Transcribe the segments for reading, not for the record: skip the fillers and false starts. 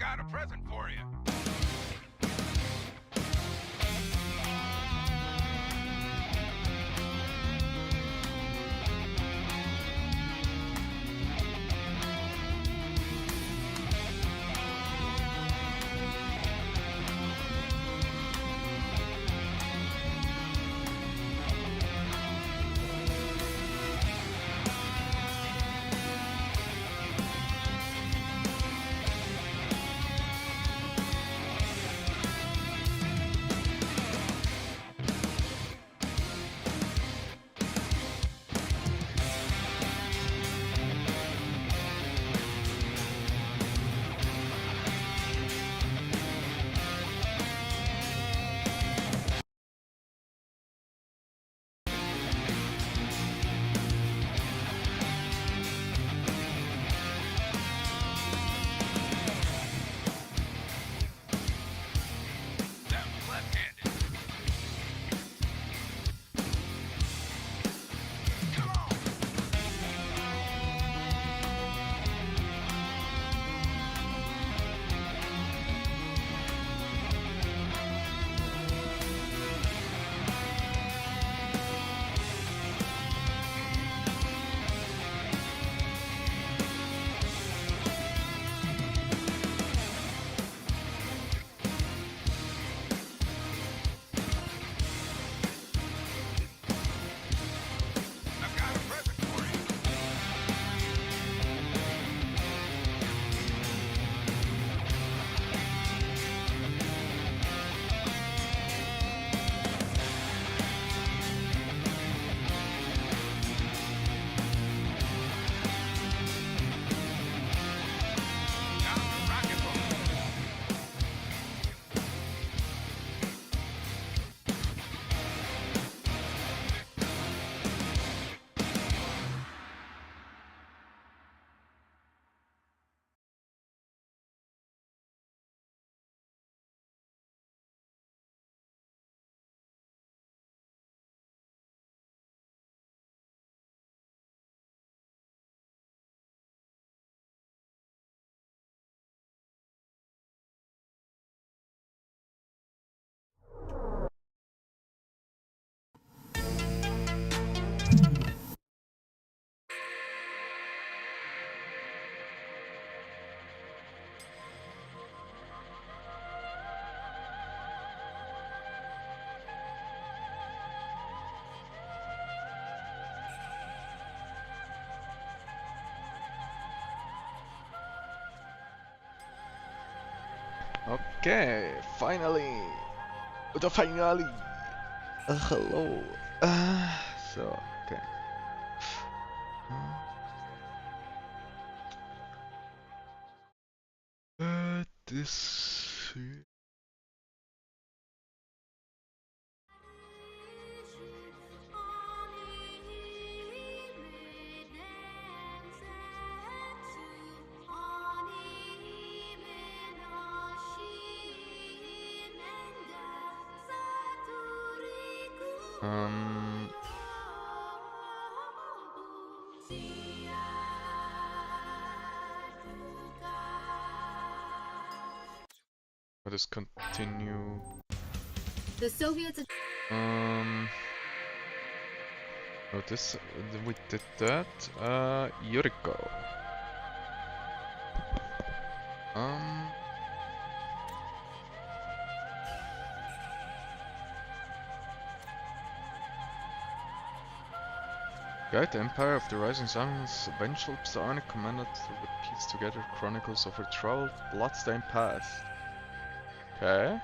got a present for you. Okay, finally. Finally. Hello. So, okay. This. Let us continue. The Soviets. Oh, this we did that. Yuriko. Guide the Empire of the Rising Sun's vengeful psionic commander to piece together chronicles of her troubled, bloodstained past. Okay.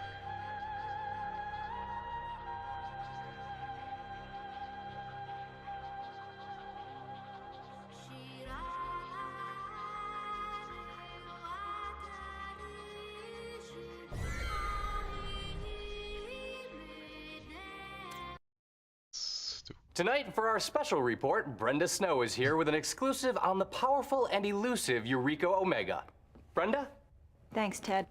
Tonight, for our special report, Brenda Snow is here with an exclusive on the powerful and elusive Yuriko Omega. Brenda? Thanks, Ted.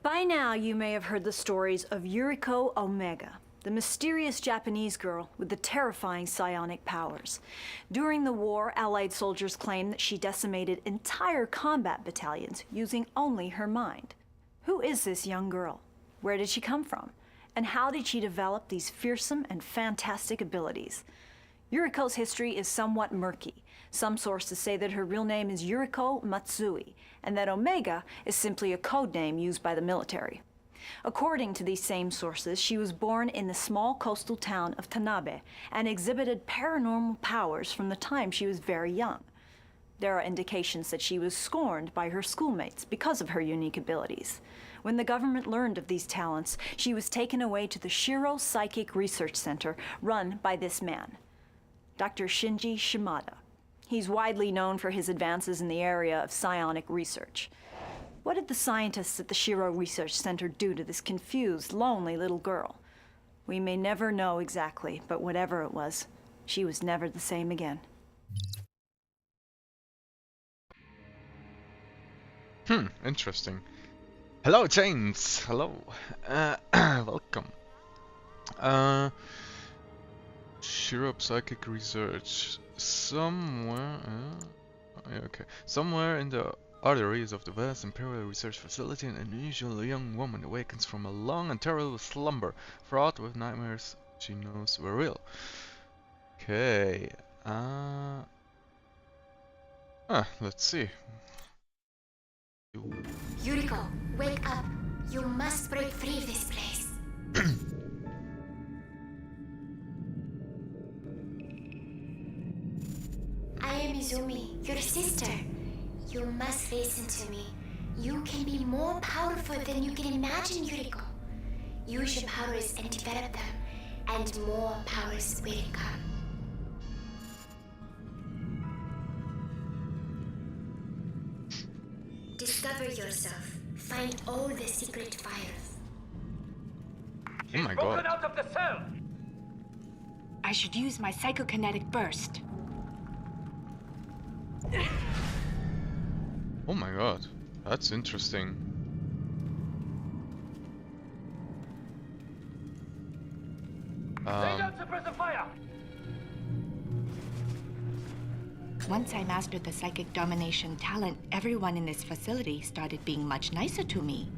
By now, you may have heard the stories of Yuriko Omega. the mysterious Japanese girl with the terrifying psionic powers. During the war, Allied soldiers claimed that she decimated entire combat battalions using only her mind. Who is this young girl? Where did she come from? And how did she develop these fearsome and fantastic abilities? Yuriko's history is somewhat murky. Some sources say that her real name is Yuriko Matsui, and that Omega is simply a code name used by the military. According to these same sources, she was born in the small coastal town of Tanabe and exhibited paranormal powers from the time she was very young. There are indications that she was scorned by her schoolmates because of her unique abilities. When the government learned of these talents, she was taken away to the Shiro Psychic Research Center run by this man, Dr. Shinji Shimada. He's widely known for his advances in the area of psionic research. What did the scientists at the Shiro Research Center do to this confused, lonely little girl? We may never know exactly, but whatever it was, she was never the same again. Interesting. Hello, James. Hello. Welcome. Shiro Psychic Research. Somewhere in the arteries of the vast Imperial Research Facility, an unusual young woman awakens from a long and terrible slumber, fraught with nightmares she knows were real. Okay. Let's see. Yuriko, wake up. You must break free of this place. I am Izumi, your sister. You must listen to me. You can be more powerful than you can imagine, Yuriko. Use your powers and develop them, and more powers will come. Discover yourself. Find all the secret files. Oh my god. Out of the cell. I should use my psychokinetic burst. Oh my god. That's interesting. Suppress the fire. Once I mastered the psychic domination talent, everyone in this facility started being much nicer to me.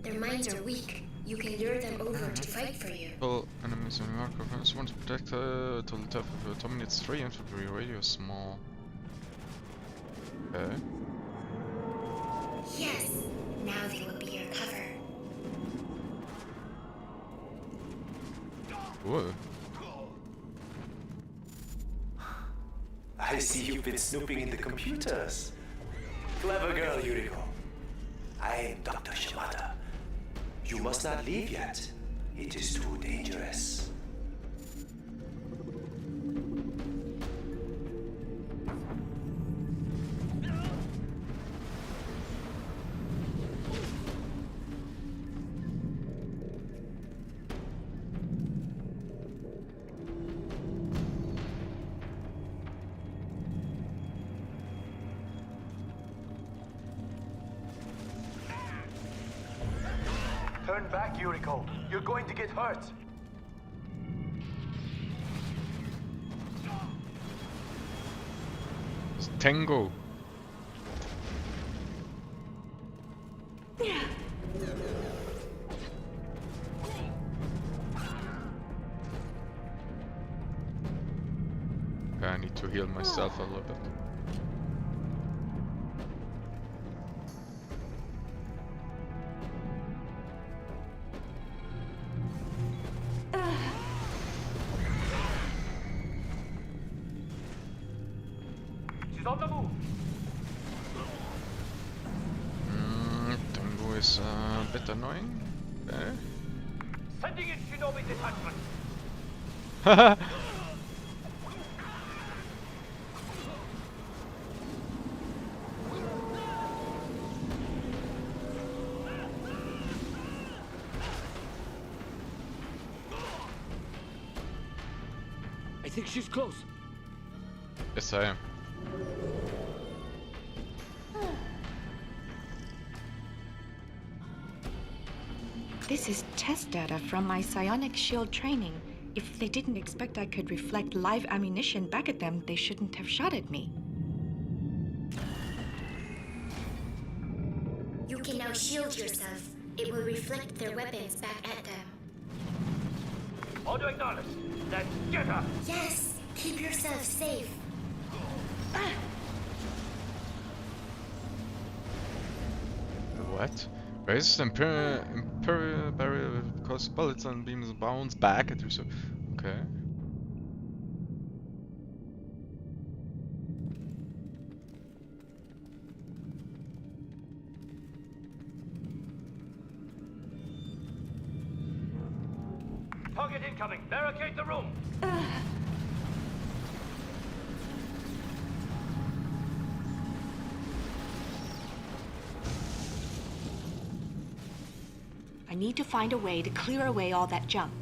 Their minds are weak. You can lure them over to fight for you. Well, enemies in the mark of want to protect till the death of dominates 3 infantry, radio small. Okay. Yes. Now they will be your cover. Whoa. I see you've been snooping in the computers. Clever girl, Yuriko. I am Dr. Shimada. You must not leave yet. It is too dangerous. Turn back, Yuriko. You're going to get hurt. It's Tango. I need to heal myself a little bit. She's on the move. Tango is a bit annoying. Okay. Sending in Shinobi detachment. I think she's close. Yes, I am. This is test data from my psionic shield training. If they didn't expect I could reflect live ammunition back at them, they shouldn't have shot at me. You can now shield yourself. It will reflect their weapons back at them. Auto acknowledged. Let's get her. Yes, keep yourself safe. What? Raises the Imperial barrier because bullets and beams bounce back at you, so... Okay. Target incoming. Barricade the room. I need to find a way to clear away all that junk.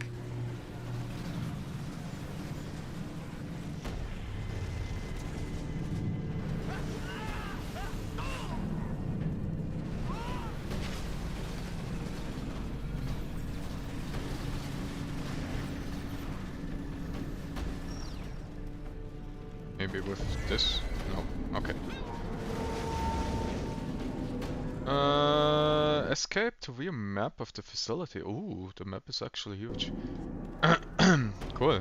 Maybe with this? No. Okay. Escape to view map of the facility. Ooh, the map is actually huge. Cool.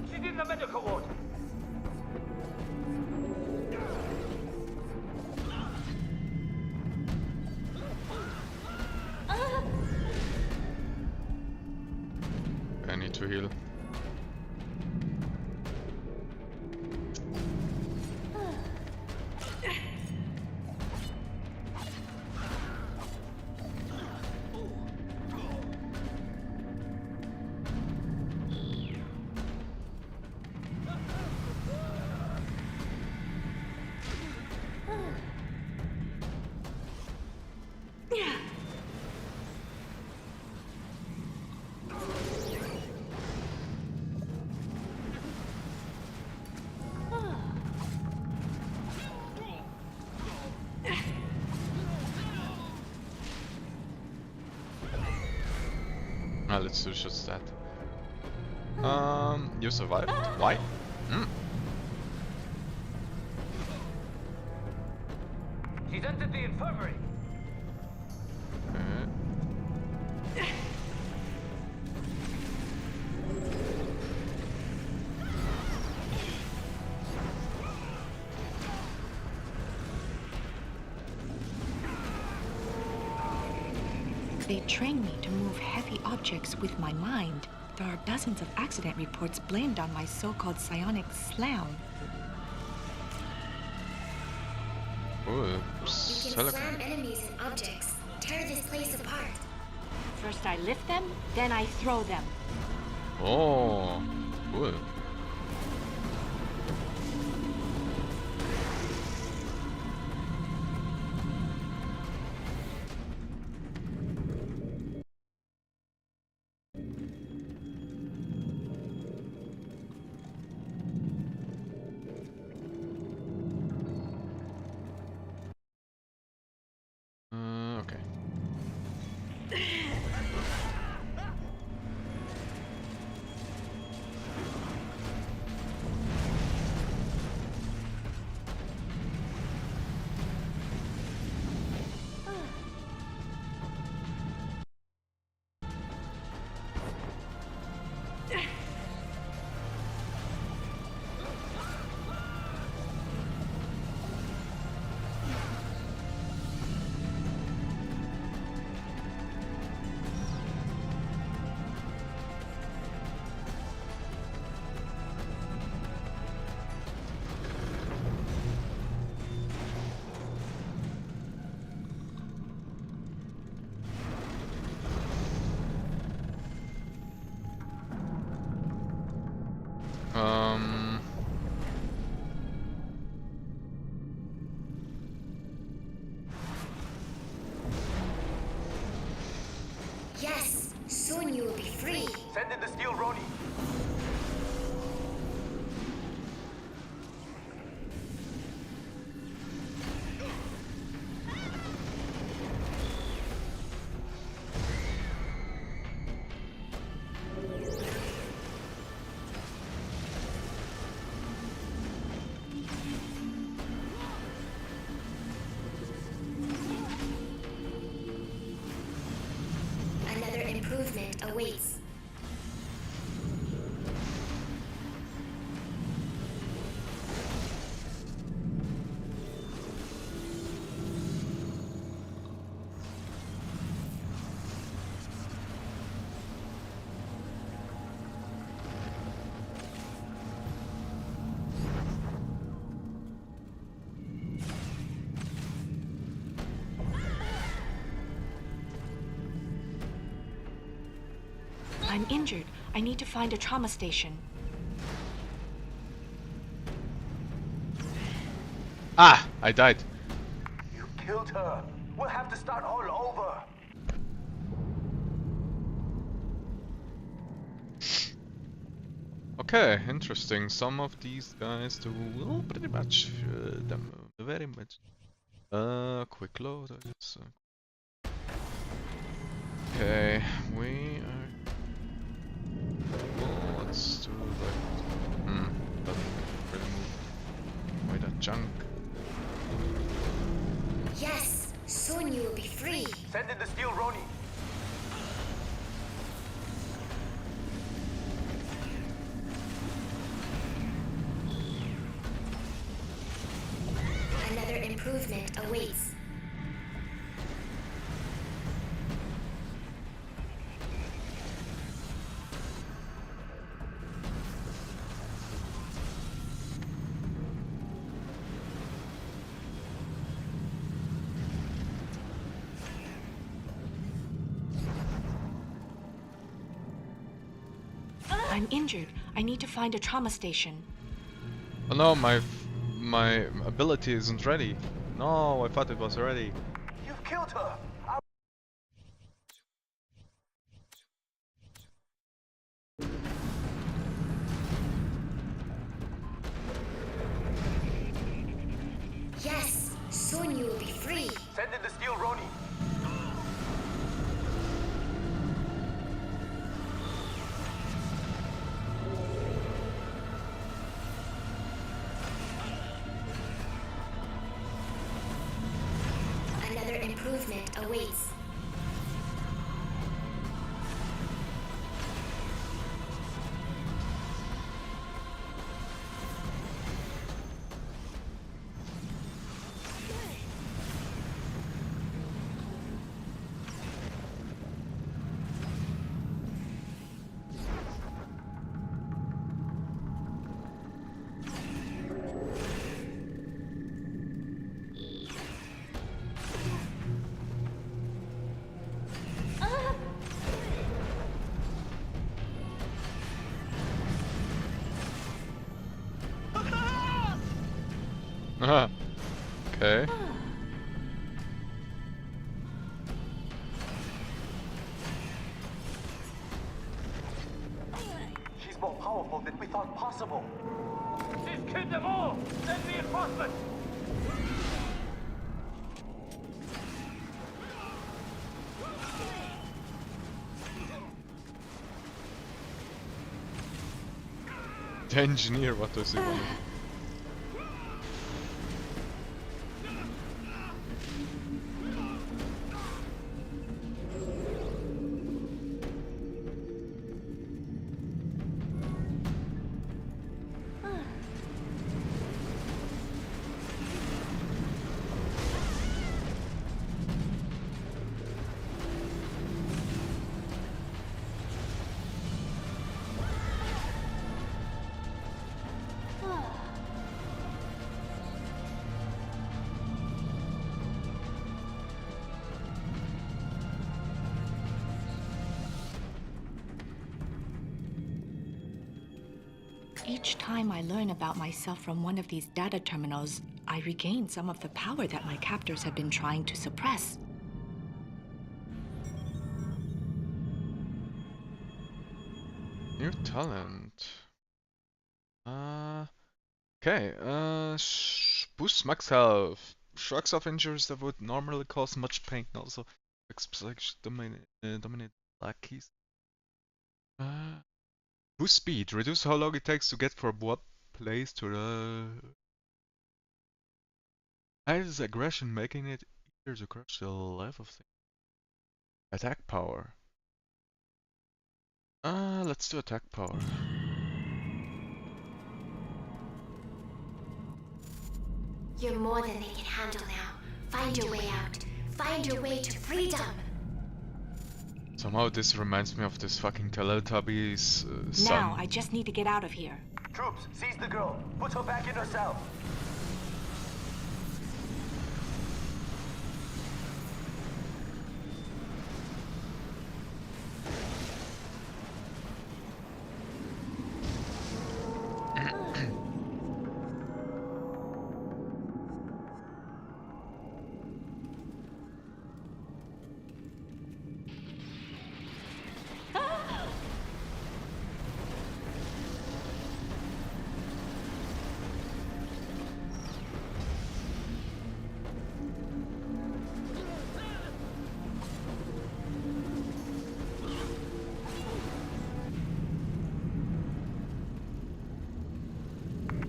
She's in the medical ward. I need to heal. Let's do just that. You survived? Why? She's entered the infirmary. They train me to move heavy objects with my mind. There are dozens of accident reports blamed on my so-called psionic slam. Ooh, You can slam enemies and objects. Tear this place apart. First I lift them, then I throw them. Oh, cool. Okay. free. Send in the steel Roni. Another improvement awaits. I'm injured. I need to find a trauma station. Ah! I died. You killed her. We'll have to start all over. Okay, interesting. Some of these guys do well, pretty much them very much. Quick load. I guess. Okay, we are. Well, let's do like. Doesn't really move. Wait, that junk. Yes, soon you will be free. Send in the steel Roni. Another improvement awaits. I'm injured. I need to find a trauma station. Oh no, my ability isn't ready. No, I thought it was ready. You've killed her. Yes, soon you will be free. Send in the steel Roni. Another improvement awaits. Okay. She's more powerful than we thought possible. She's killed them all. Send reinforcements. The engineer, what does he want? Each time I learn about myself from one of these data terminals, I regain some of the power that my captors have been trying to suppress. New talent. Okay. Boost max health. Shrugs off injuries that would normally cause much pain. Also, dominate black keys. Boost speed. Reduce how long it takes to get from one place to the. Hides aggression, making it easier to crush the life of things. Attack power. Let's do attack power. You're more than they can handle now. Find your way out. Find your way to freedom. Somehow this reminds me of this fucking Teletubbies Now, son. I just need to get out of here. Troops, seize the girl. Put her back in her cell.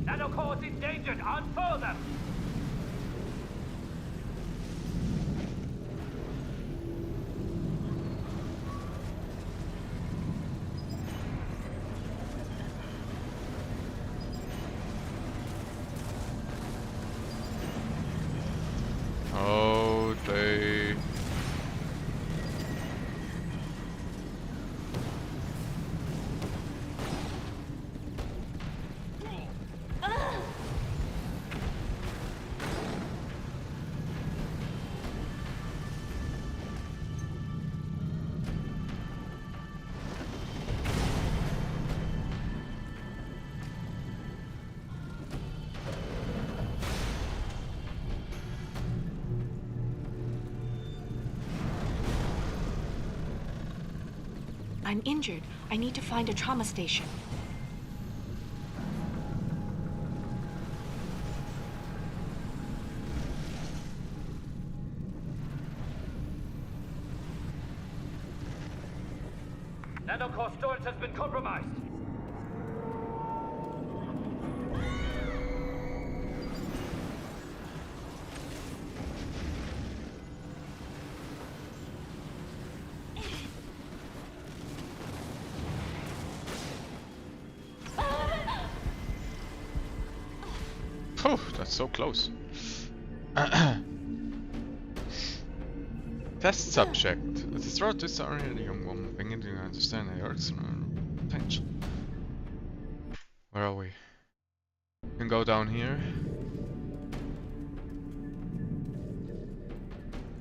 Nanocore is endangered. Unfurl them. Oh, they. I'm injured. I need to find a trauma station. Nanocore storage has been compromised. Oh, that's so close. Test subject. At the start, this area, the young woman beginning to understand the arts and potential. Where are we? We can go down here.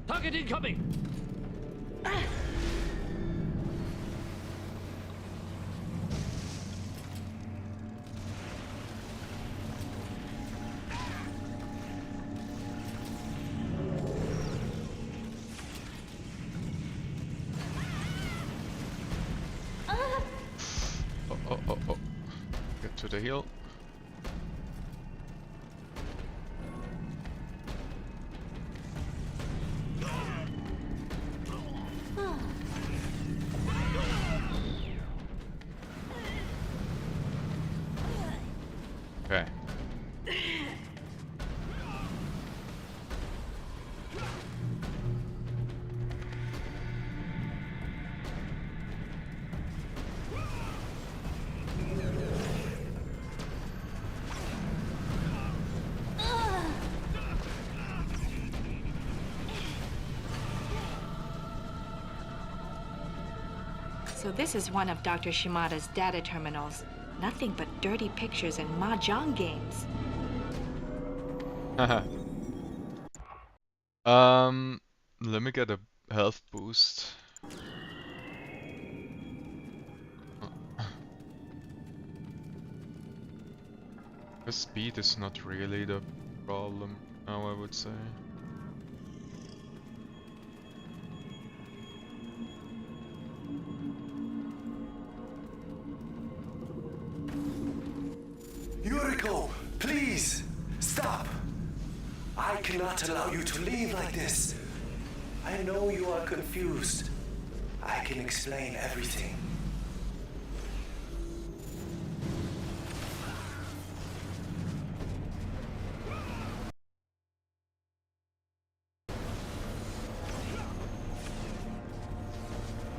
Target incoming! Oh. Get to the hill. Okay. So this is one of Dr. Shimada's data terminals. Nothing but dirty pictures and mahjong games. Let me get a health boost. The speed is not really the problem now, I would say. cannot allow you to leave like this. I know you are confused. I can explain everything.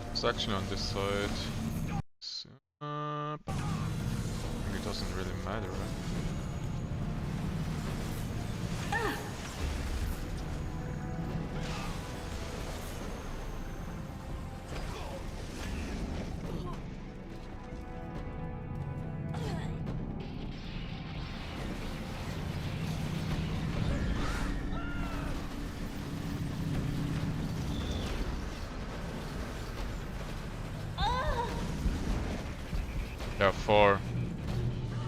There's action on this side. So, it doesn't really matter, right? There are 4,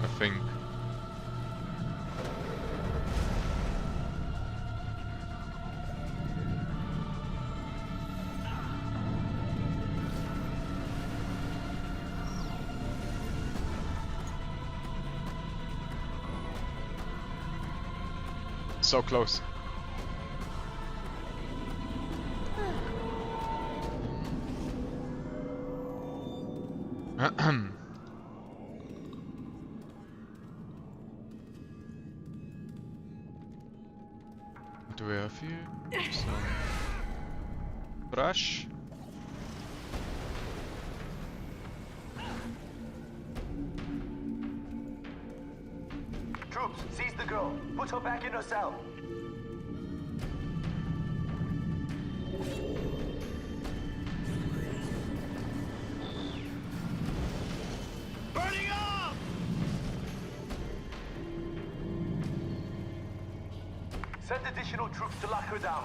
I think. So close. What do we have here? Some brush. Troops, seize the girl. Put her back in her cell. Burning up! Send additional troops to lock her down.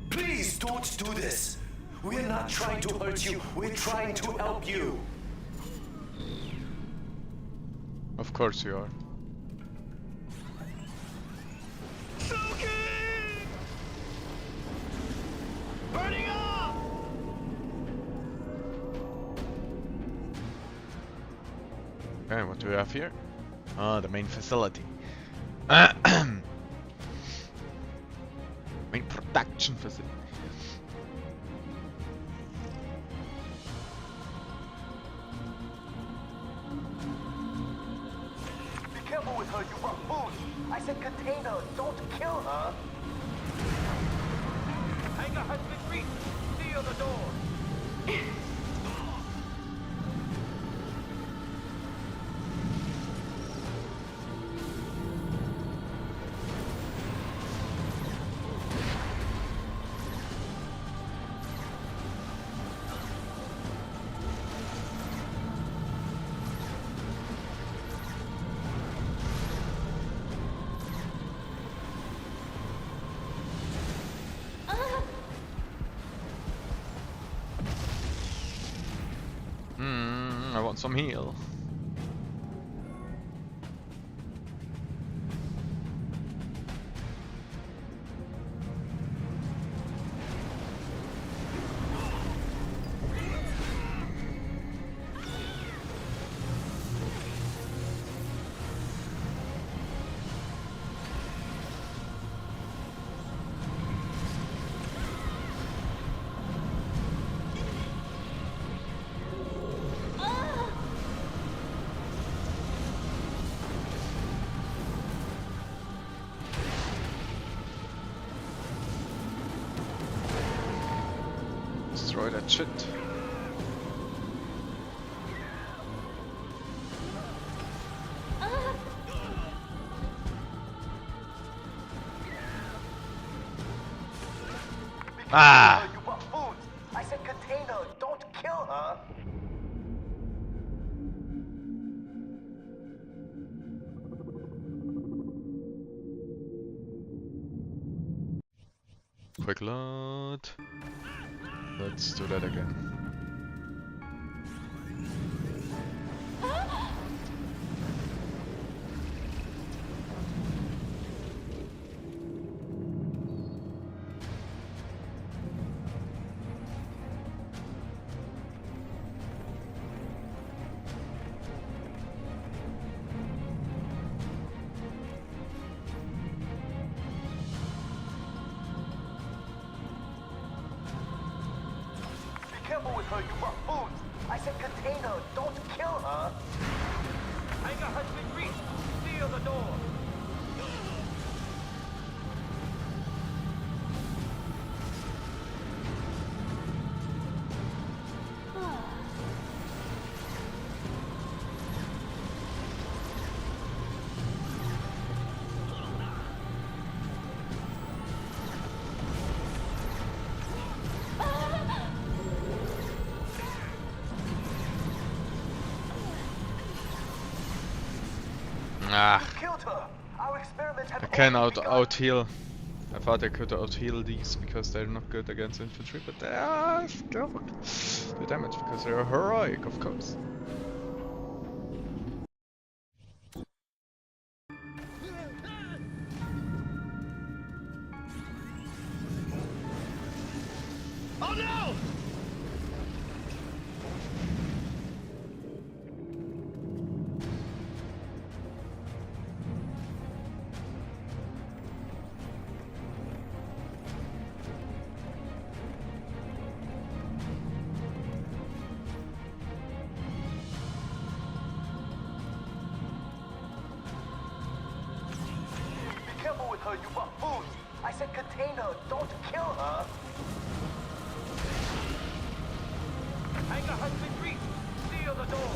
Please don't do this. We're not trying to hurt you. We're trying to help you. Of course you are. Burning up! Okay, what do we have here? Ah, the main facility. Main production facility. Be careful with her, you buffoon! I said contain her, don't kill her! Hangar has been reached! Seal the door! I want some heal. Destroy that shit. Ah! You buffoons! I said contain her, don't kill her! Quick load. Let's do that again. Be careful with her, you buffoons! I said contain her, don't kill her! Anger has been reached! Seal the door! Ah, Killed her! Our experiments have I can only begun. out heal. I thought I could out heal these because they're not good against infantry, but they are still do damage because they're heroic, of course. Oh no! Be careful with her, you buffoons! I said contain her, don't kill her! Anger has been reached! Seal the door!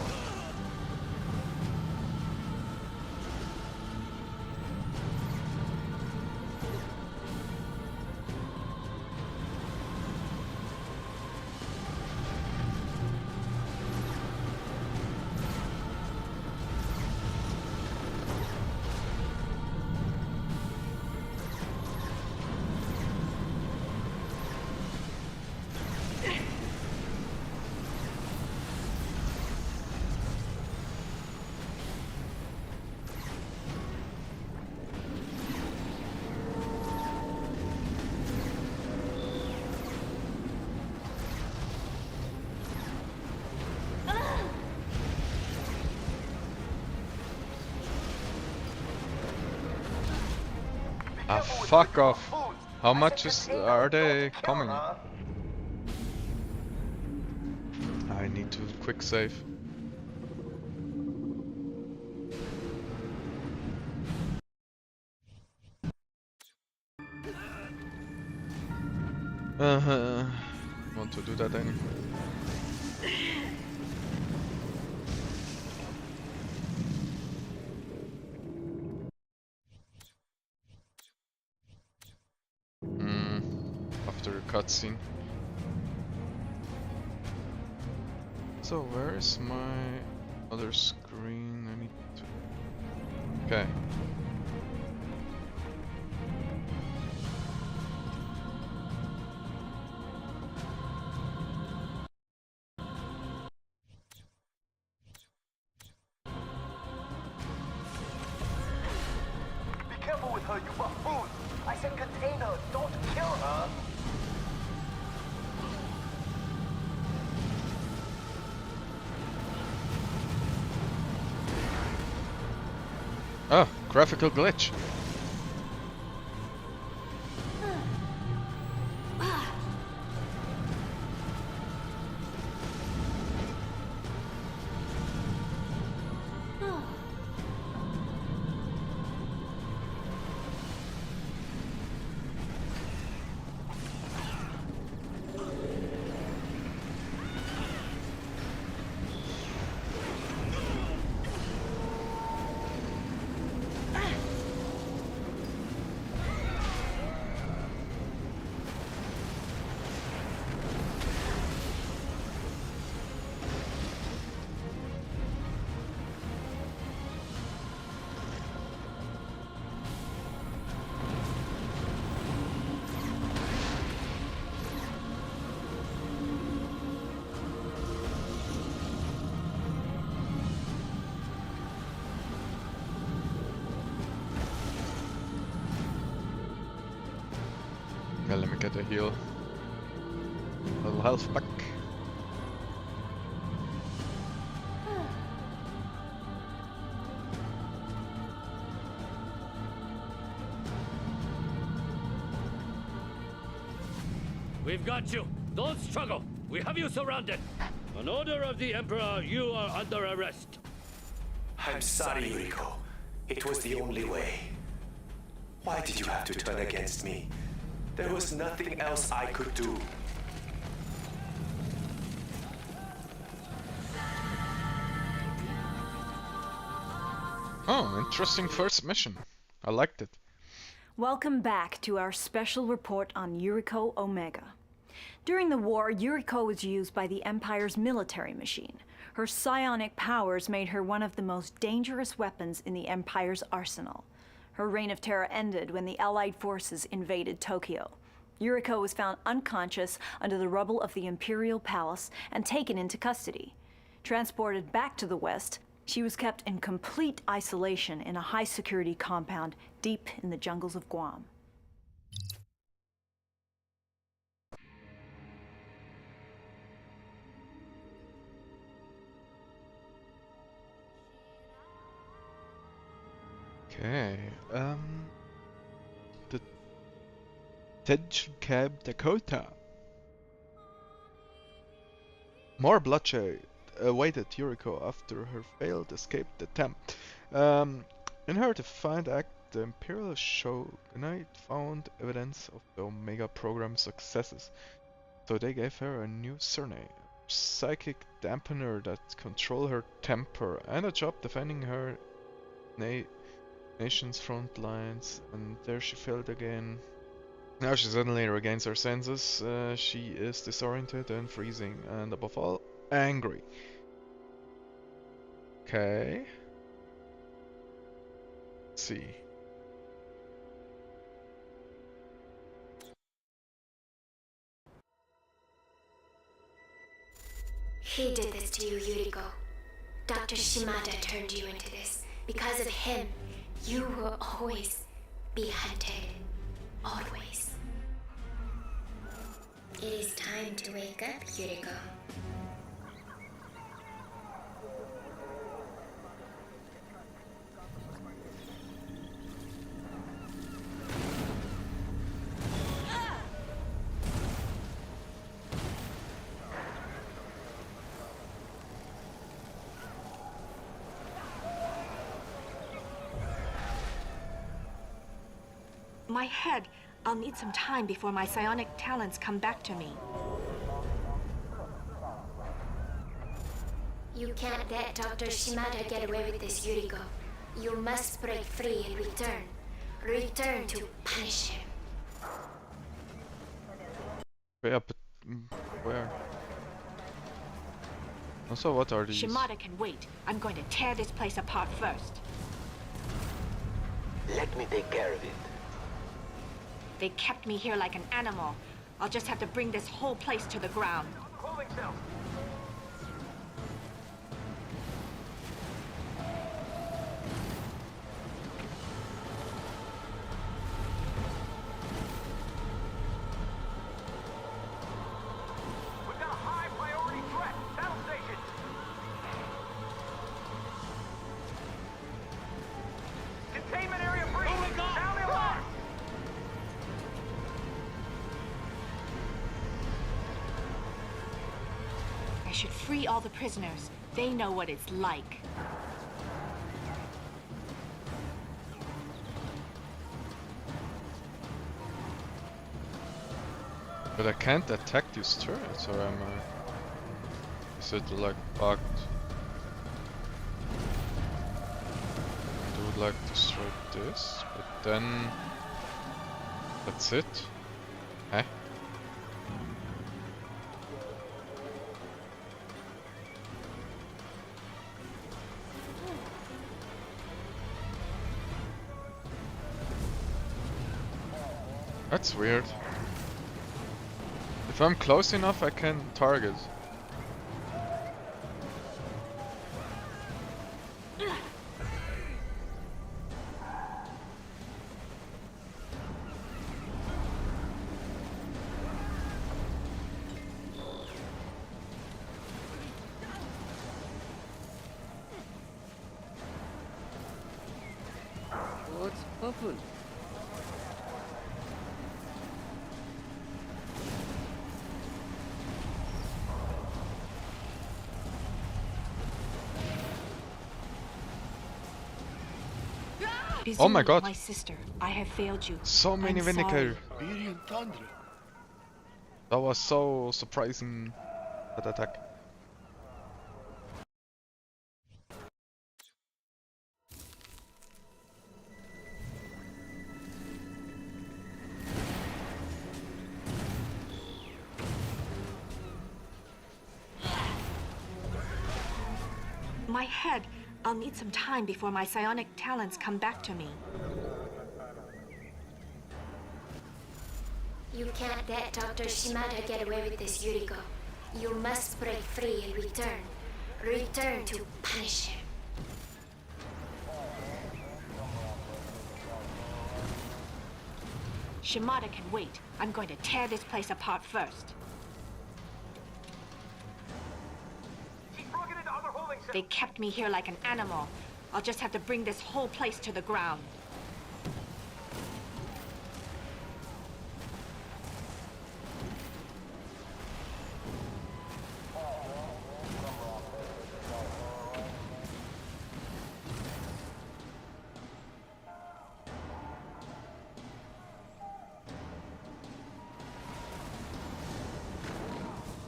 Ah, fuck off. How much are they coming? I need to quick save. Want to do that anyway. After a cutscene. So where is my other screen? I need to... Okay. Be careful with her, you buffoons! I said contain her, don't kill her! Oh, graphical glitch. Okay, let me get a heal. A little health back. We've got you. Don't struggle. We have you surrounded. On order of the Emperor, you are under arrest. I'm sorry, Yuriko. It was the only way. Why did you have to turn against me? There was nothing else I could do. Oh, interesting first mission. I liked it. Welcome back to our special report on Yuriko Omega. During the war, Yuriko was used by the Empire's military machine. Her psionic powers made her one of the most dangerous weapons in the Empire's arsenal. Her reign of terror ended when the Allied forces invaded Tokyo. Yuriko was found unconscious under the rubble of the Imperial Palace and taken into custody. Transported back to the West, she was kept in complete isolation in a high-security compound deep in the jungles of Guam. Okay, the Tension Camp Dakota. More bloodshed awaited Yuriko after her failed escape attempt. In her defiant act, the Imperial Shogunate found evidence of the Omega program successes, so they gave her a new surname, psychic dampener that control her temper, and a job defending her nation's front lines. And there she failed again. Now she suddenly regains her senses. She is disoriented and freezing, and above all, angry. Okay. Let's see. He did this to you, Yuriko. Dr. Shimada turned you into this. Because of him, you will always be hunted. Always. It is time to wake up, Yuriko. My head. I'll need some time before my psionic talents come back to me. You can't let Dr. Shimada get away with this, Yuriko. You must break free and return. Return to punish him. Yeah, but where? Also, what are these? Shimada can wait. I'm going to tear this place apart first. Let me take care of it. They kept me here like an animal. I'll just have to bring this whole place to the ground. Cooling cell. We've got a high priority threat. Battle stations. Containment area breach. Sound the alarm. I should free all the prisoners. They know what it's like. But I can't attack these turrets, or am I? Is it like bugged? I would like to destroy this, but then that's it. Eh? That's weird. If I'm close enough, I can target. happened? Oh my Izumi, god. my sister, I have failed you. So many I'm Vindicator. sorry. Tiberian Tundra. That was so surprising, that attack. My head. I'll need some time before my psionic talents come back to me. You can't let Dr. Shimada get away with this, Yuriko. You must break free and return. Return to punish him. Shimada can wait. I'm going to tear this place apart first. She's broken into other holding cells. They kept me here like an animal. I'll just have to bring this whole place to the ground.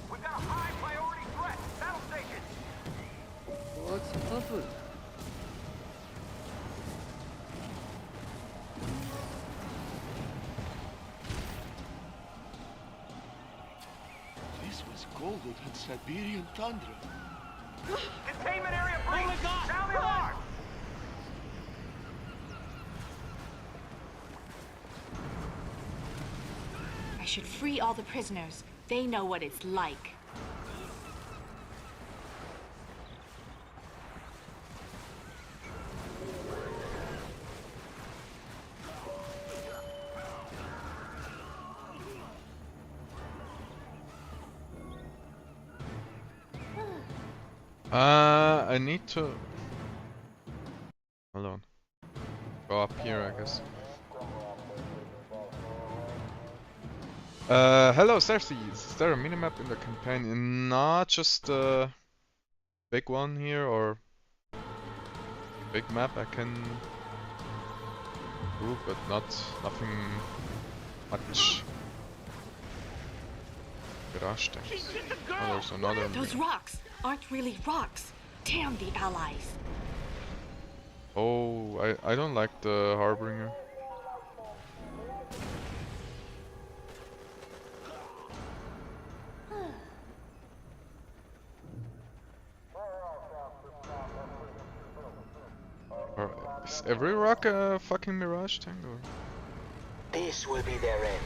We've got a high priority threat. Battle station. What's happened? This was golden and Siberian Tundra. Containment area breach. Sound the alarm. I should free all the prisoners. They know what it's like. I need to... Hold on. Go up here, I guess. Hello, Cersei. Is there a minimap in the campaign? Not just a big one here, or big map I can do, but nothing much. Garage tanks. Oh, there's another. Those rocks aren't really rocks. Damn the allies. Oh, I don't like the Harbinger. Is every rock a fucking Mirage tank or? This will be their end.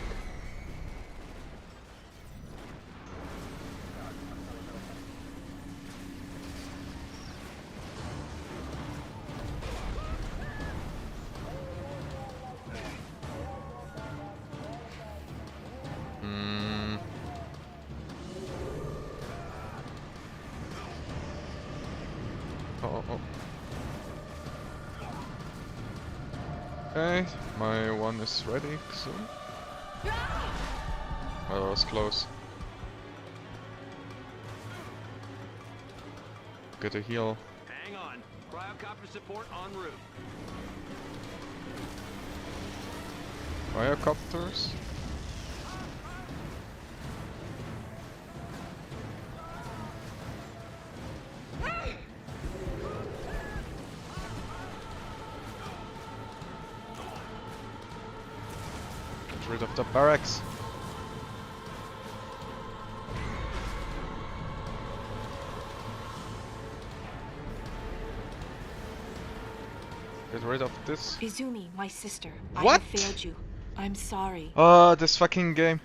Okay, my one is ready soon. Oh, that was close. Get a heal. Hang on. Cryocopter support en route. Cryocopters? Get rid of the barracks. Get rid of this. Izumi, my sister, What? I have failed you. I'm sorry. Oh, this fucking game.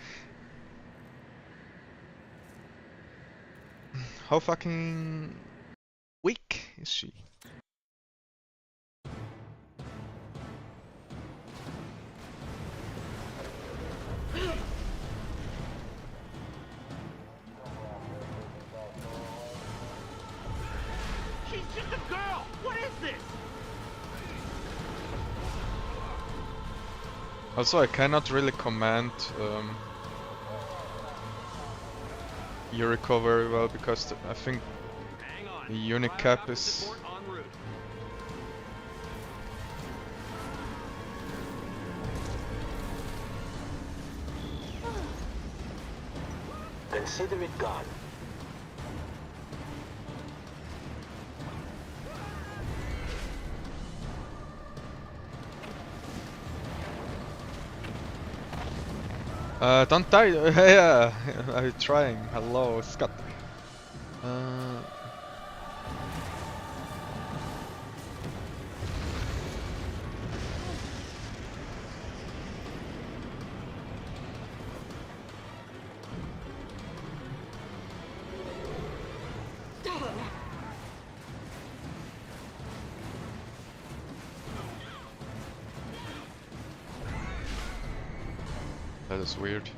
How fucking weak is she? She's just a girl! What is this? Also, I cannot really command Yuriko very well because I think Hang on. the unit cap Cryocopter is. support en route. Consider it gone. Don't die! Yeah, I'm trying. Hello, Scott. That is weird.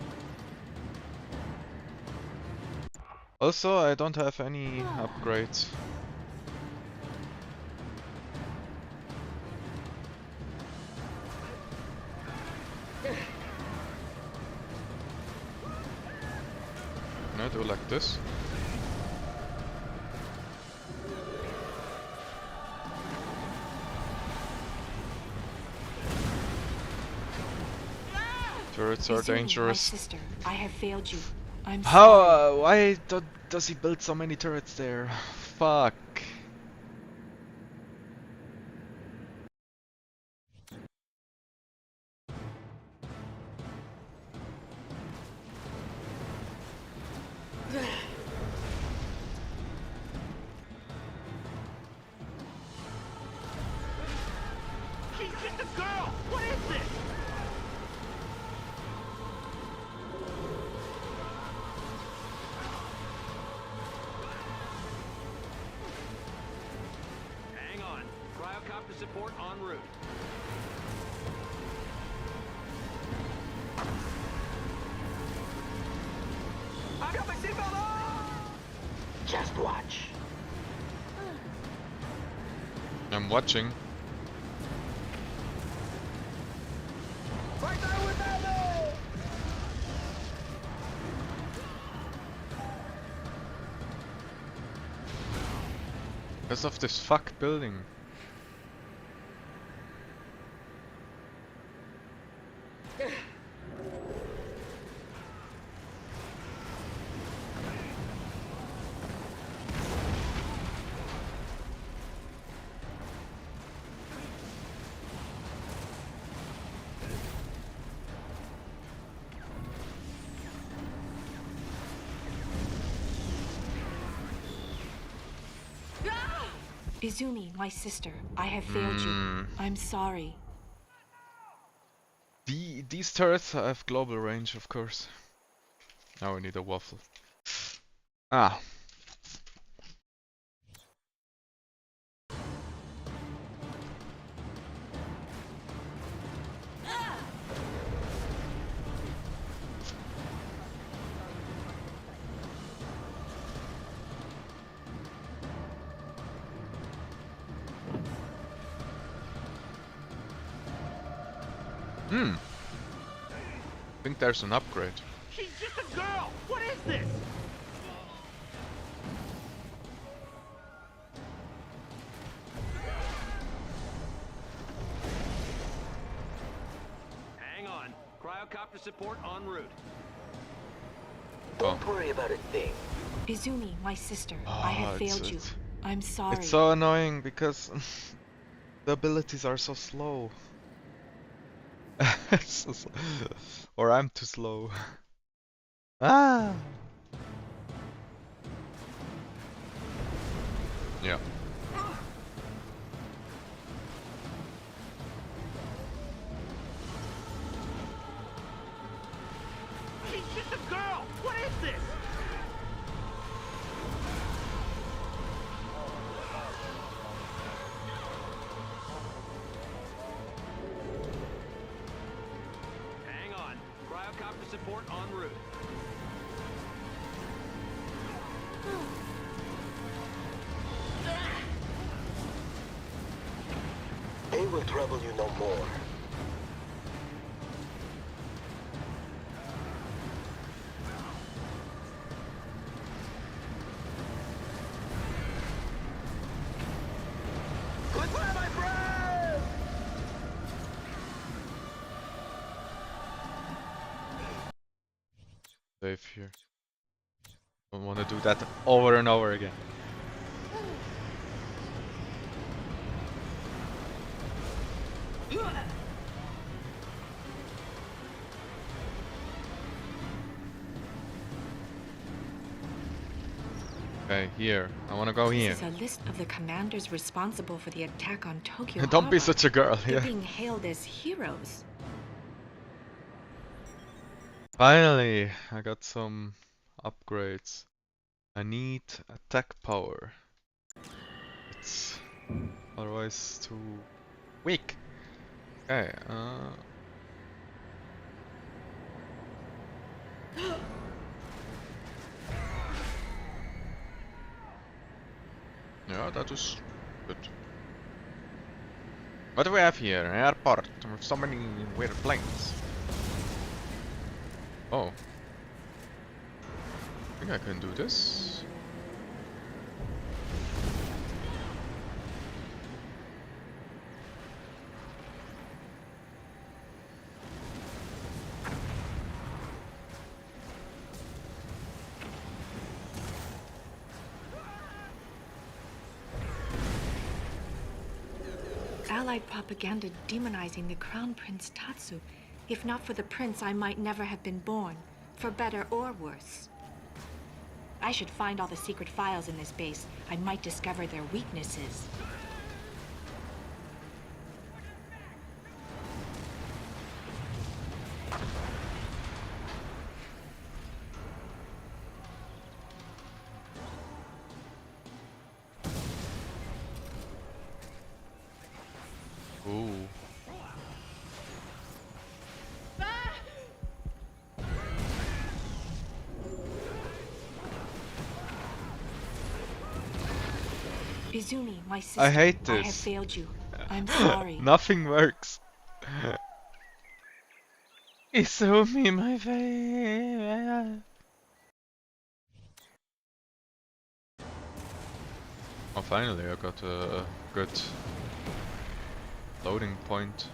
Also, I don't have any upgrades. Can I do like this? Turrets are Izumi, my dangerous. sister, I have failed you. I'm How? sorry. Why does he build so many turrets there? Fuck. She's just a girl! What is this? Hang on. Cryocopter support en route. I got my seatbelt on! Just watch. I'm watching. Right there with that! Because of this fuck building. Izumi, my sister, I have failed you. I'm sorry. These turrets have global range, of course. Now we need a waffle. Ah. I think there's an upgrade. She's just a girl! What is this? Hang on. Cryocopter support en route. Don't worry about a thing. Izumi, my sister, I have failed you. I'm sorry. It's so annoying because the abilities are so slow. Or I'm too slow. Ah. Yeah. She's just a girl! What is this? Hang on. Cryocopter support en route. They will trouble you no more. Save here. Don't want to do that over and over again. Okay, here. I want to go here. This is a list of the commanders responsible for the attack on Tokyo Don't be Harbor. such a girl. They're Yeah. being hailed as heroes. Finally, I got some upgrades. I need attack power. It's otherwise too weak. Okay, yeah, that is good. What do we have here? An airport with so many weird planes. Oh. I think I can do this. Allied propaganda demonizing the Crown Prince Tatsu. If not for the prince, I might never have been born, for better or worse. I should find all the secret files in this base. I might discover their weaknesses. Ooh. Izumi, my sister. I hate I have this. failed you. I'm sorry. Nothing works. Izumi, my favorite. Oh, finally I got a good loading point.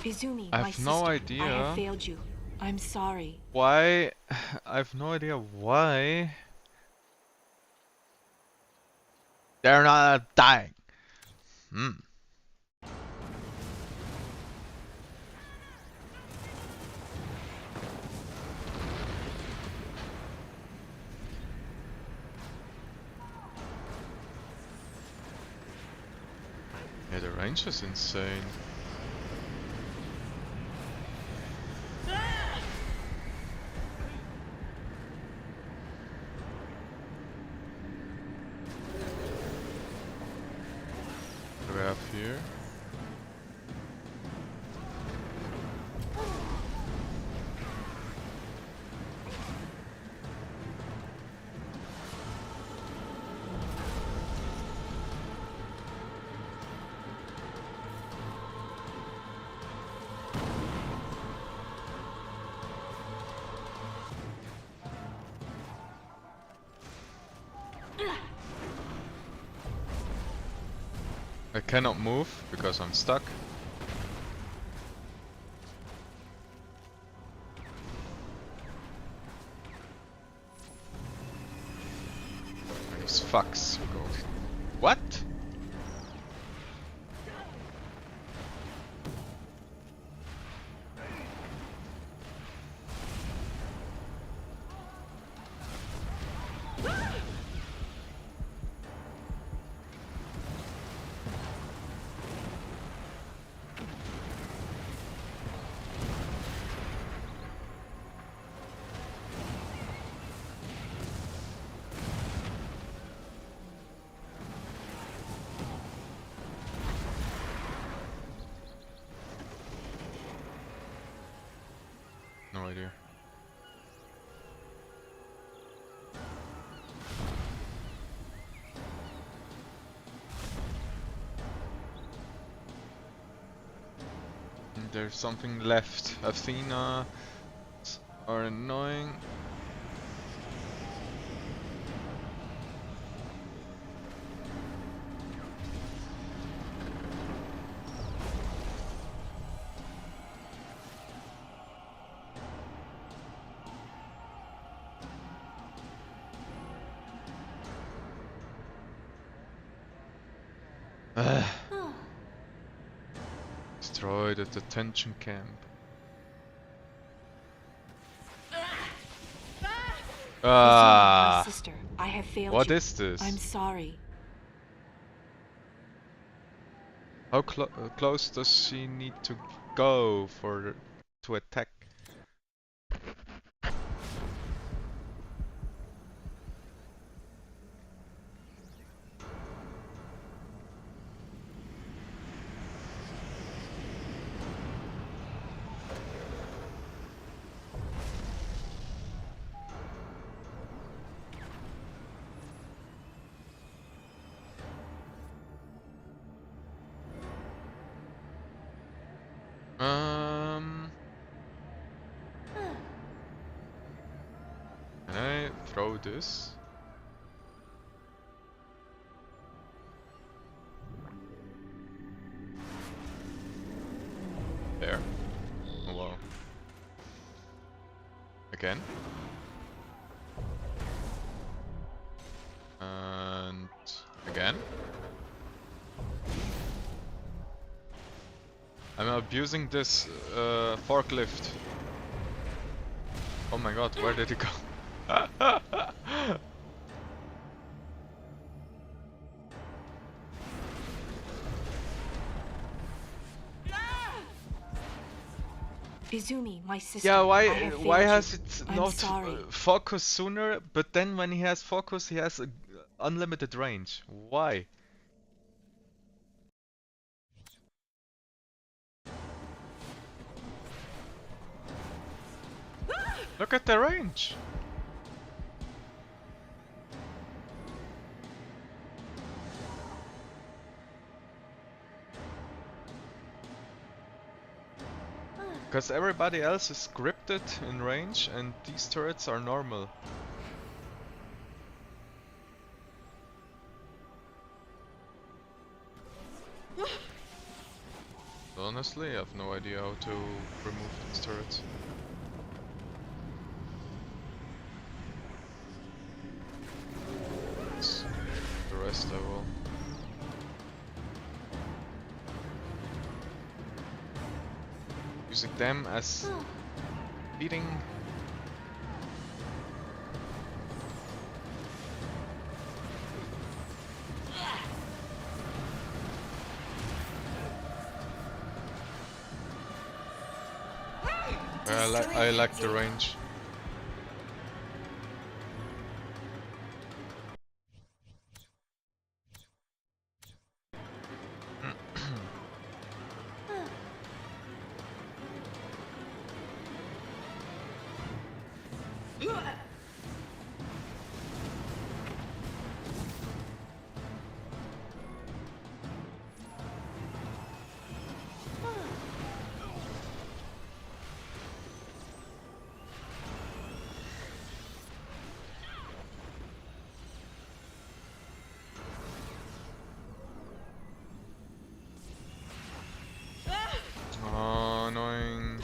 Izumi, I my have sister. no I idea. have failed you. I'm sorry. Why? I have no idea why. They're not dying. Hmm. Yeah, the range is insane. What do we have here? I cannot move because I'm stuck. These fucks go. What? there's something left. Athena are annoying. Destroy the detention camp. My sister, I have failed What you. is this? I'm sorry. How close does she need to go to attack? Can I throw this? There. Oh wow. Again. And again. I'm abusing this forklift. Oh my god, where did it go? Izumi, my sister. Yeah, I have why failed has you. it I'm not sorry. focus sooner? But then when he has focus, he has a unlimited range. Why? Look at the range. Because everybody else is scripted in range and these turrets are normal. Honestly, I have no idea how to remove these turrets. The rest I will. Using them as beating. I like the range.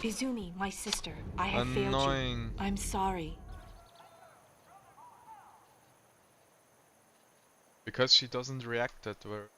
Izumi, my sister, I have failed you. I'm sorry. Because she doesn't react that well.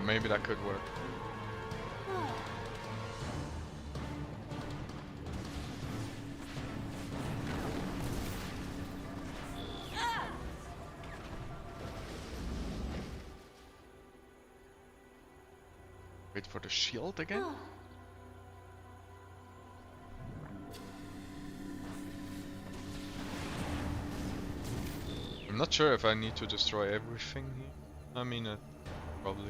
Maybe that could work. wait for the shield again. I'm not sure if I need to destroy everything here. I mean, probably.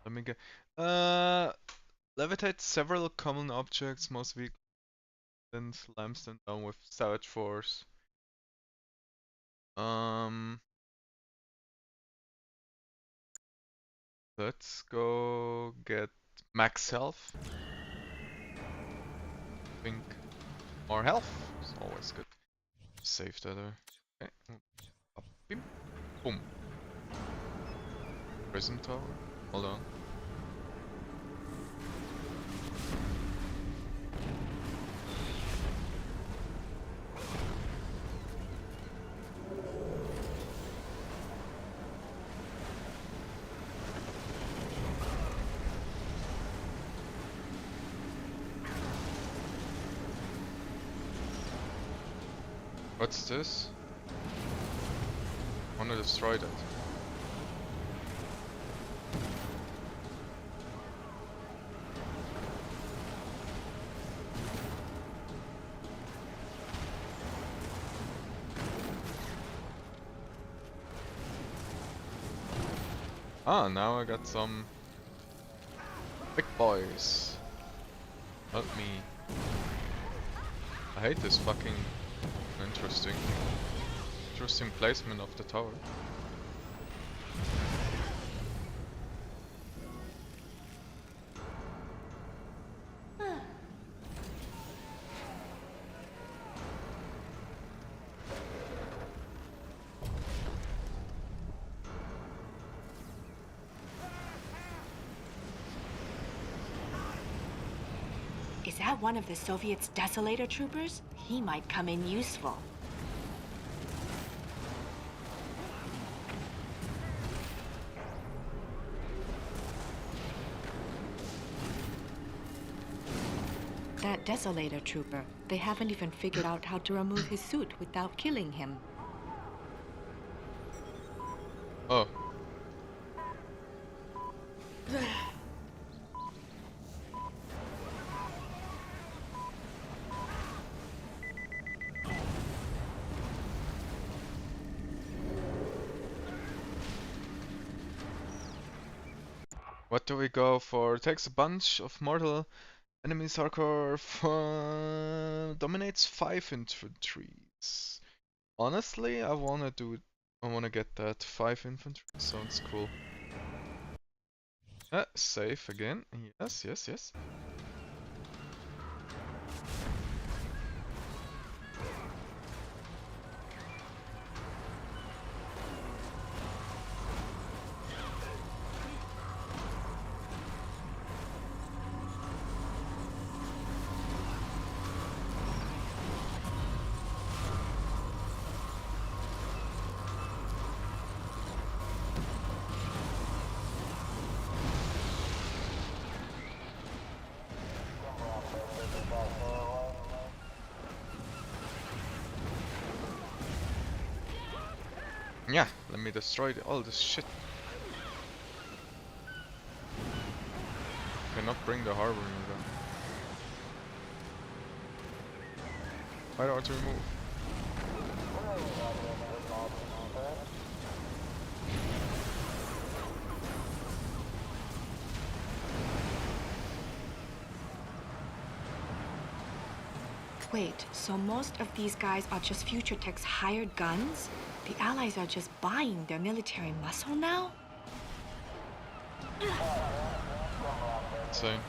Let me get. Levitate several common objects, most vehicles, and slams them down with savage force. Let's go get max health. I think more health is always good. Save that. Okay. Up, beam. Boom. Prison tower. Hold on. What's this? I wanna destroy that. Ah, now I got some big boys. Help me. I hate this fucking interesting placement of the tower. Is that one of the Soviets' Desolator troopers? He might come in useful. That Desolator trooper, they haven't even figured out how to remove his suit without killing him. Oh. What do we go for? It takes a bunch of mortal enemies hardcore dominates 5 infantries. Honestly, I wanna get that 5 infantry. Sounds cool. Save again. Yes. Yeah, let me destroy all this shit. Cannot bring the harbor down. Why don't I remove? Wait, so most of these guys are just Future Tech's hired guns? The Allies are just buying their military muscle now? Insane.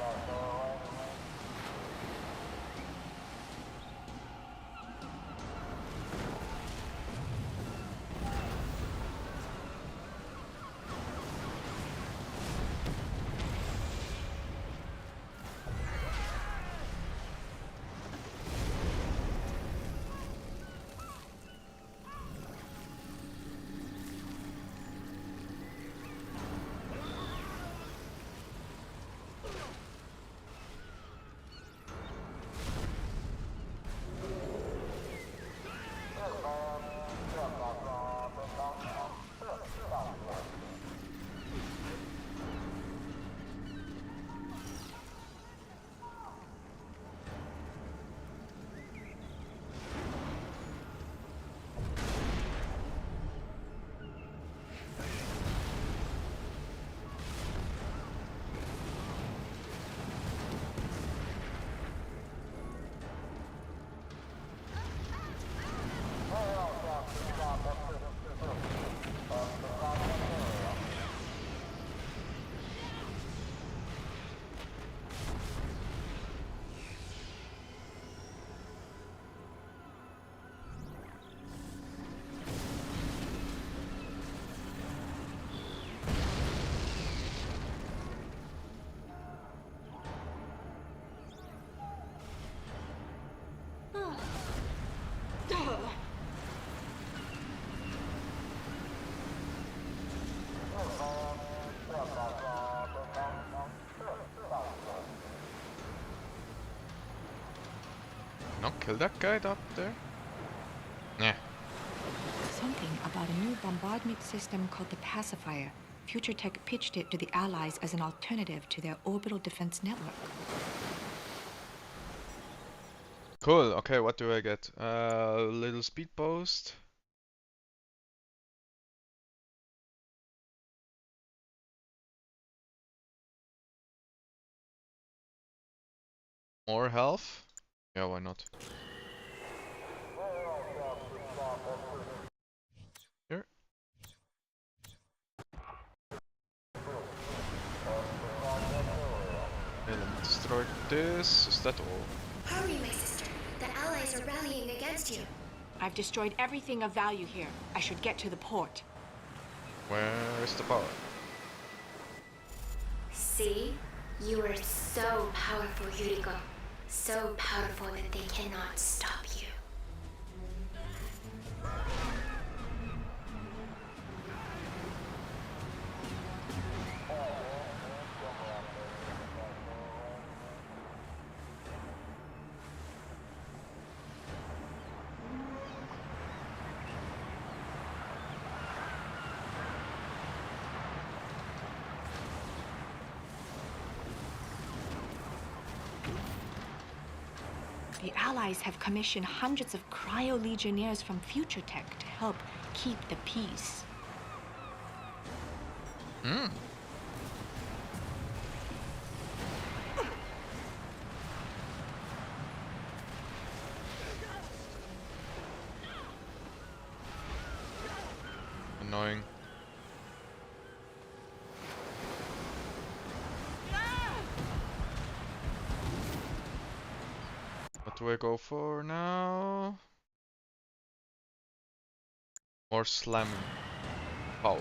Not kill that guy up there? Yeah. Something about a new bombardment system called the Pacifier. Future Tech pitched it to the Allies as an alternative to their orbital defense network. Cool. Okay, what do I get? Little speed boost. More health. Yeah, why not? Here. Okay, let me destroy this. Is that all? Hurry, my sister. The Allies are rallying against you. I've destroyed everything of value here. I should get to the port. Where is the power? See? You are so powerful, Yuriko. So powerful that they cannot stop you. The Allies have commissioned hundreds of cryo-legionnaires from Future Tech to help keep the peace. Hmm. Annoying. What do I go for now? More slamming power.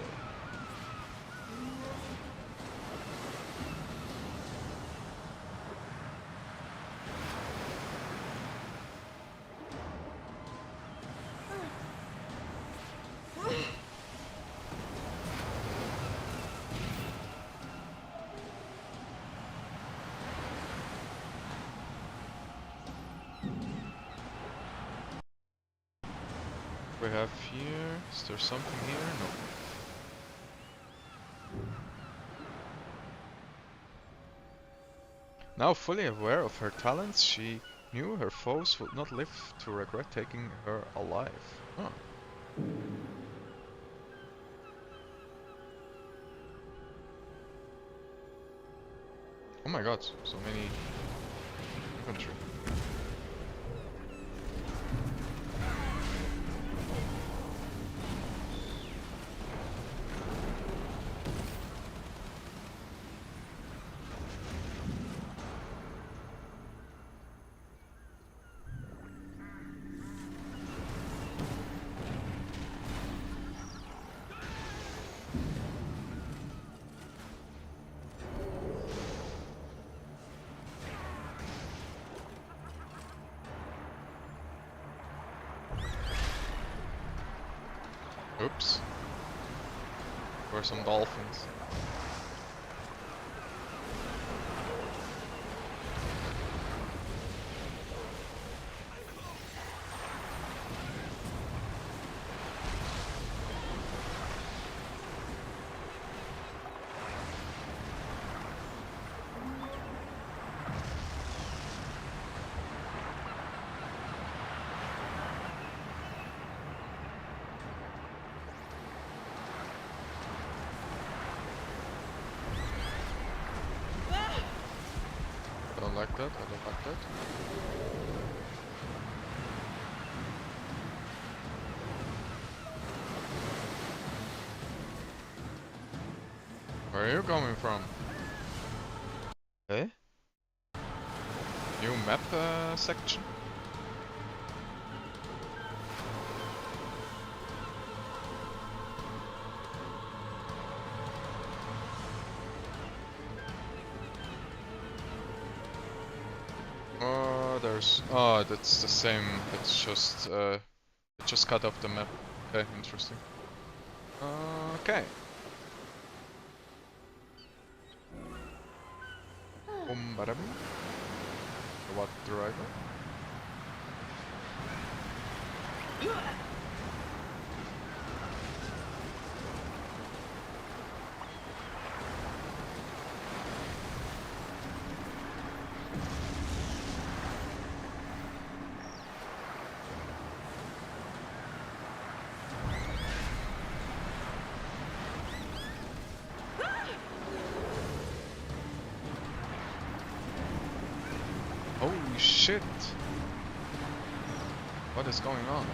We have here. Is there something here? No. Now fully aware of her talents, she knew her foes would not live to regret taking her alive. Huh. Oh my god, so many infantry. Oops. Or some dolphins. I don't like that, I don't like that. Where are you coming from? Eh? New map section? Oh, that's the same. It's just it just cut off the map. Okay, interesting. Okay. Boom, bada boom. What driver? Holy shit! What is going on?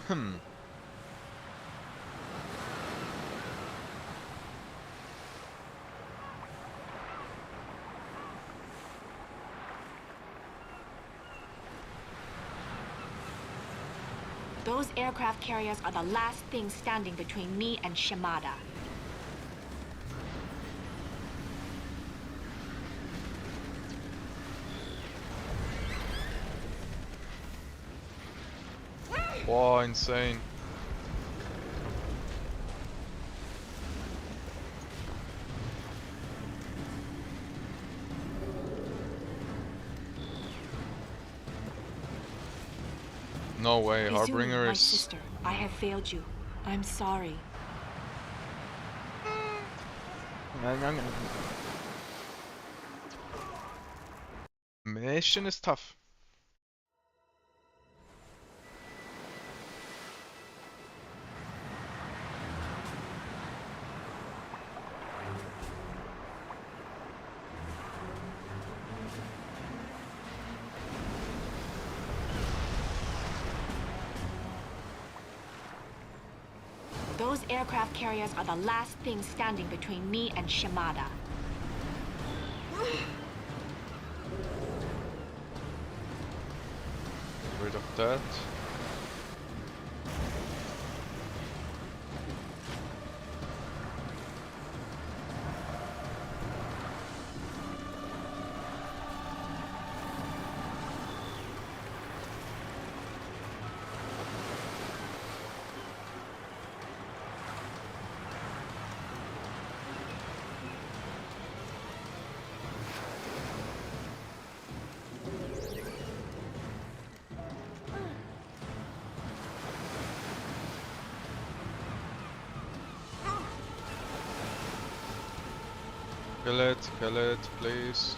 Hmm. Those aircraft carriers are the last thing standing between me and Shimada. Wow, insane. No way, Izumi, Harbinger my is... sister, I have failed you. I'm sorry. Mission is tough. Those aircraft carriers are the last thing standing between me and Shimada. Rid of that. Kill it, please.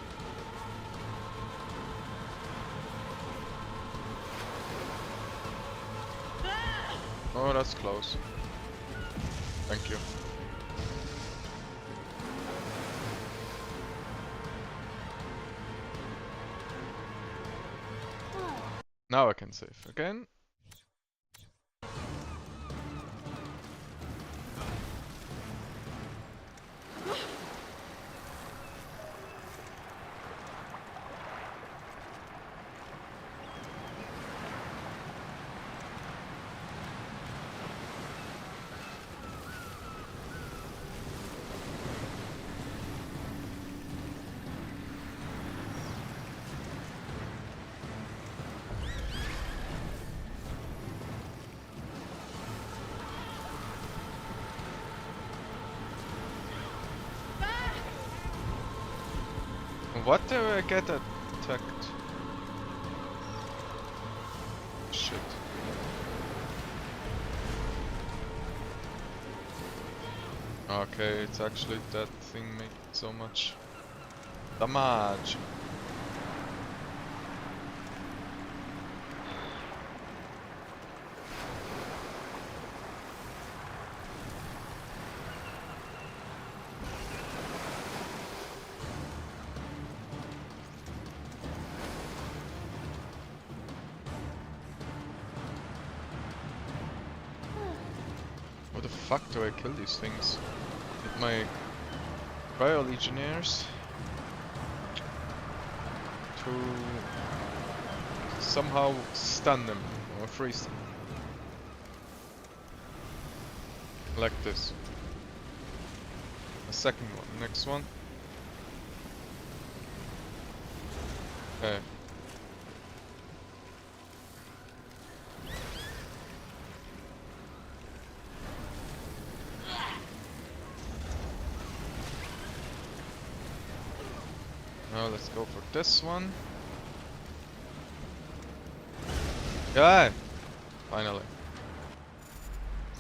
Oh, that's close. Thank you. Now I can save again. What do I get attacked? Shit. Okay, it's actually that thing making so much damage. How the fuck do I kill these things? With my Cryo Legionnaires to somehow stun them or freeze them. Like this. A second one, next one. Okay. Now let's go for this one. Yeah, finally.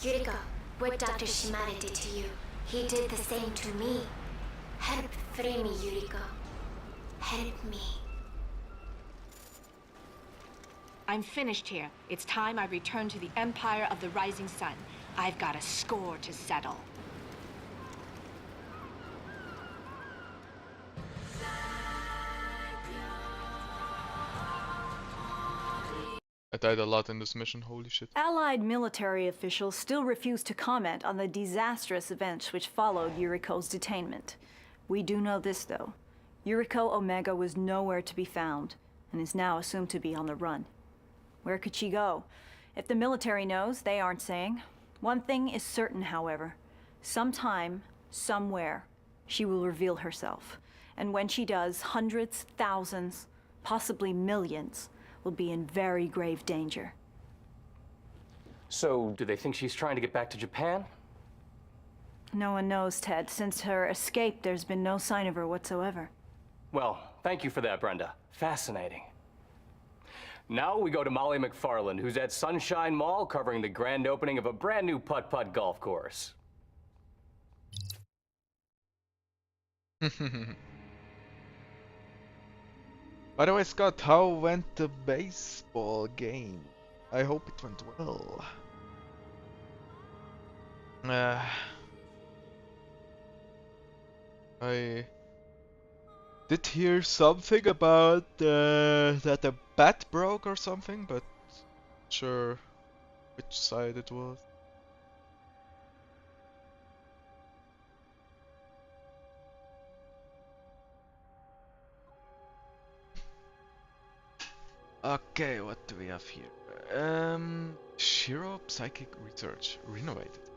Yuriko, what Dr. Shimada did to you, he did the same to me. Help free me, Yuriko. Help me. I'm finished here. It's time I return to the Empire of the Rising Sun. I've got a score to settle. I died a lot in this mission, holy shit. Allied military officials still refuse to comment on the disastrous events which followed Yuriko's detainment. We do know this, though. Yuriko Omega was nowhere to be found, and is now assumed to be on the run. Where could she go? If the military knows, they aren't saying. One thing is certain, however. Sometime, somewhere, she will reveal herself. And when she does, hundreds, thousands, possibly millions will be in very grave danger. So, do they think she's trying to get back to Japan? No one knows, Ted. Since her escape, there's been no sign of her whatsoever. Well, thank you for that, Brenda. Fascinating. Now we go to Molly McFarland, who's at Sunshine Mall covering the grand opening of a brand new putt-putt golf course. By the way, Scott, how went the baseball game? I hope it went well. I did hear something about that the bat broke or something, but not sure which side it was. Okay, what do we have here? Shiro Psychic Research renovated.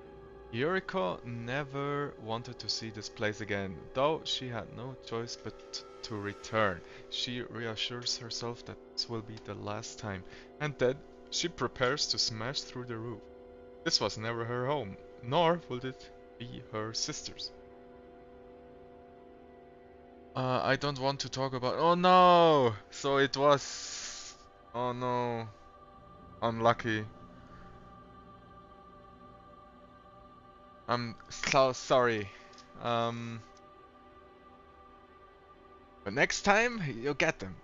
Yuriko never wanted to see this place again, though she had no choice but to return. She reassures herself that this will be the last time, and then she prepares to smash through the roof. This was never her home, nor would it be her sister's. I don't want to talk about— oh no! So it was— oh no. Unlucky. I'm so sorry. But next time you'll get them.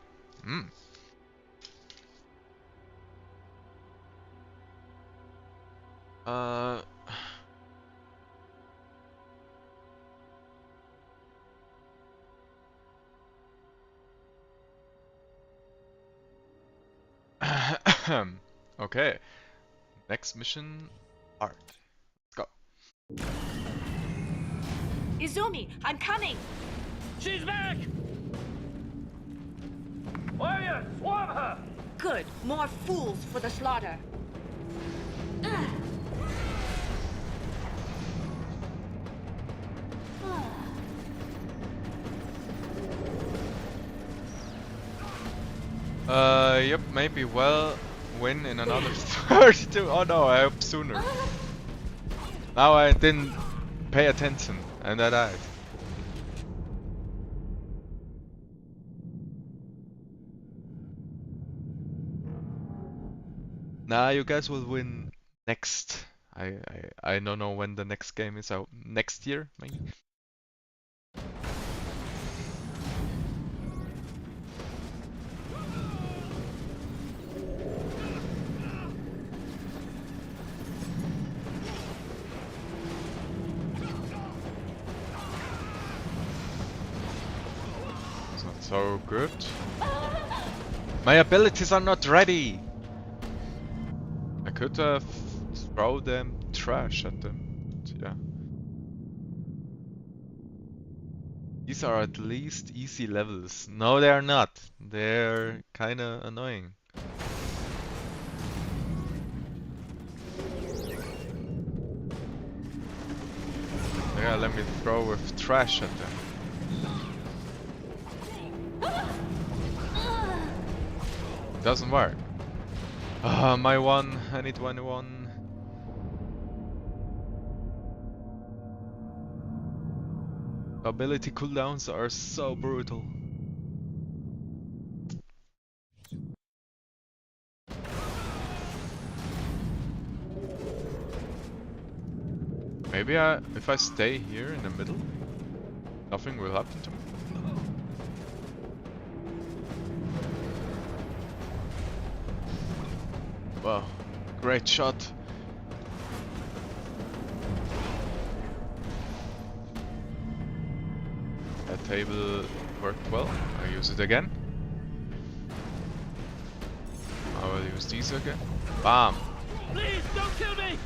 Okay. Next mission, art. Let's go. Izumi, I'm coming! She's back! Warrior, swarm her! Good. More fools for the slaughter. Yep, maybe well win in another 32. Oh no, I hope sooner. Now I didn't pay attention and I died. Nah, you guys will win next. I don't know when the next game is out. Next year, maybe? It's not so good. My abilities are not ready! I could have throw them trash at them, but yeah. These are at least easy levels. No, they are not. They're kinda annoying. Yeah, let me throw with trash at them. Doesn't work. My one, I need one. Ability cooldowns are so brutal. Maybe if I stay here in the middle, nothing will happen to me. Wow, great shot. That table worked well. I use it again. I will use these again. Bam! Please don't kill me!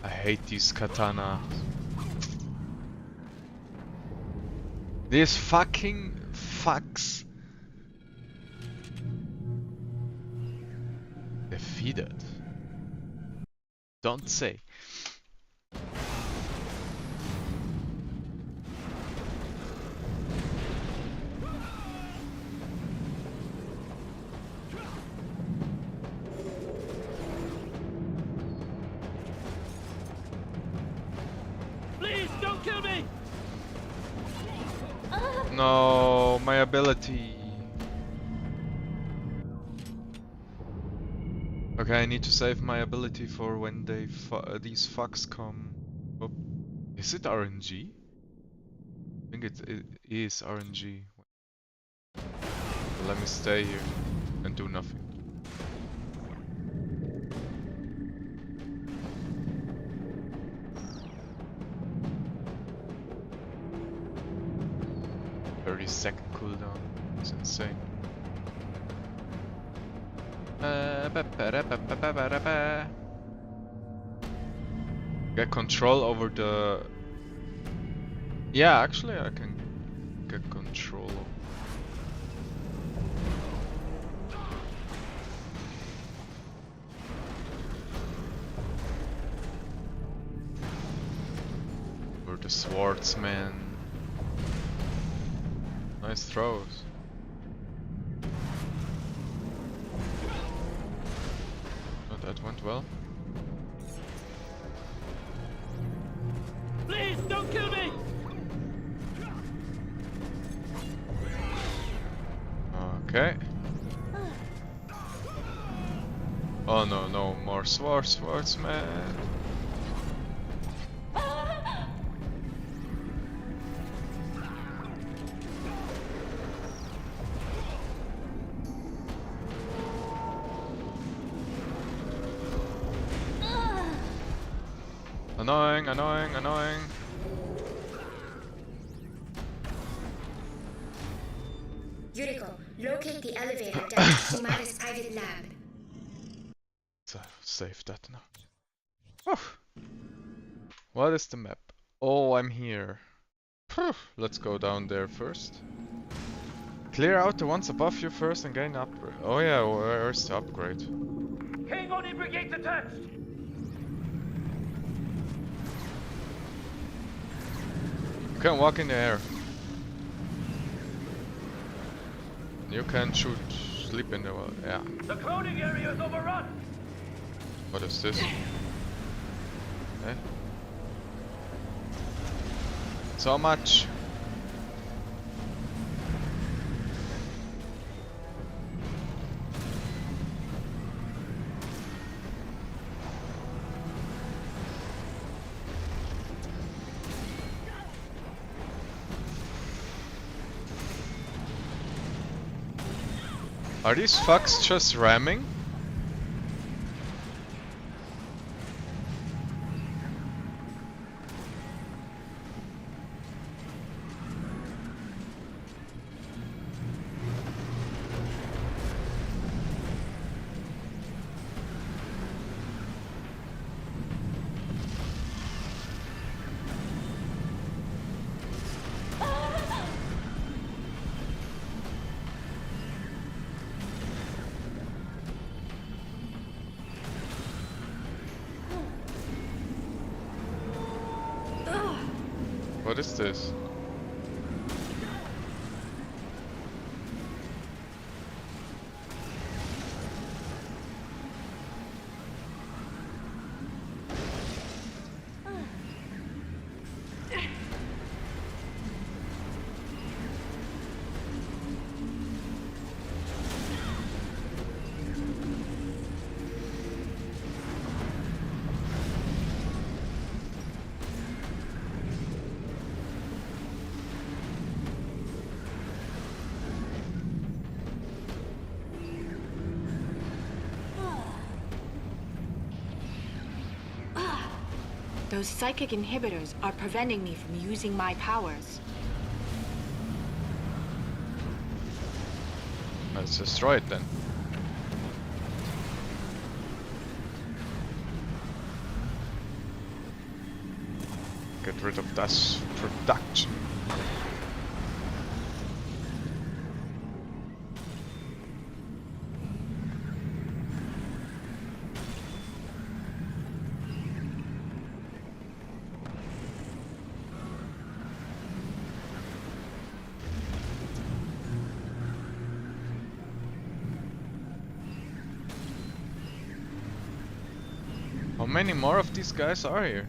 I hate these katanas. These fucking fucks. Defeated. Don't say. Please don't kill me! No, my ability. Okay, I need to save my ability for when these fucks come. Oh, is it RNG? I think it is RNG. Let me stay here and do nothing. Second cooldown. It's insane. Get control over the... Yeah, actually I can get control over the swordsman. Nice throws. Oh, that went well. Please don't kill me! Okay. Oh no, no more swordsman. Annoying, annoying, annoying. Yuriko, locate the elevator down to Shimada's private lab. So, save that now. Oh. What is the map? Oh, I'm here. Let's go down there first. Clear out the ones above you first and gain upgrade. Oh yeah, where's the upgrade? Kane only brigades attached! You can walk in the air. You can shoot, sleep in the well, yeah. The cloning area is overrun! What is this? Eh? So much. Are these fucks just ramming? What is this? Those psychic inhibitors are preventing me from using my powers. Let's destroy it then. Get rid of this production. How many more of these guys are here?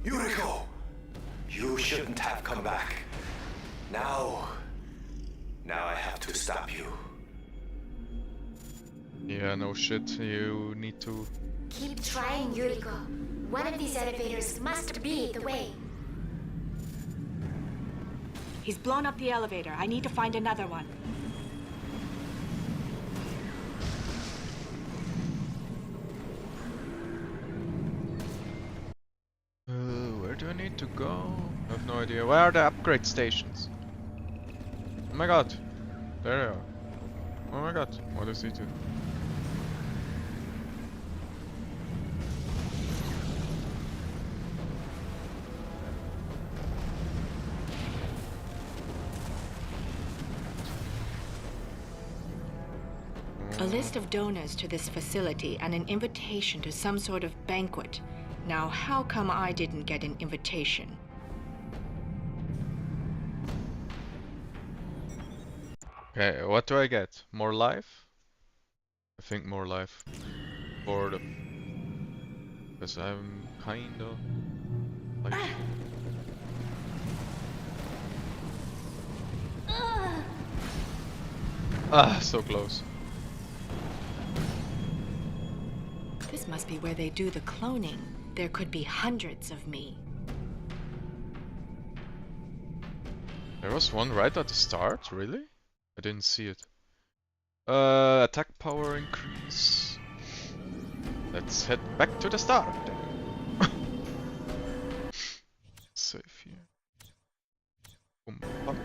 Yuriko! You shouldn't have come back. Now I have to stop you. Yeah, no shit, you need to... Keep trying, Yuriko. One of these elevators must be the way. He's blown up the elevator. I need to find another one. Where do I need to go? I have no idea. Where are the upgrade stations? Oh my god. There they are. Oh my god. What does he do? A list of donors to this facility and an invitation to some sort of banquet. Now, how come I didn't get an invitation? Okay, what do I get? More life? I think more life. For the... Because I'm kinda... like... Ah, so close. This must be where they do the cloning. There could be hundreds of me. There was one right at the start, really? I didn't see it. Attack power increase. Let's head back to the start then. Save here. Boom, bum.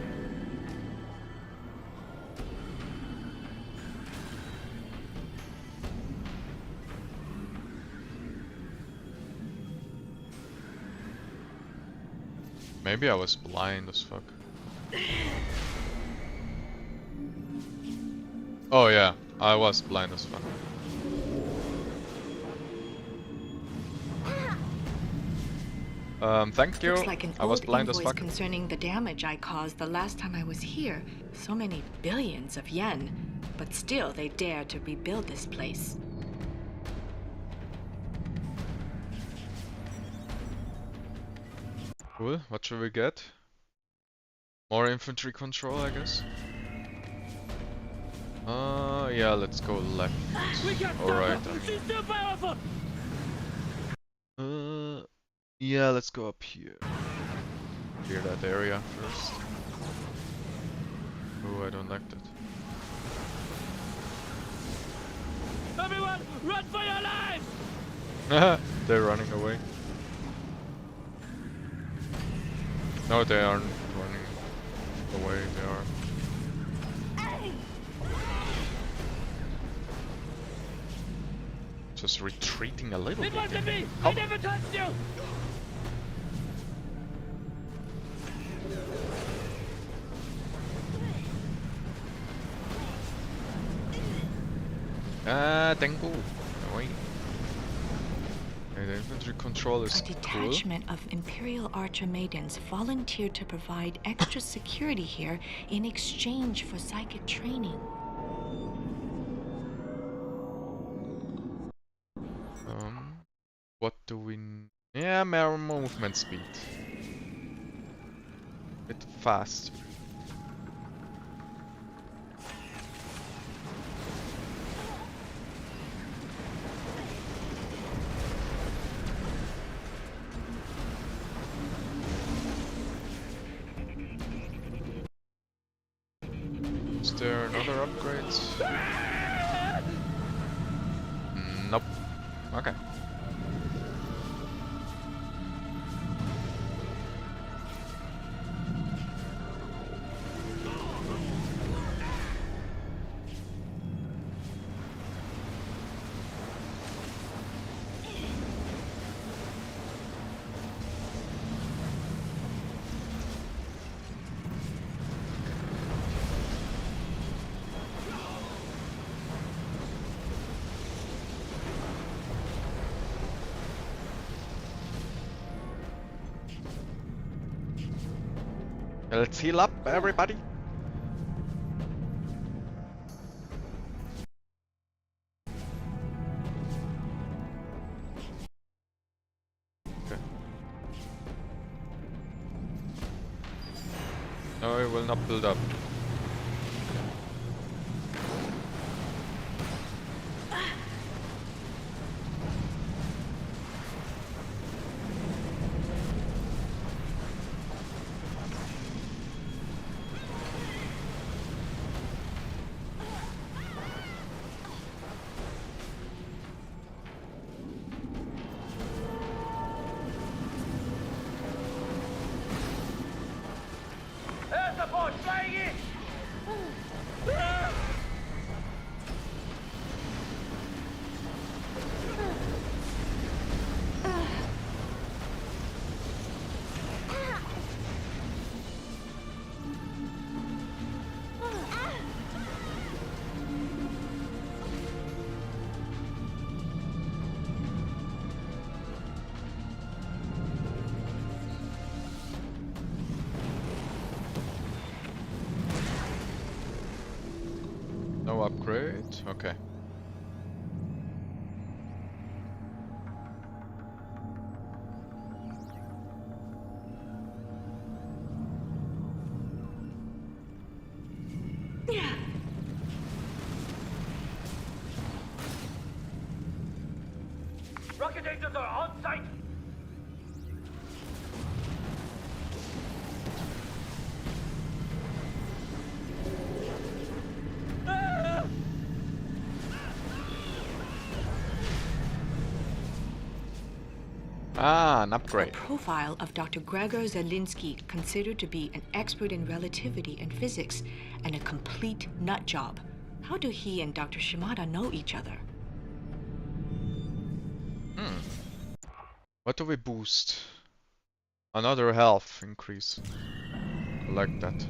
Maybe I was blind as fuck. Oh yeah, I was blind as fuck. Thank you. Looks like an I was old blind as invoice fuck. concerning the damage I caused the last time I was here. So many billions of yen. But still, they dare to rebuild this place. Cool, what should we get? More infantry control, I guess. Yeah, let's go left. Alright. She's too powerful! Yeah, let's go up here. Clear that area first. Oh, I don't like that. Everyone, run for your lives! They're running away. No, they aren't running away, they are. Just retreating a little It bit. wasn't me! I never touched you! Tengu. Wait. Okay, the infantry control is A detachment of Imperial Archer Maidens volunteered to provide extra security here in exchange for psychic training. What do we... Yeah, more movement speed. bit fast. Is there another upgrade? Nope. Okay. Let's heal up, everybody. Okay. No, it will not build up. Air support flying in! No upgrade? Okay. Rocket engines are on site! Ah, an upgrade. A profile of Dr. Gregor Zelinsky, considered to be an expert in relativity and physics and a complete nut job. How do he and Dr. Shimada know each other? What do we boost? Another health increase. Like that.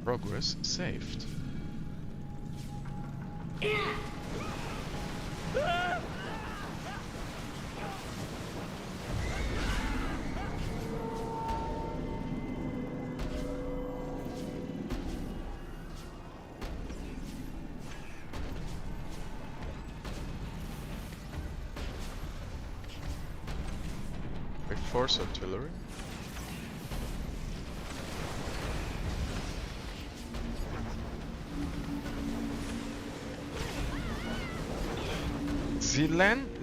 Progress saved. Force artillery.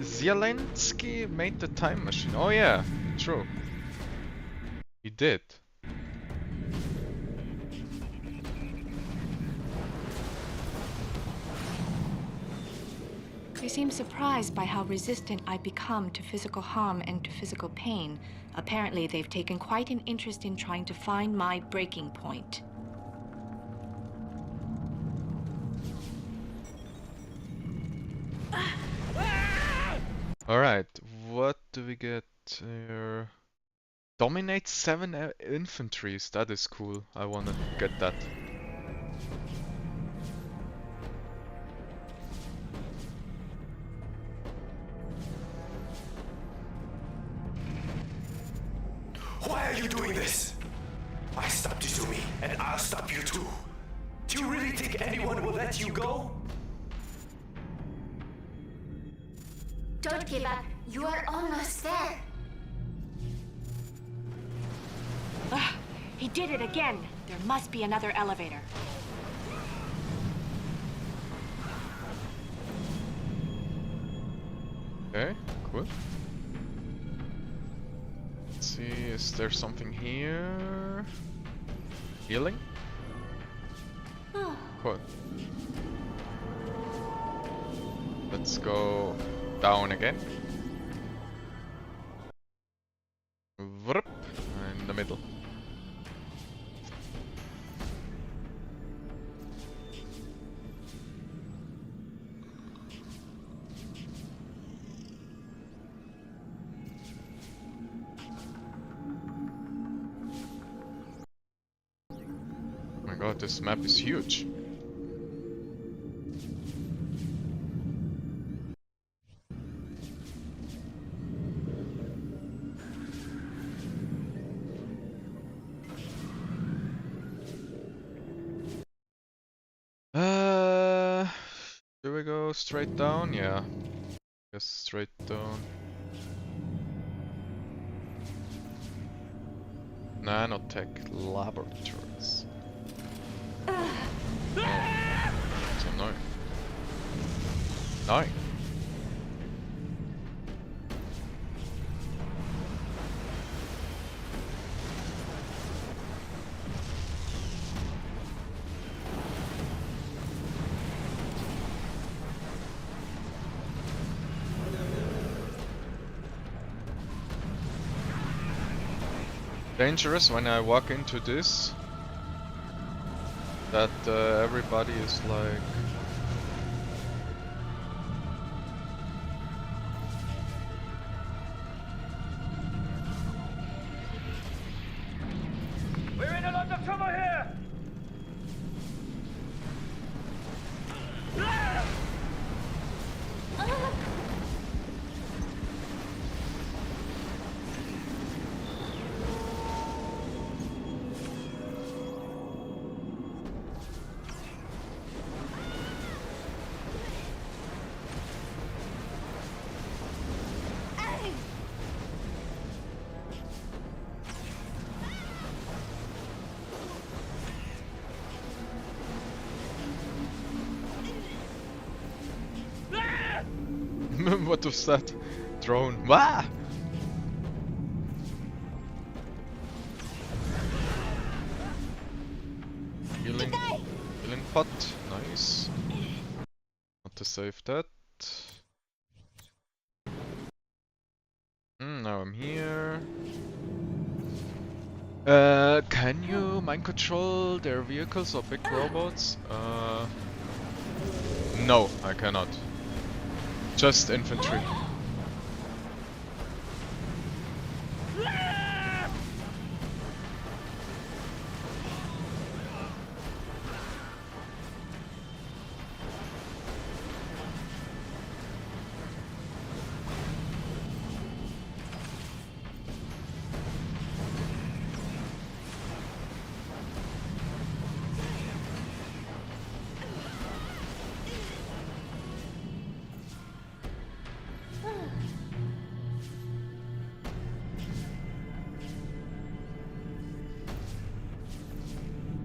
Zelensky made the time machine. Oh yeah, true. He did. They seem surprised by how resistant I've become to physical harm and to physical pain. Apparently, they've taken quite an interest in trying to find my breaking point. Alright, what do we get here? Dominate 7 infantries, that is cool. I wanna get that. Why are you doing this? I stopped Izumi, and I'll stop you too. Do you really think anyone will let you go? Don't give up. You are almost there. Ugh, he did it again. There must be another elevator. Okay, cool. Let's see, is there something here? Healing? Cool. Let's go down again. Vroom, in the middle. Oh my god, this map is huge. Do we go straight down? Yeah. Guess straight down. Nanotech laboratories. Oh. So no. No. Dangerous when I walk into this, that everybody is like... We're in a lot of trouble here! What was that? Drone. Wah! Healing. Healing pot. Nice. Want to save that. Now I'm here. Can you mind control their vehicles or big robots? No, I cannot. Just infantry.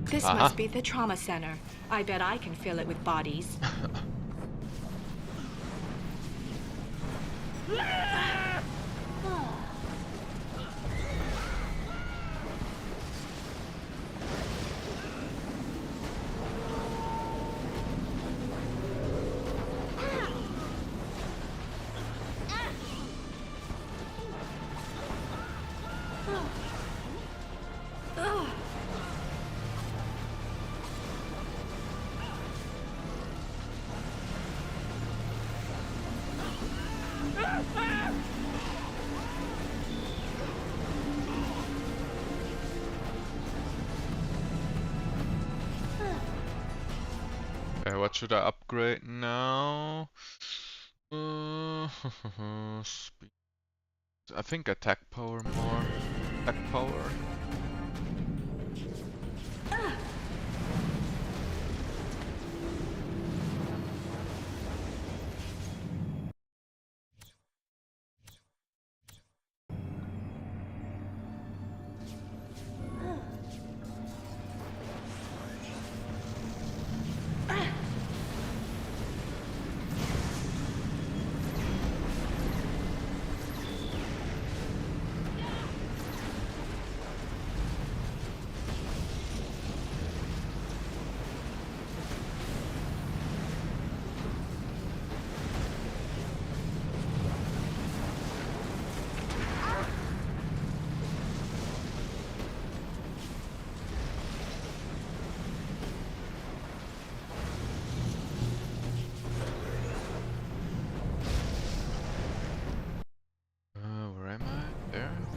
This must be the trauma center. I bet I can fill it with bodies. Okay, what should I upgrade now? Speed. I think attack power more. Attack power.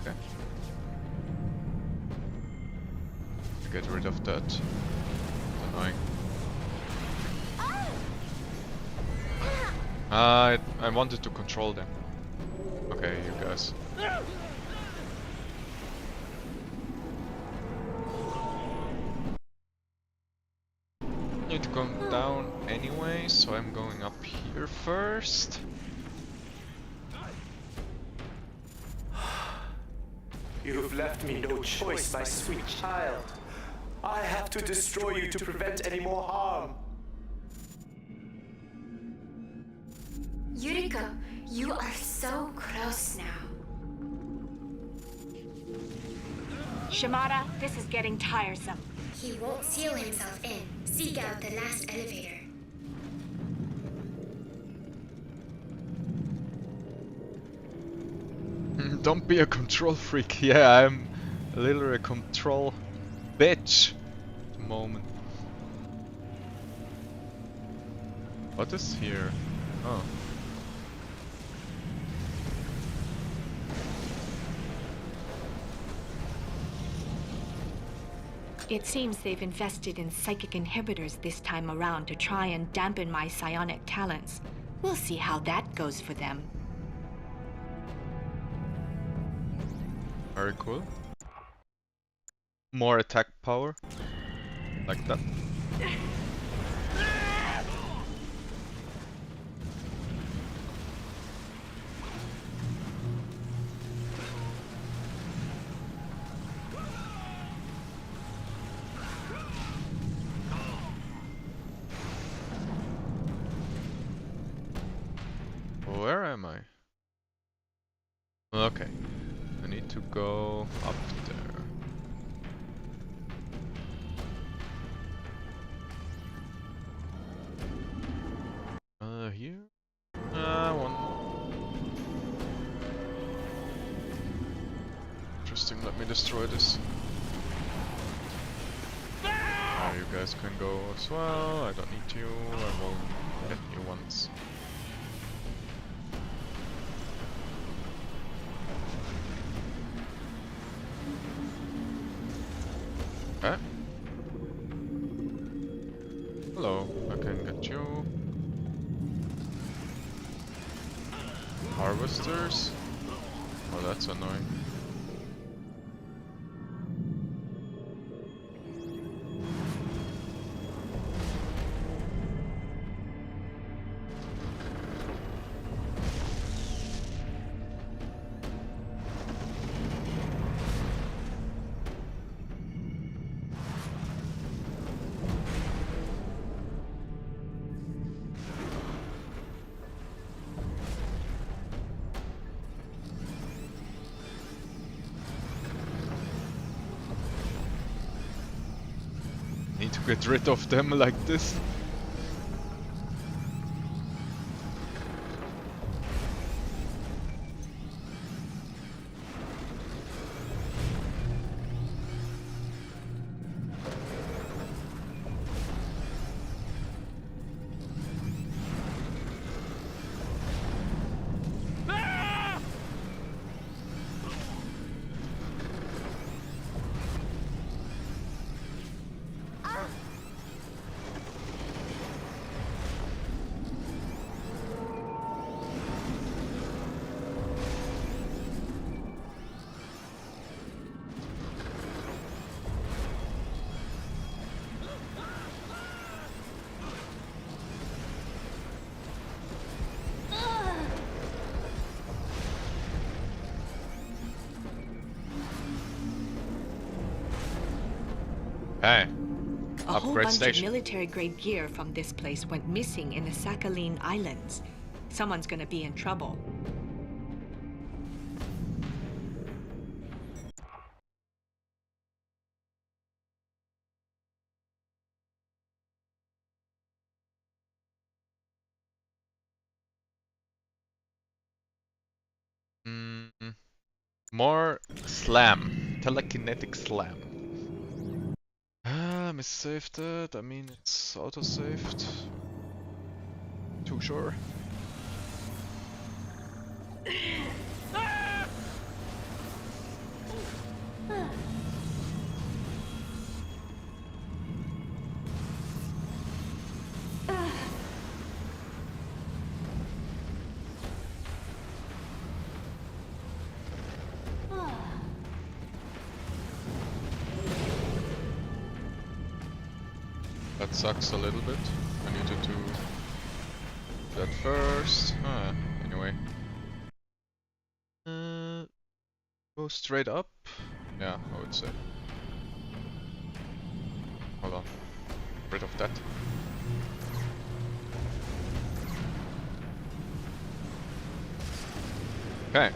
Okay. Get rid of that. It's annoying. I wanted to control them. Okay, you guys. Need to come down anyway, so I'm going up here first. You've left me no choice, my sweet child. I have to destroy you to prevent any more harm. Yuriko, you are so close now. Shimada, this is getting tiresome. He won't seal himself in. Seek out the last elevator. Don't be a control freak. Yeah, I'm a little a control bitch at the moment. What is here? Oh. It seems they've invested in psychic inhibitors this time around to try and dampen my psionic talents. We'll see how that goes for them. Very cool. More attack power. Like that. Where am I? Okay. I need to go up there. Here? One more. Interesting, let me destroy this. You guys can go as well, I don't need you, I will get you once. Okay. Hello, I can get you. Harvesters? Oh, that's annoying. Need to get rid of them like this. Hey, A whole upgrade bunch station. of military-grade gear from this place went missing in the Sakhalin Islands. Someone's gonna be in trouble. More slam, telekinetic slam. Let me save that. I mean, it's auto-saved. Too sure. That sucks a little bit. I need to do that first. Anyway. Go straight up. Yeah, I would say. Hold on. Get rid of that. Okay.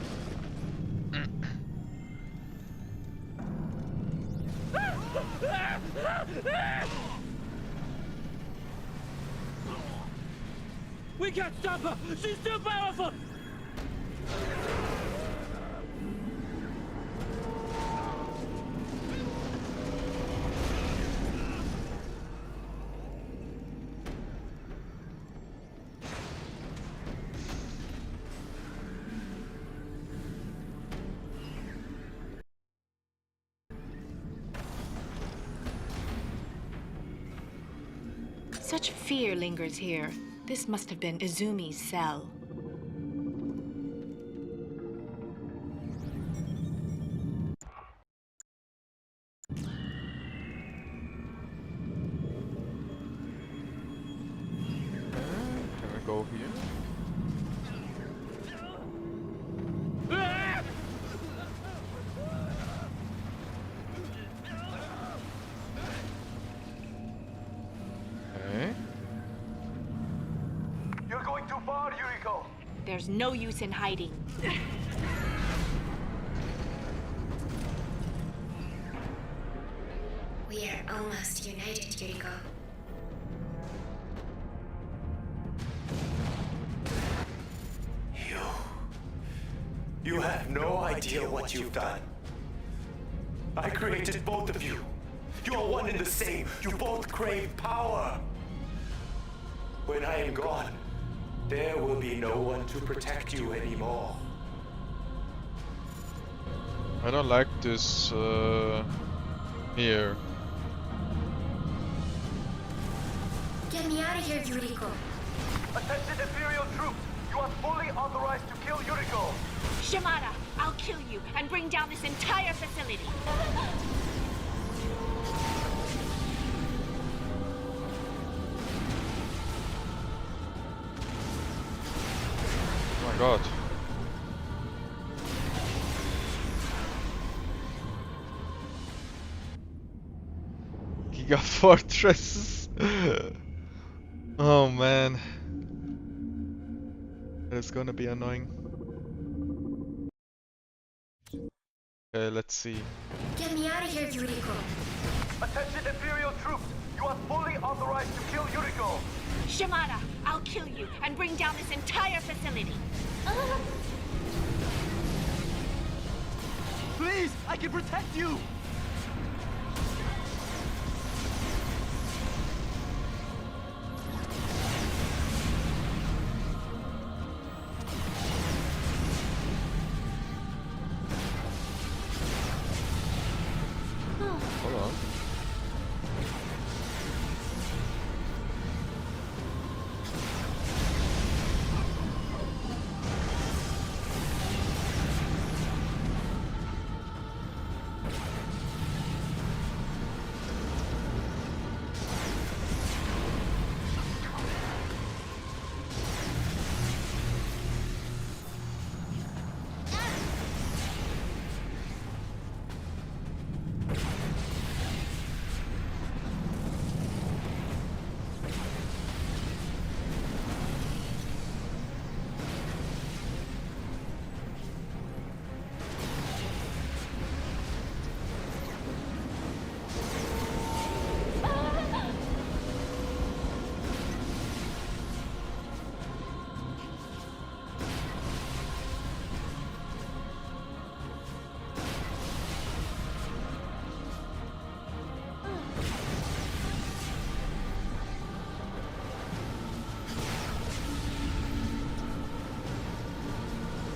We can't stop her! She's too powerful! Such fear lingers here. This must have been Izumi's cell. Can we go here? Okay. You're going too far, Yuriko. There's no use in hiding. We are almost united, Yuriko. You have no idea what you've done. I created both of you. You are one and the same. You both crave power. When I am gone, there will be no one to protect you anymore. I don't like this here. Get me out of here, Yuriko. Attention Imperial troops! You are fully authorized to kill Yuriko! Shimada, I'll kill you and bring down this entire facility. Oh my god. Giga Fortresses. Oh man. It's gonna be annoying. Okay, let's see. Get me out of here, Yuriko. Attention Imperial troops! You are fully authorized to kill Yuriko! Shimada, I'll kill you and bring down this entire facility. Please, I can protect you! Hold on.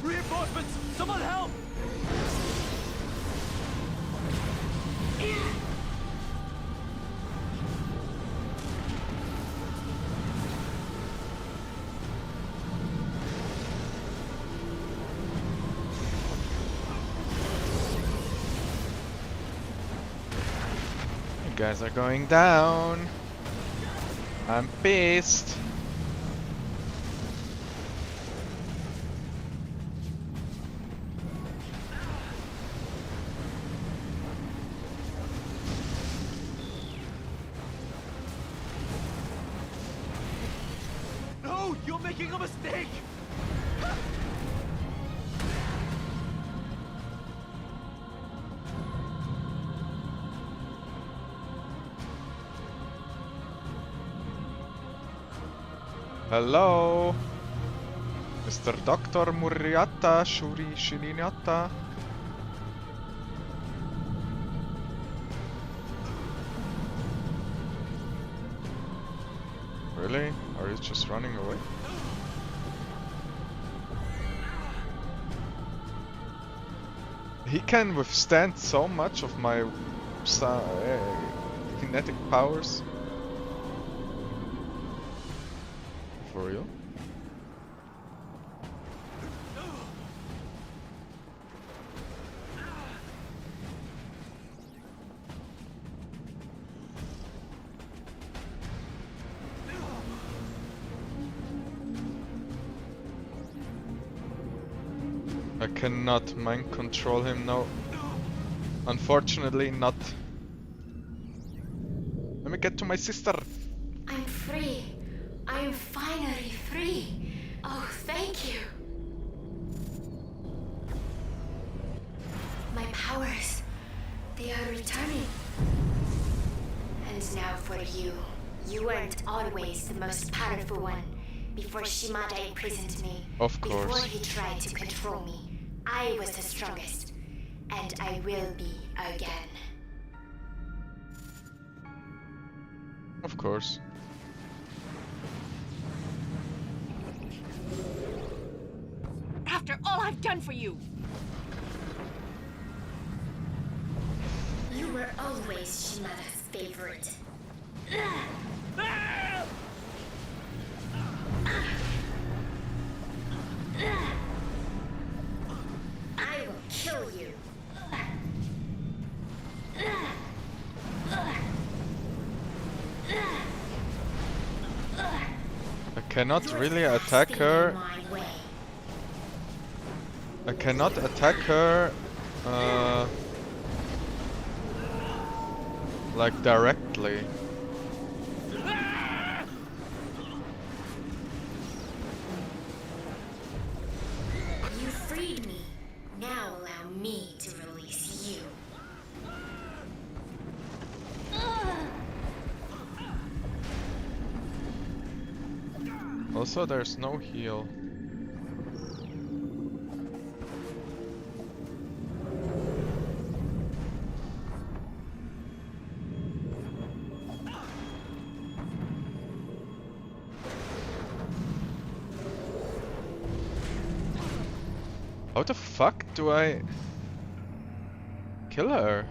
Reinforcements! Someone help! You guys are going down. I'm pissed. No, you're making a mistake! Hello, Mr. Dr. Muriata Shuri Shininata. Really? Are you just running away? He can withstand so much of my kinetic powers. For real? I cannot mind control him now. Unfortunately not. Let me get to my sister. I'm free. I'm finally free. Oh, thank you. My powers, they are returning. And now for you. You weren't always the most powerful one. Before Shimada imprisoned me. Of course. Before he tried to control me. I was the strongest. And I will be again. Of course. After all I've done for you! You were always Shimada's favorite. I will kill you. I cannot really attack her. I cannot attack her like directly. You freed me. Now allow me to release you. Also, there's no heal. How the fuck do I kill her?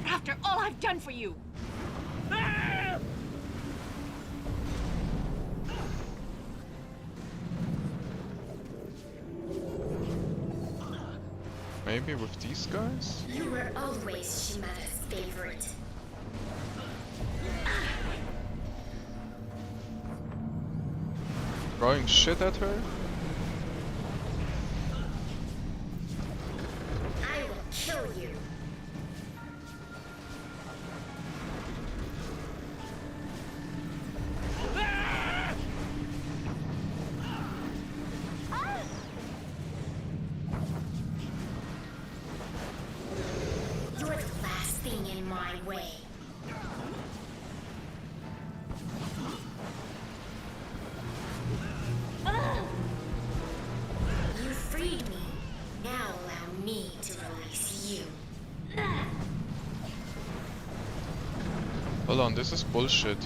After all I've done for you! Maybe with these guys? You were always Shimada's favorite. Throwing shit at her? I will kill you. You're the last thing in my way. You freed me. Now allow me to release you. Hold on, this is bullshit.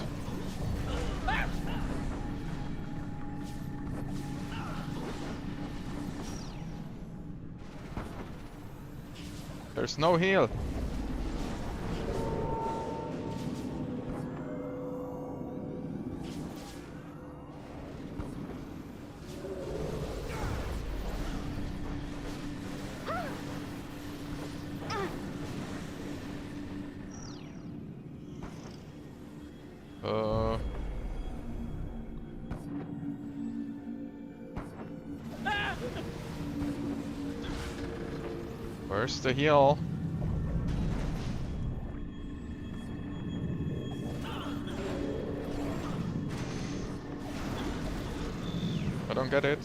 There's no heal. Where's the heal? I don't get it.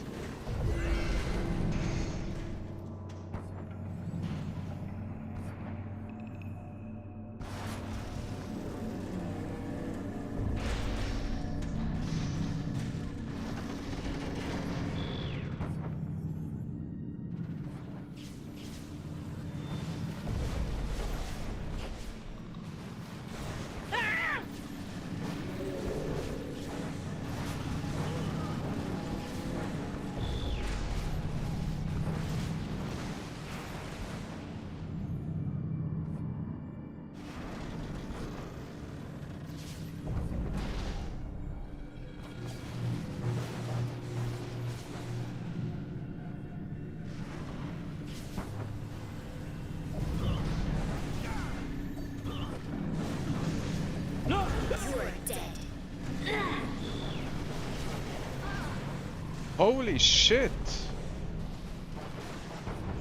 Holy shit!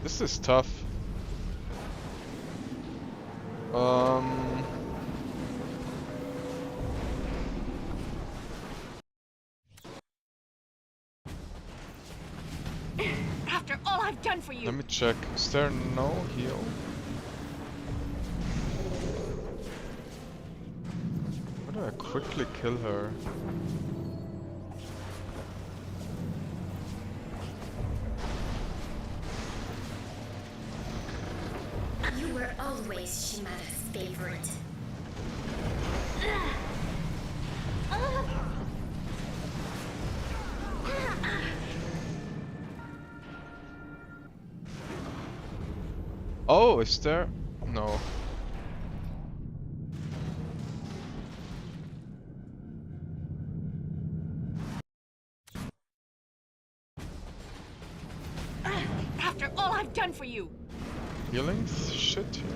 This is tough. After all I've done for you. Let me check. Is there no heal? How do I quickly kill her? You were always Shimada's favorite. Oh, is there? No. After all I've done for you. Healing shit here.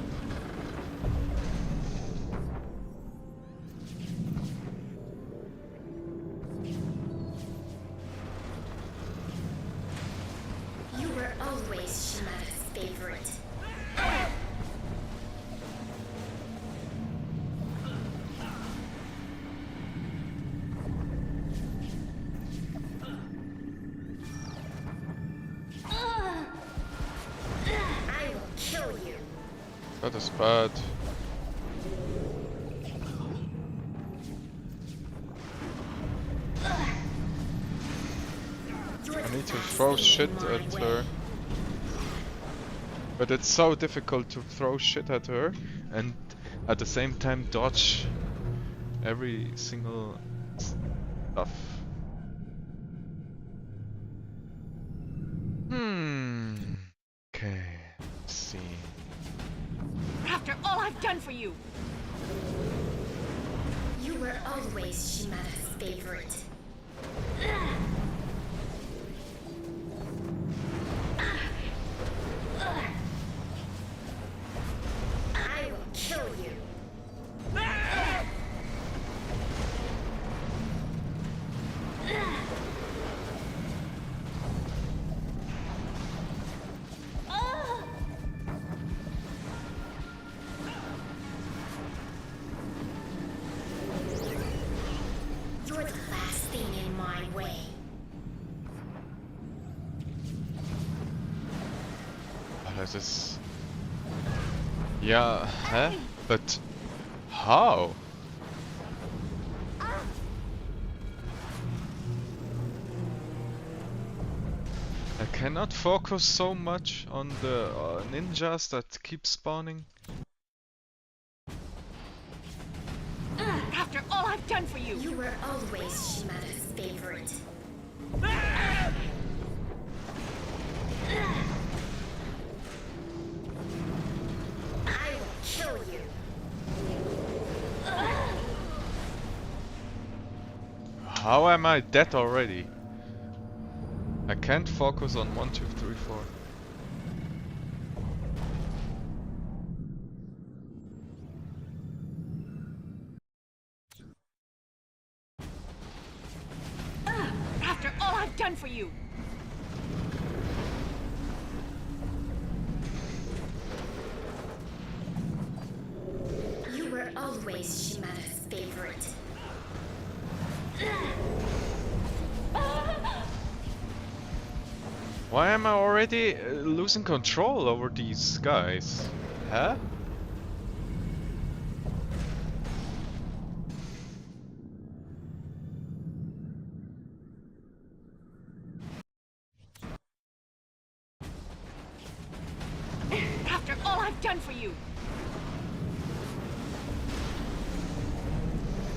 You were always Shimada's favorite. I will kill you. That is bad. I need to throw shit at her. But it's so difficult to throw shit at her and at the same time dodge every single stuff. Okay, let's see. After all I've done for you. You were always Shimada's favorite. I will kill you. You're the last thing in my way. This is... Yeah, huh? But... how? I cannot focus so much on the ninjas that keep spawning. After all I've done for you. You were always Shimada's favorite. I will kill you. How am I dead already? I can't focus on 1, 2, 3, 4. After all I've done for you. Why am I already losing control over these guys? Huh? After all I've done for you!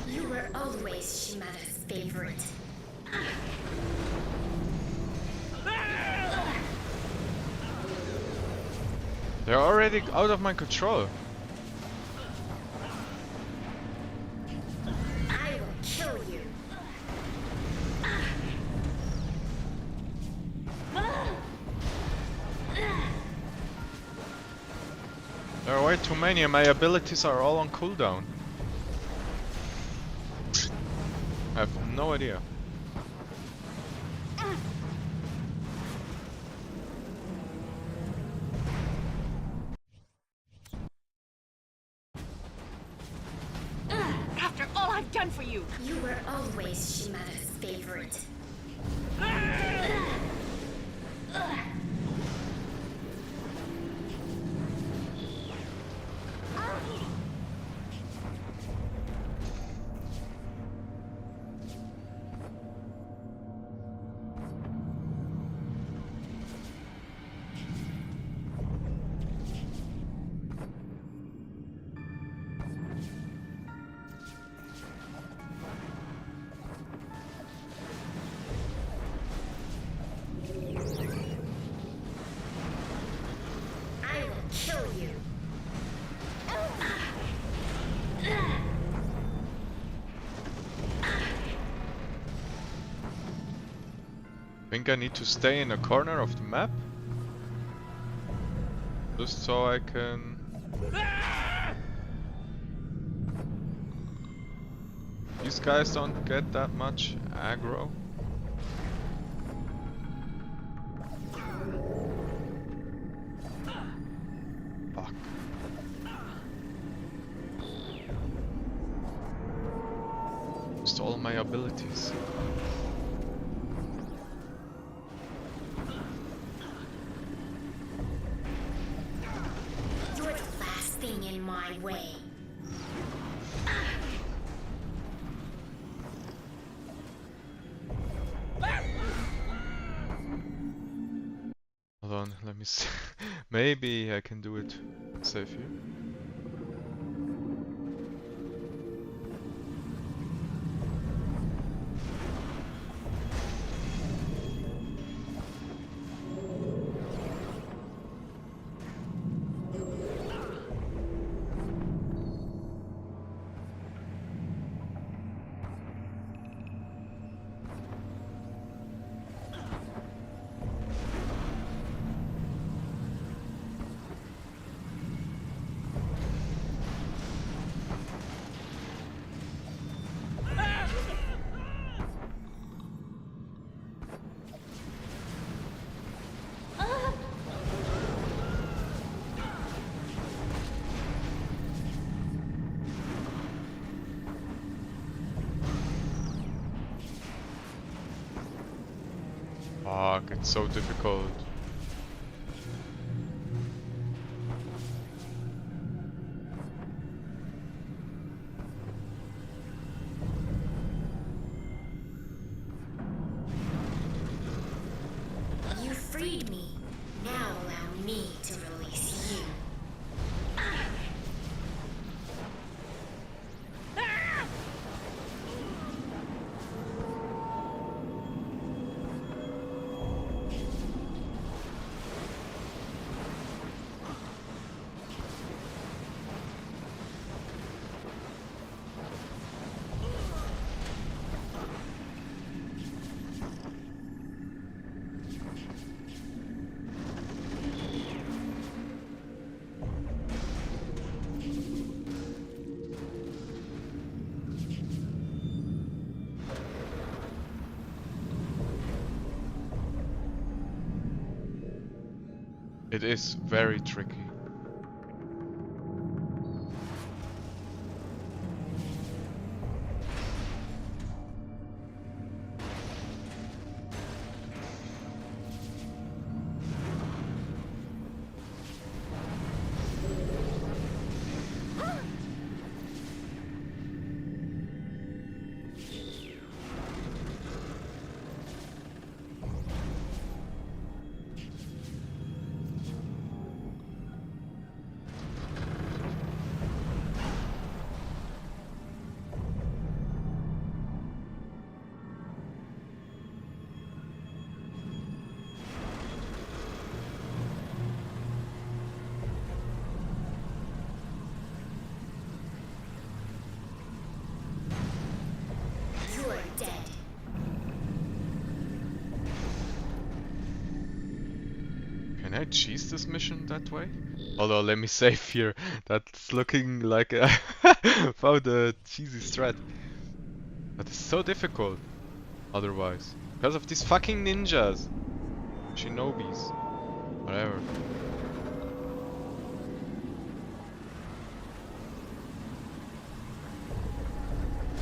You were always Shimada's favorite. They're already out of my control. I will kill you. There are way too many and my abilities are all on cooldown. I have no idea. After all I've done for you! You were always Shimada's favorite. I will kill you. Think I need to stay in a corner of the map? Just so I can... These guys don't get that much aggro. Fuck. Just all my abilities. You're the last thing in my way. Hold on, let me see. Maybe I can do it save you. Fuck, it's so difficult. You freed me. Now allow me to release you. It is very tricky. Can I cheese this mission that way? Although, let me save here. That's looking like I found a cheesy strat. But it's so difficult otherwise. Because of these fucking ninjas. Shinobis. Whatever.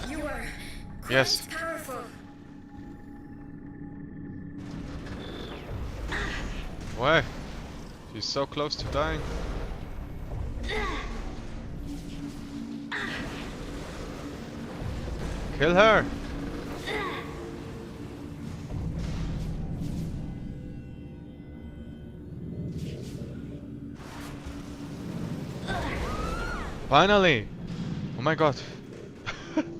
You are quite Yes. powerful. Why? She's so close to dying. Kill her! Finally! Oh my god.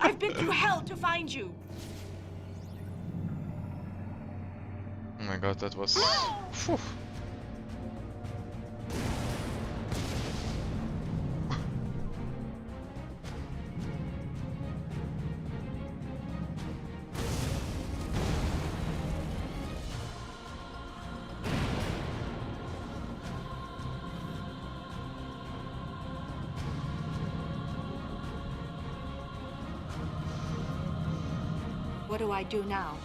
I've been through hell to find you. Oh my god, that was... Phew. What do I do now?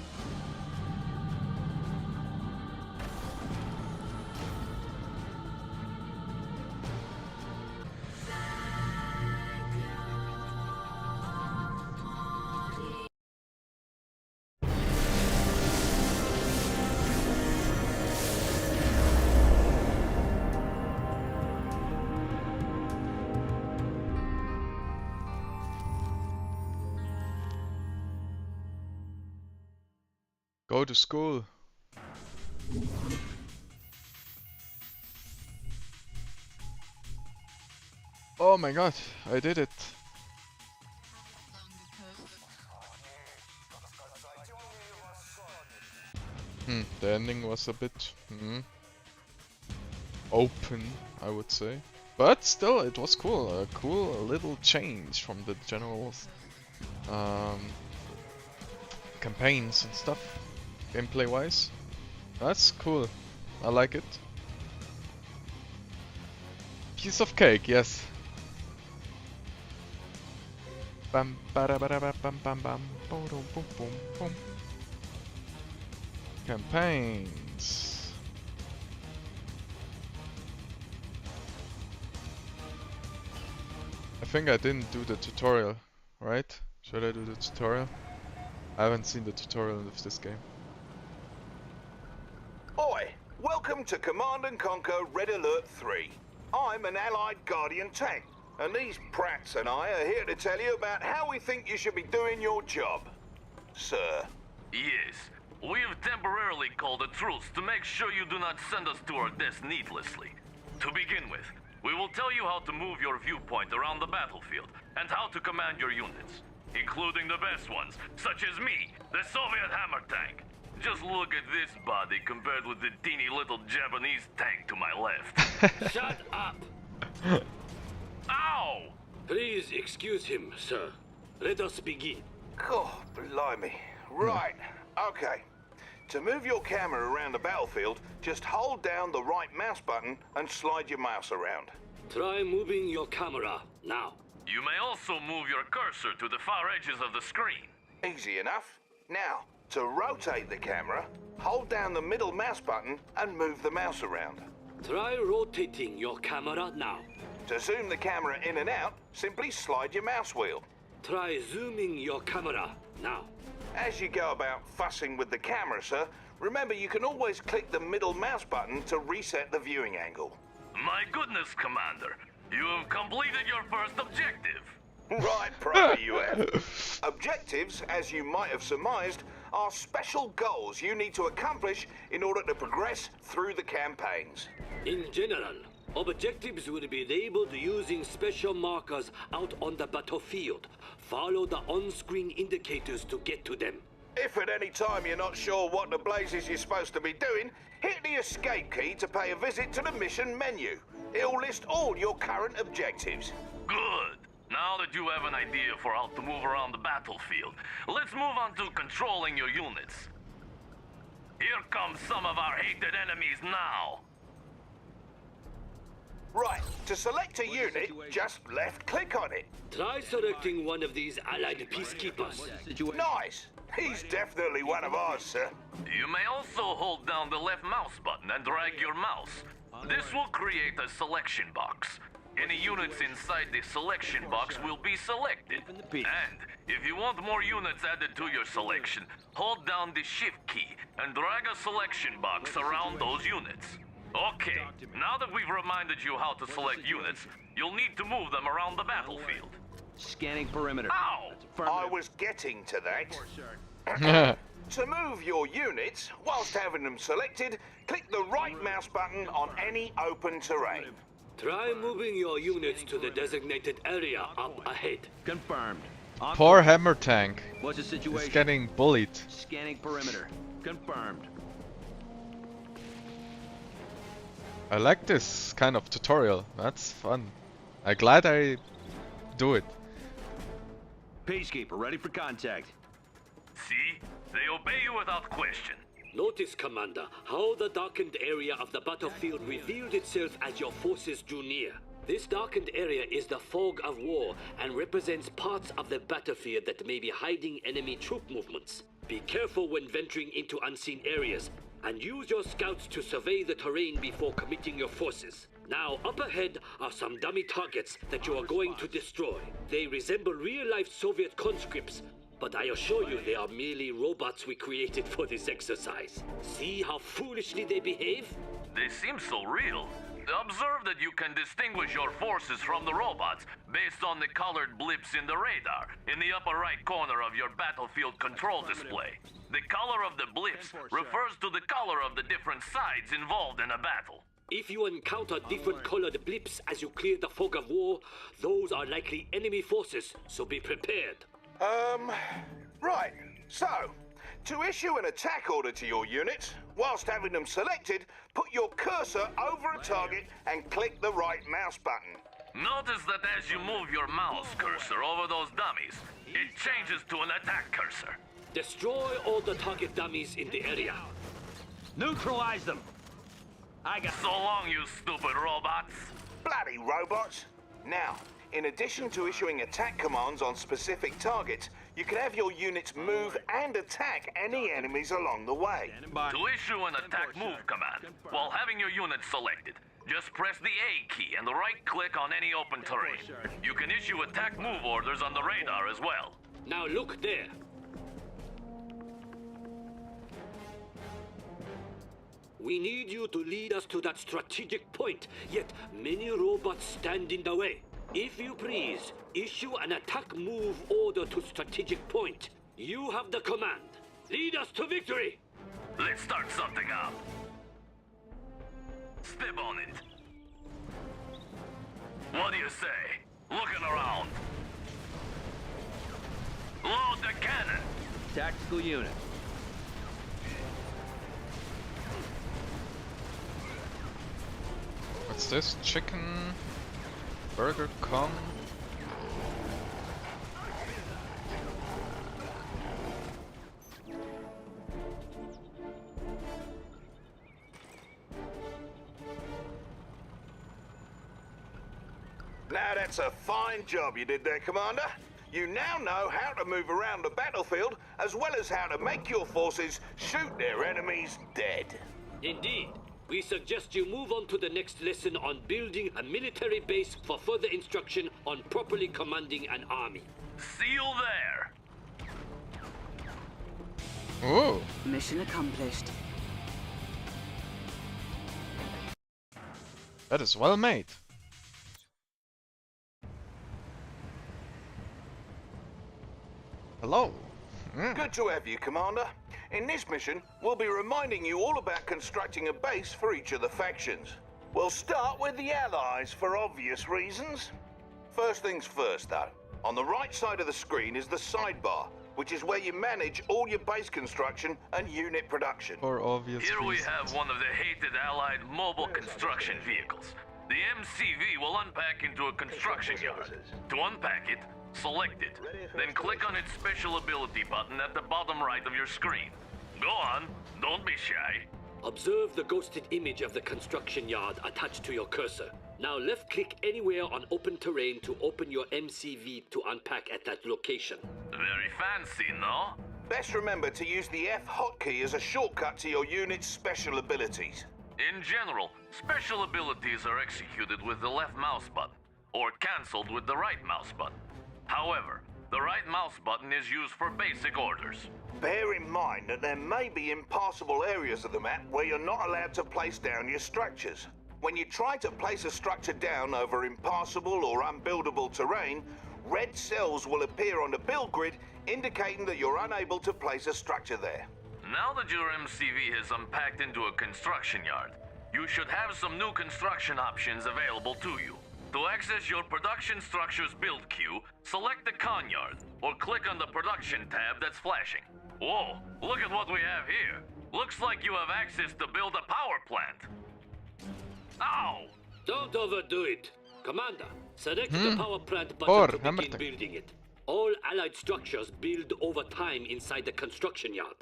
Go to school. Oh my god, I did it. The ending was a bit open, I would say. But still, it was cool. A cool little change from the general campaigns and stuff. Gameplay wise. That's cool. I like it. Piece of cake, yes. Bam bada bada bam bam bam boom boom boom boom. Campaigns. I think I didn't do the tutorial, right? Should I do the tutorial? I haven't seen the tutorial of this game. Oi! Welcome to Command & Conquer Red Alert 3. I'm an Allied Guardian tank, and these prats and I are here to tell you about how we think you should be doing your job. Sir. Yes, we've temporarily called a truce to make sure you do not send us to our deaths needlessly. To begin with, we will tell you how to move your viewpoint around the battlefield, and how to command your units, including the best ones, such as me, the Soviet hammer tank. Just look at this body compared with the teeny little Japanese tank to my left. Shut up! Ow! Please excuse him, sir. Let us begin. God, blimey. Right, okay. To move your camera around the battlefield, just hold down the right mouse button and slide your mouse around. Try moving your camera now. You may also move your cursor to the far edges of the screen. Easy enough. Now, to rotate the camera, hold down the middle mouse button and move the mouse around. Try rotating your camera now. To zoom the camera in and out, simply slide your mouse wheel. Try zooming your camera now. As you go about fussing with the camera, sir, remember you can always click the middle mouse button to reset the viewing angle. My goodness, Commander. You have completed your first objective. Right, proper you have. Objectives, as you might have surmised, are special goals you need to accomplish in order to progress through the campaigns. In general, objectives will be labeled using special markers out on the battlefield. Follow the on-screen indicators to get to them. If at any time you're not sure what the blazes you're supposed to be doing, hit the escape key to pay a visit to the mission menu. It'll list all your current objectives. Good. Now that you have an idea for how to move around the battlefield, let's move on to controlling your units. Here come some of our hated enemies now. Right, to select a unit, just left-click on it. Try selecting one of these allied peacekeepers. Nice! He's definitely one of ours, sir. You may also hold down the left mouse button and drag your mouse. This will create a selection box. Any units inside the selection box will be selected. And if you want more units added to your selection, hold down the shift key and drag a selection box around those units. Okay, now that we've reminded you how to select units, you'll need to move them around the battlefield. Scanning perimeter. Ow! I was getting to that. To move your units, whilst having them selected, click the right mouse button on any open terrain. Try moving your units to the designated area up ahead. Confirmed. Poor hammer tank. What's the situation? He's getting bullied. Scanning perimeter. Confirmed. I like this kind of tutorial. That's fun. I'm glad I do it. Peacekeeper, ready for contact. See? They obey you without question. Notice, Commander, how the darkened area of the battlefield revealed itself as your forces drew near. This darkened area is the fog of war and represents parts of the battlefield that may be hiding enemy troop movements. Be careful when venturing into unseen areas, and use your scouts to survey the terrain before committing your forces. Now, up ahead are some dummy targets that you are going to destroy. They resemble real-life Soviet conscripts, but I assure you they are merely robots we created for this exercise. See how foolishly they behave? They seem so real. Observe that you can distinguish your forces from the robots based on the colored blips in the radar in the upper right corner of your battlefield control display. The color of the blips refers to the color of the different sides involved in a battle. If you encounter different colored blips as you clear the fog of war, those are likely enemy forces, so be prepared. Right. So, to issue an attack order to your units, whilst having them selected, put your cursor over a target and click the right mouse button. Notice that as you move your mouse cursor over those dummies, it changes to an attack cursor. Destroy all the target dummies in the area. Neutralize them. I got so long, you stupid robots. Bloody robots. Now, in addition to issuing attack commands on specific targets, you can have your units move and attack any enemies along the way. To issue an attack move command, while having your unit selected, just press the A key and right-click on any open terrain. You can issue attack move orders on the radar as well. Now look there. We need you to lead us to that strategic point, yet many robots stand in the way. If you please, issue an attack move order to strategic point. You have the command. Lead us to victory! Let's start something up. Step on it. What do you say? Looking around. Load the cannon. tactical unit. What's this? Chicken? Burger Kong? Now that's a fine job you did there, Commander. You now know how to move around the battlefield, as well as how to make your forces shoot their enemies dead. Indeed. We suggest you move on to the next lesson on building a military base for further instruction on properly commanding an army. See you there! Ooh. Mission accomplished. That is well made. Hello. Good to have you, Commander. In this mission, we'll be reminding you all about constructing a base for each of the factions. We'll start with the Allies for obvious reasons. First things first, though. On the right side of the screen is the sidebar, which is where you manage all your base construction and unit production. For obvious Here we reasons. have one of the hated Allied mobile construction vehicles. The MCV will unpack into a construction yard. To unpack it, select it, then click on its special ability button at the bottom right of your screen. Go on, don't be shy. Observe the ghosted image of the construction yard attached to your cursor. Now left-click anywhere on open terrain to open your MCV to unpack at that location. Very fancy, no? Best remember to use the F hotkey as a shortcut to your unit's special abilities. In general, special abilities are executed with the left mouse button, or cancelled with the right mouse button. However, the right mouse button is used for basic orders. Bear in mind that there may be impassable areas of the map where you're not allowed to place down your structures. When you try to place a structure down over impassable or unbuildable terrain, red cells will appear on the build grid indicating that you're unable to place a structure there. Now that your MCV has unpacked into a construction yard, you should have some new construction options available to you. To access your production structure's build queue, select the con yard, or click on the production tab that's flashing. Whoa, look at what we have here. Looks like you have access to build a power plant. Ow! Don't overdo it. Commander, select the power plant button to begin building it. All allied structures build over time inside the construction yard.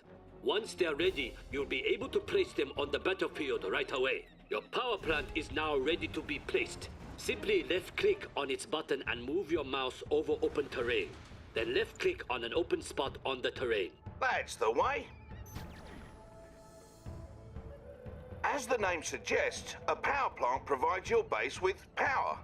Once they're ready, you'll be able to place them on the battlefield right away. Your power plant is now ready to be placed. Simply left-click on its button and move your mouse over open terrain. Then left-click on an open spot on the terrain. That's the way. As the name suggests, a power plant provides your base with power.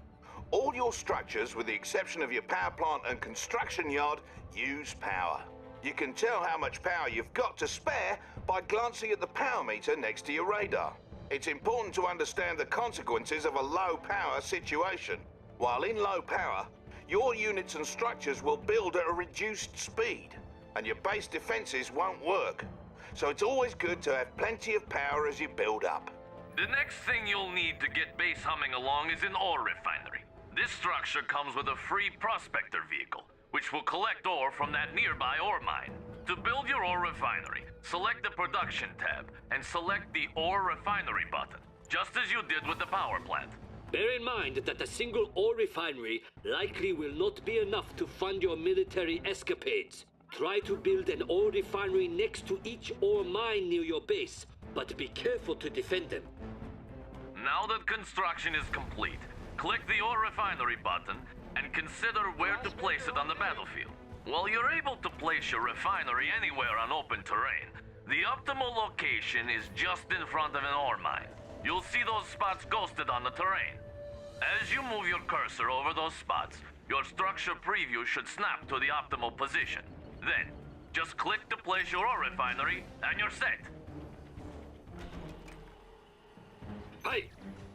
All your structures, with the exception of your power plant and construction yard, use power. You can tell how much power you've got to spare by glancing at the power meter next to your radar. It's important to understand the consequences of a low power situation. While in low power, your units and structures will build at a reduced speed, and your base defenses won't work. So it's always good to have plenty of power as you build up. The next thing you'll need to get base humming along is an ore refinery. This structure comes with a free prospector vehicle, which will collect ore from that nearby ore mine. To build your ore refinery, select the production tab and select the ore refinery button, just as you did with the power plant. Bear in mind that a single ore refinery likely will not be enough to fund your military escapades. Try to build an ore refinery next to each ore mine near your base, but be careful to defend them. Now that construction is complete, click the ore refinery button and consider where to place it on the battlefield. While you're able to place your refinery anywhere on open terrain, the optimal location is just in front of an ore mine. You'll see those spots ghosted on the terrain. As you move your cursor over those spots, your structure preview should snap to the optimal position. Then, just click to place your ore refinery and you're set. Hey,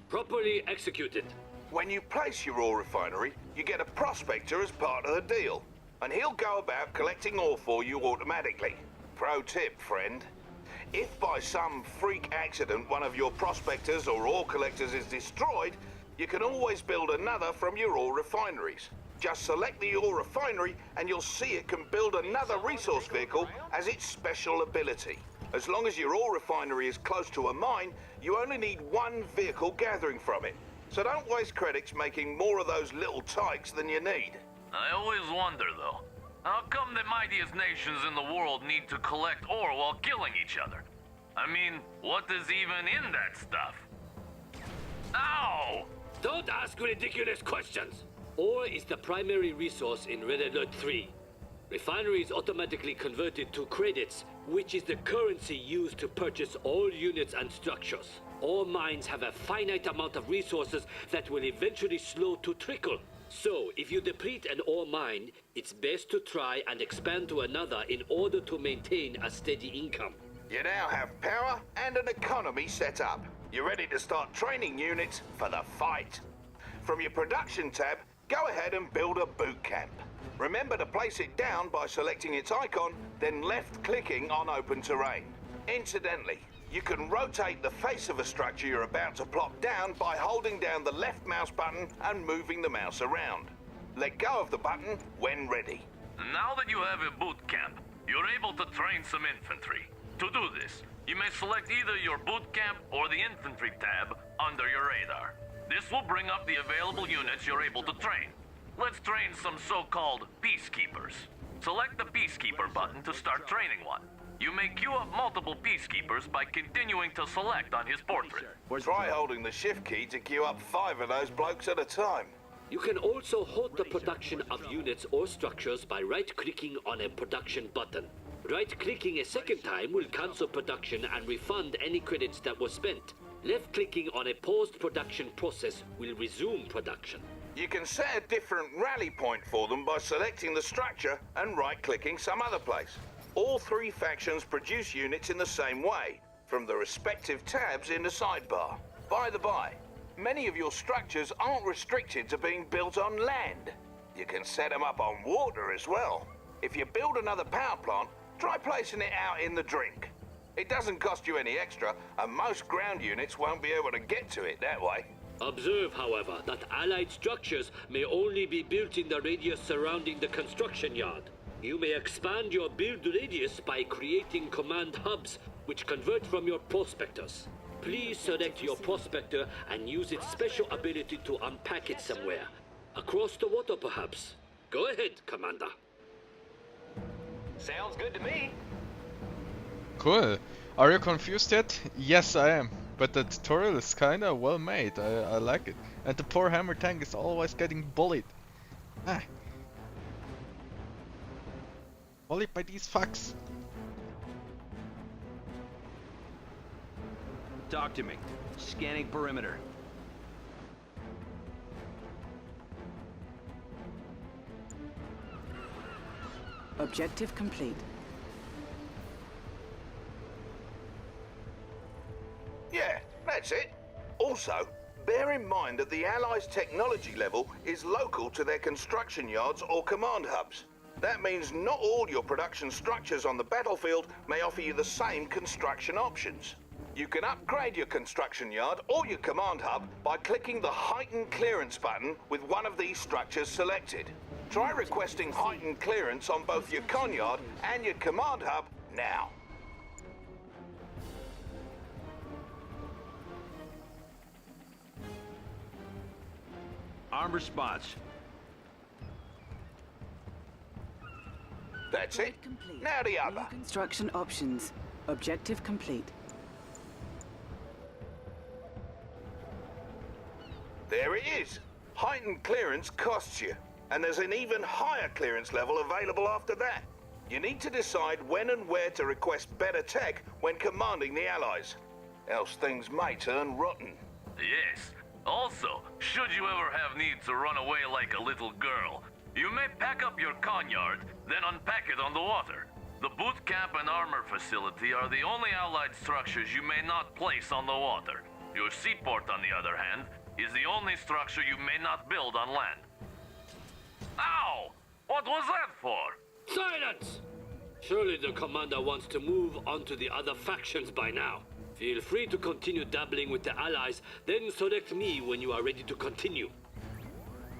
properly executed. When you place your ore refinery, you get a prospector as part of the deal, and he'll go about collecting ore for you automatically. Pro tip, friend. If by some freak accident one of your prospectors or ore collectors is destroyed, you can always build another from your ore refineries. Just select the ore refinery and you'll see it can build another resource vehicle as its special ability. As long as your ore refinery is close to a mine, you only need one vehicle gathering from it. So don't waste credits making more of those little tykes than you need. I always wonder, though, how come the mightiest nations in the world need to collect ore while killing each other? I mean, what is even in that stuff? Ow! Don't ask ridiculous questions. Ore is the primary resource in Red Alert 3. Refinery is automatically converted to credits, which is the currency used to purchase all units and structures. All mines have a finite amount of resources that will eventually slow to trickle. So, if you deplete an ore mine, it's best to try and expand to another in order to maintain a steady income. You now have power and an economy set up. You're ready to start training units for the fight. From your production tab, go ahead and build a boot camp. Remember to place it down by selecting its icon, then left-clicking on open terrain. Incidentally, you can rotate the face of a structure you're about to plop down by holding down the left mouse button and moving the mouse around. Let go of the button when ready. Now that you have a boot camp, you're able to train some infantry. To do this, you may select either your boot camp or the infantry tab under your radar. This will bring up the available units you're able to train. Let's train some so-called peacekeepers. Select the peacekeeper button to start training one. You may queue up multiple peacekeepers by continuing to select on his portrait. Try holding the shift key to queue up 5 of those blokes at a time. You can also halt the production of units or structures by right-clicking on a production button. Right-clicking a second time will cancel production and refund any credits that were spent. Left-clicking on a paused production process will resume production. You can set a different rally point for them by selecting the structure and right-clicking some other place. All 3 factions produce units in the same way, from the respective tabs in the sidebar. By the by, many of your structures aren't restricted to being built on land. You can set them up on water as well. If you build another power plant, try placing it out in the drink. It doesn't cost you any extra, and most ground units won't be able to get to it that way. Observe, however, that allied structures may only be built in the radius surrounding the construction yard. You may expand your build radius by creating command hubs, which convert from your prospectors. Please select your prospector and use its special ability to unpack it somewhere. Across the water, perhaps. Go ahead, Commander. Sounds good to me. Cool. Are you confused yet? Yes, I am. But the tutorial is kinda well made. I like it. And the poor hammer tank is always getting bullied. Ah. Bullied by these fucks. Talk to me. Scanning perimeter. Objective complete. Yeah, that's it. Also, bear in mind that the Allies' technology level is local to their construction yards or command hubs. That means not all your production structures on the battlefield may offer you the same construction options. You can upgrade your construction yard or your command hub by clicking the Heightened Clearance button with one of these structures selected. Try requesting heightened clearance on both your con yard and your command hub now. Armed response. That's it. Complete. Now the New other. construction options. Objective complete. There it is. Heightened clearance costs you, and there's an even higher clearance level available after that. You need to decide when and where to request better tech when commanding the Allies. Else things may turn rotten. Yes. Also, should you ever have need to run away like a little girl, you may pack up your conyard, then unpack it on the water. The boot camp and armor facility are the only Allied structures you may not place on the water. Your seaport, on the other hand, is the only structure you may not build on land. Ow! What was that for? Silence! Surely the commander wants to move on to the other factions by now. Feel free to continue dabbling with the Allies, then select me when you are ready to continue.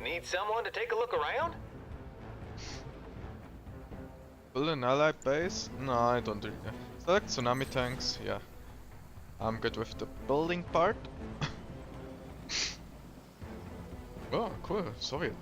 Need someone to take a look around? Build an allied base? No, I don't do that. Select tsunami tanks, yeah. I'm good with the building part. Oh, cool, Soviet.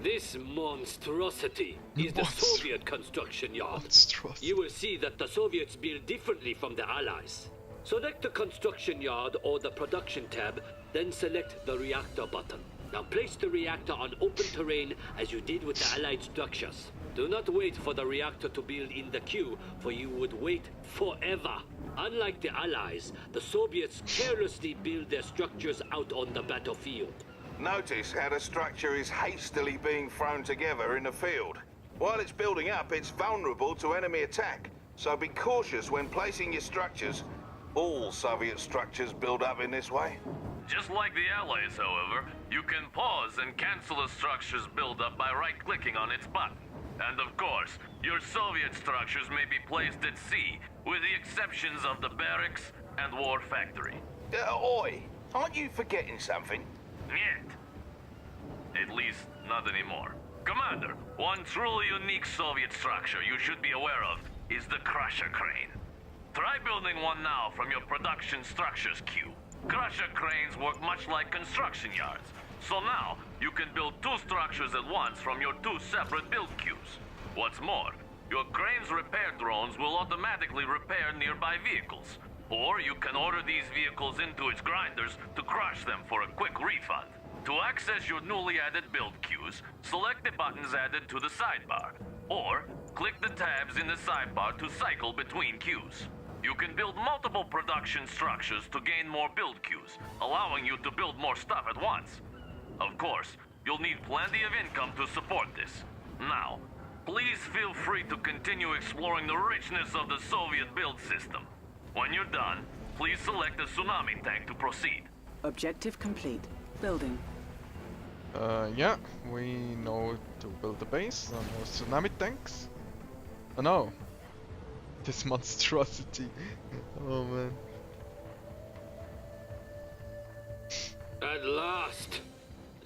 This monstrosity is the Soviet construction yard. Monstrosity. You will see that the Soviets build differently from the Allies. Select the construction yard or the production tab, then select the reactor button. Now place the reactor on open terrain as you did with the Allied structures. Do not wait for the reactor to build in the queue, for you would wait forever. Unlike the Allies, the Soviets carelessly build their structures out on the battlefield. Notice how the structure is hastily being thrown together in the field. While it's building up, it's vulnerable to enemy attack, so be cautious when placing your structures. All Soviet structures build up in this way. Just like the Allies, however, you can pause and cancel a structure's build-up by right-clicking on its button. And of course, your Soviet structures may be placed at sea, with the exceptions of the barracks and war factory. Oi, aren't you forgetting something? Yet. At least, not anymore. Commander, one truly unique Soviet structure you should be aware of is the Crusher Crane. Try building one now from your production structures queue. Crusher cranes work much like construction yards, so now you can build two structures at once from your two separate build queues. What's more, Your crane's repair drones will automatically repair nearby vehicles. Or you can order these vehicles into its grinders to crush them for a quick refund. To access your newly added build queues, select the buttons added to the sidebar. Or click the tabs in the sidebar to cycle between queues. You can build multiple production structures to gain more build queues, allowing you to build more stuff at once. Of course, you'll need plenty of income to support this. Now, please feel free to continue exploring the richness of the Soviet build system. When you're done, please select the tsunami tank to proceed. Objective complete. Building. Yeah, we know to build a base on more tsunami tanks. Oh no! This monstrosity. Oh man. At last!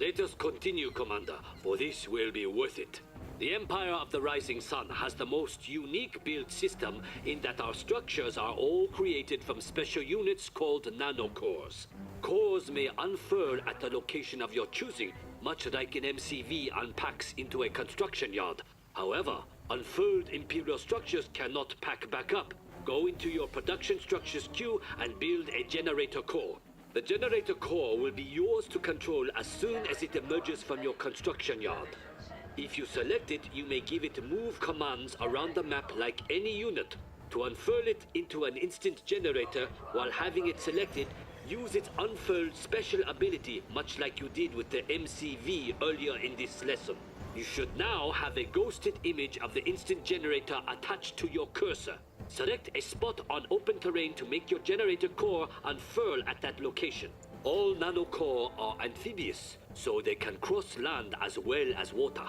Let us continue, Commander, for this will be worth it. The Empire of the Rising Sun has the most unique build system in that our structures are all created from special units called nanocores. Cores may unfurl at the location of your choosing, much like an MCV unpacks into a construction yard. However, unfurled Imperial structures cannot pack back up. Go into your production structures queue and build a generator core. The generator core will be yours to control as soon as it emerges from your construction yard. If you select it, you may give it move commands around the map like any unit. To unfurl it into an instant generator while having it selected, use its unfurled special ability much like you did with the MCV earlier in this lesson. You should now have a ghosted image of the instant generator attached to your cursor. Select a spot on open terrain to make your generator core unfurl at that location. All nanocore are amphibious, so they can cross land as well as water.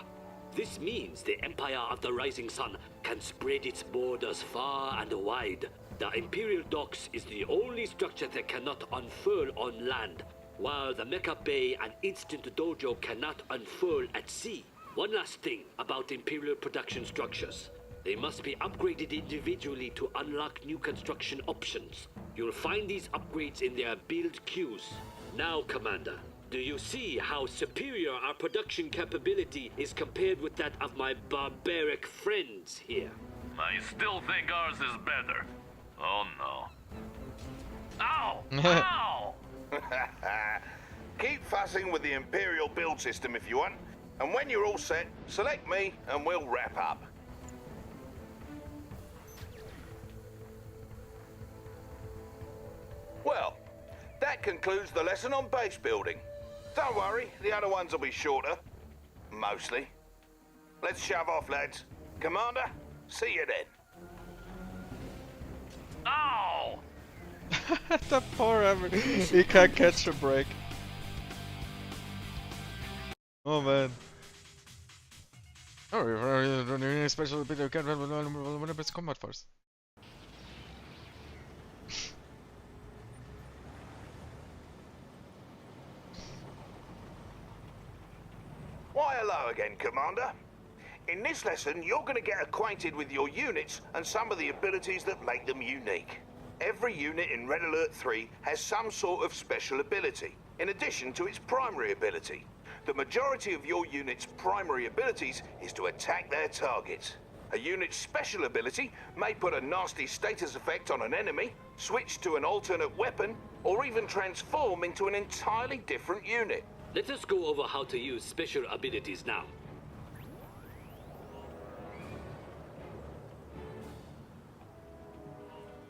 This means the Empire of the Rising Sun can spread its borders far and wide. The Imperial Docks is the only structure that cannot unfurl on land, while the Mecha Bay and Instant Dojo cannot unfurl at sea. One last thing about Imperial production structures. They must be upgraded individually to unlock new construction options. You'll find these upgrades in their build queues. Now, Commander, do you see how superior our production capability is compared with that of my barbaric friends here? I still think ours is better. Oh no. Ow! Ow! Keep fussing with the Imperial build system if you want, and when you're all set, select me and we'll wrap up. Well, that concludes the lesson on base building. Don't worry, the other ones will be shorter. Mostly. Let's shove off, lads. Commander, see you then. Ow! The poor Evan. He can't catch a break. Oh man. Oh, you're running a special bit of combat force. Why, hello again, Commander. In this lesson, you're going to get acquainted with your units and some of the abilities that make them unique. Every unit in Red Alert 3 has some sort of special ability, in addition to its primary ability. The majority of your unit's primary abilities is to attack their targets. A unit's special ability may put a nasty status effect on an enemy, switch to an alternate weapon, or even transform into an entirely different unit. Let us go over how to use special abilities now.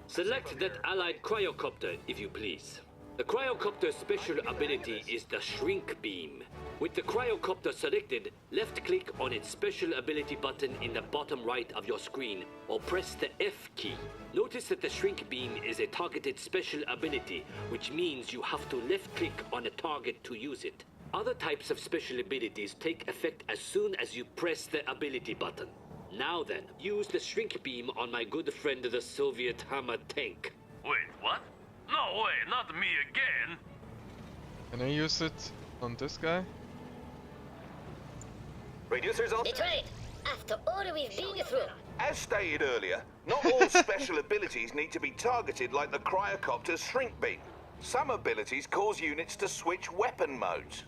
Select that allied cryocopter, if you please. The cryocopter's special ability is the Shrink Beam. With the cryocopter selected, left-click on its special ability button in the bottom right of your screen, or press the F key. Notice that the Shrink Beam is a targeted special ability, which means you have to left-click on a target to use it. Other types of special abilities take effect as soon as you press the ability button. Now then, use the Shrink Beam on my good friend the Soviet Hammer tank. Wait, what? No way, not me again! Can I use it on this guy? Reducers on. That's right. After all we've been through. As stated earlier, not all special abilities need to be targeted like the cryocopter's Shrink Beam. Some abilities cause units to switch weapon modes.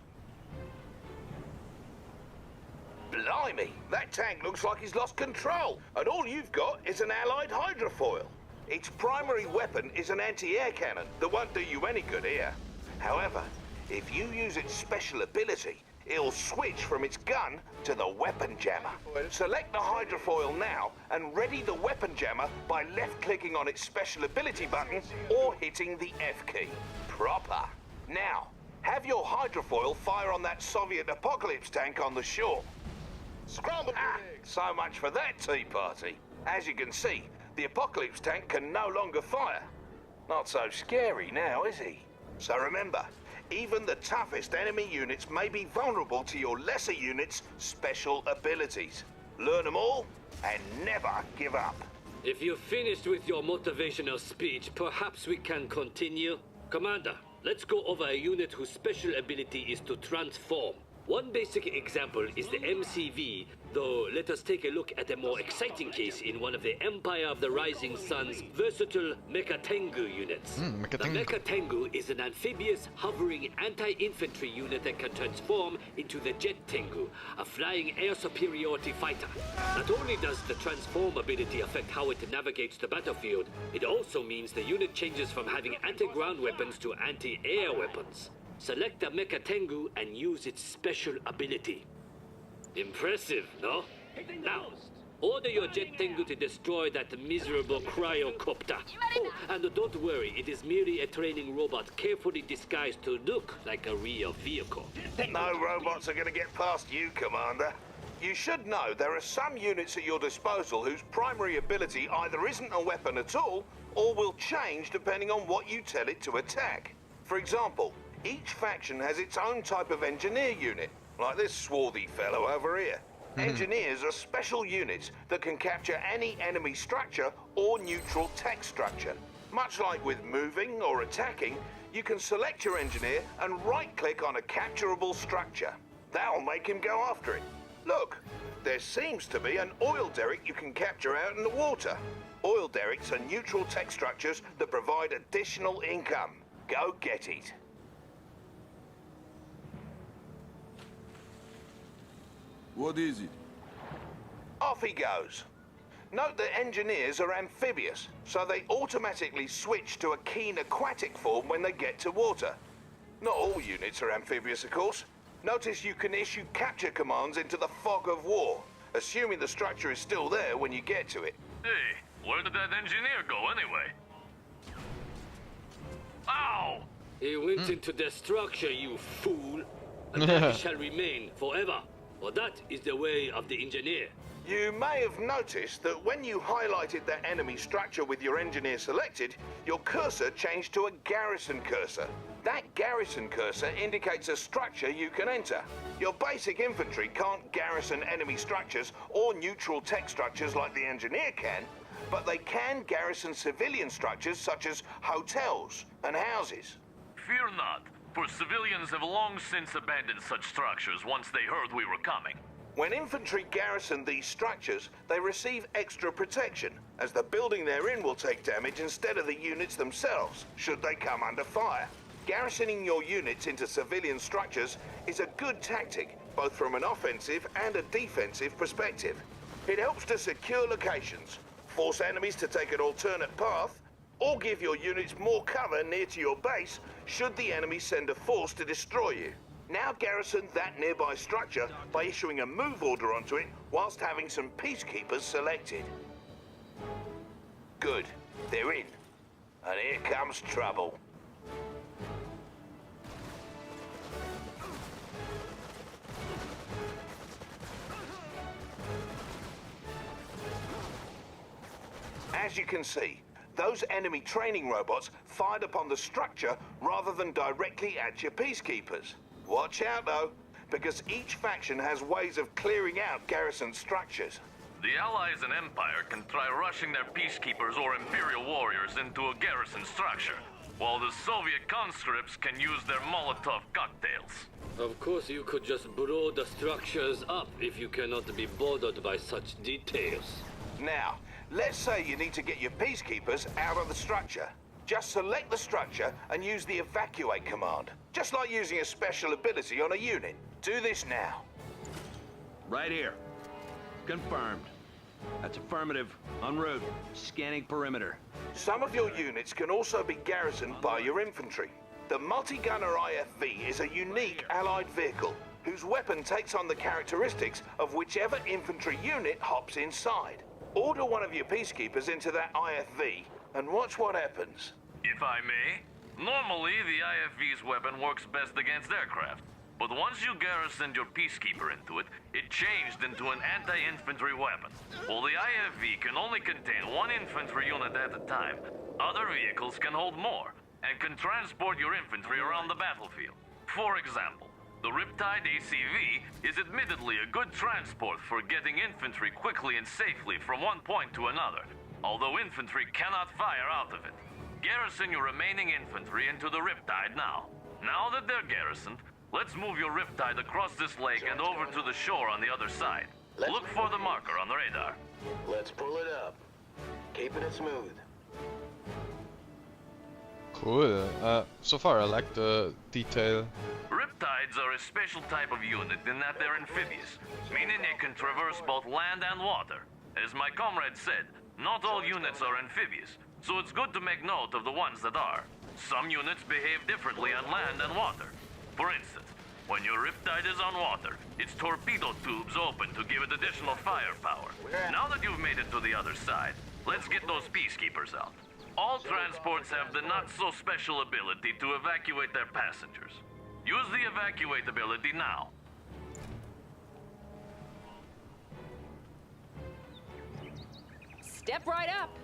Blimey, that tank looks like he's lost control, and all you've got is an allied hydrofoil. Its primary weapon is an anti-air cannon that won't do you any good here. However, if you use its special ability, it'll switch from its gun to the weapon jammer. Select the hydrofoil now and ready the weapon jammer by left-clicking on its special ability button or hitting the F key. Proper. Now, have your hydrofoil fire on that Soviet apocalypse tank on the shore. Scramble! So much for that tea party. As you can see, the apocalypse tank can no longer fire. Not so scary now, is he? So remember, even the toughest enemy units may be vulnerable to your lesser units' special abilities. Learn them all and never give up. If you're finished with your motivational speech, perhaps we can continue? Commander, let's go over a unit whose special ability is to transform. One basic example is the MCV, though let us take a look at a more exciting case in one of the Empire of the Rising Sun's versatile Mecha Tengu units. The Mecha Tengu is an amphibious, hovering anti-infantry unit that can transform into the Jet Tengu, a flying air superiority fighter. Not only does the transform ability affect how it navigates the battlefield, it also means the unit changes from having anti-ground weapons to anti-air weapons. Select the Mecha Tengu and use its special ability. Impressive, no? Now, order your Jet Tengu to destroy that miserable cryocopter. Oh, and don't worry, it is merely a training robot carefully disguised to look like a real vehicle. No robots are going to get past you, Commander. You should know there are some units at your disposal whose primary ability either isn't a weapon at all, or will change depending on what you tell it to attack. For example, each faction has its own type of engineer unit, like this swarthy fellow over here. Engineers are special units that can capture any enemy structure or neutral tech structure. Much like with moving or attacking, you can select your engineer and right-click on a capturable structure. That'll make him go after it. Look, there seems to be an oil derrick you can capture out in the water. Oil derricks are neutral tech structures that provide additional income. Go get it. What is it? Off he goes. Note that engineers are amphibious, so they automatically switch to a keen aquatic form when they get to water. Not all units are amphibious, of course. Notice you can issue capture commands into the fog of war, assuming the structure is still there when you get to it. Hey, where did that engineer go anyway? Ow! He went into the structure, you fool. And that shall remain forever. For that is the way of the engineer. You may have noticed that when you highlighted that enemy structure with your engineer selected, your cursor changed to a garrison cursor. That garrison cursor indicates a structure you can enter. Your basic infantry can't garrison enemy structures or neutral tech structures like the engineer can, but they can garrison civilian structures such as hotels and houses. Fear not, for civilians have long since abandoned such structures once they heard we were coming. When infantry garrison these structures, they receive extra protection, as the building they're in will take damage instead of the units themselves, should they come under fire. Garrisoning your units into civilian structures is a good tactic, both from an offensive and a defensive perspective. It helps to secure locations, force enemies to take an alternate path, or give your units more cover near to your base should the enemy send a force to destroy you. Now garrison that nearby structure by issuing a move order onto it whilst having some peacekeepers selected. Good, they're in. And here comes trouble. As you can see, those enemy training robots fired upon the structure rather than directly at your peacekeepers. Watch out though, because each faction has ways of clearing out garrison structures. The Allies and Empire can try rushing their peacekeepers or Imperial warriors into a garrison structure, while the Soviet conscripts can use their Molotov cocktails. Of course, you could just blow the structures up if you cannot be bothered by such details. Now, let's say you need to get your peacekeepers out of the structure. Just select the structure and use the evacuate command, just like using a special ability on a unit. Do this now. Right here. Confirmed. That's affirmative. En route. Scanning perimeter. Some of your units can also be garrisoned by your infantry. The multi-gunner IFV is a unique allied vehicle whose weapon takes on the characteristics of whichever infantry unit hops inside. Order one of your peacekeepers into that IFV and watch what happens. If I may, normally the IFV's weapon works best against aircraft. But once you garrisoned your peacekeeper into it, it changed into an anti-infantry weapon. While the IFV can only contain one infantry unit at a time, other vehicles can hold more and can transport your infantry around the battlefield. For example, the Riptide ACV is admittedly a good transport for getting infantry quickly and safely from one point to another, although infantry cannot fire out of it. Garrison your remaining infantry into the Riptide now. Now that they're garrisoned, let's move your Riptide across this lake and over to the shore on the other side. Look for the marker on the radar. Let's pull it up. Keeping it smooth. Cool. So far I like the detail. Riptides are a special type of unit in that they're amphibious, meaning they can traverse both land and water. As my comrade said, not all units are amphibious, so it's good to make note of the ones that are. Some units behave differently on land and water. For instance, when your Riptide is on water, its torpedo tubes open to give it additional firepower. Now that you've made it to the other side, let's get those peacekeepers out. All transports have the not-so-special ability to evacuate their passengers. Use the evacuate ability now. Step right up.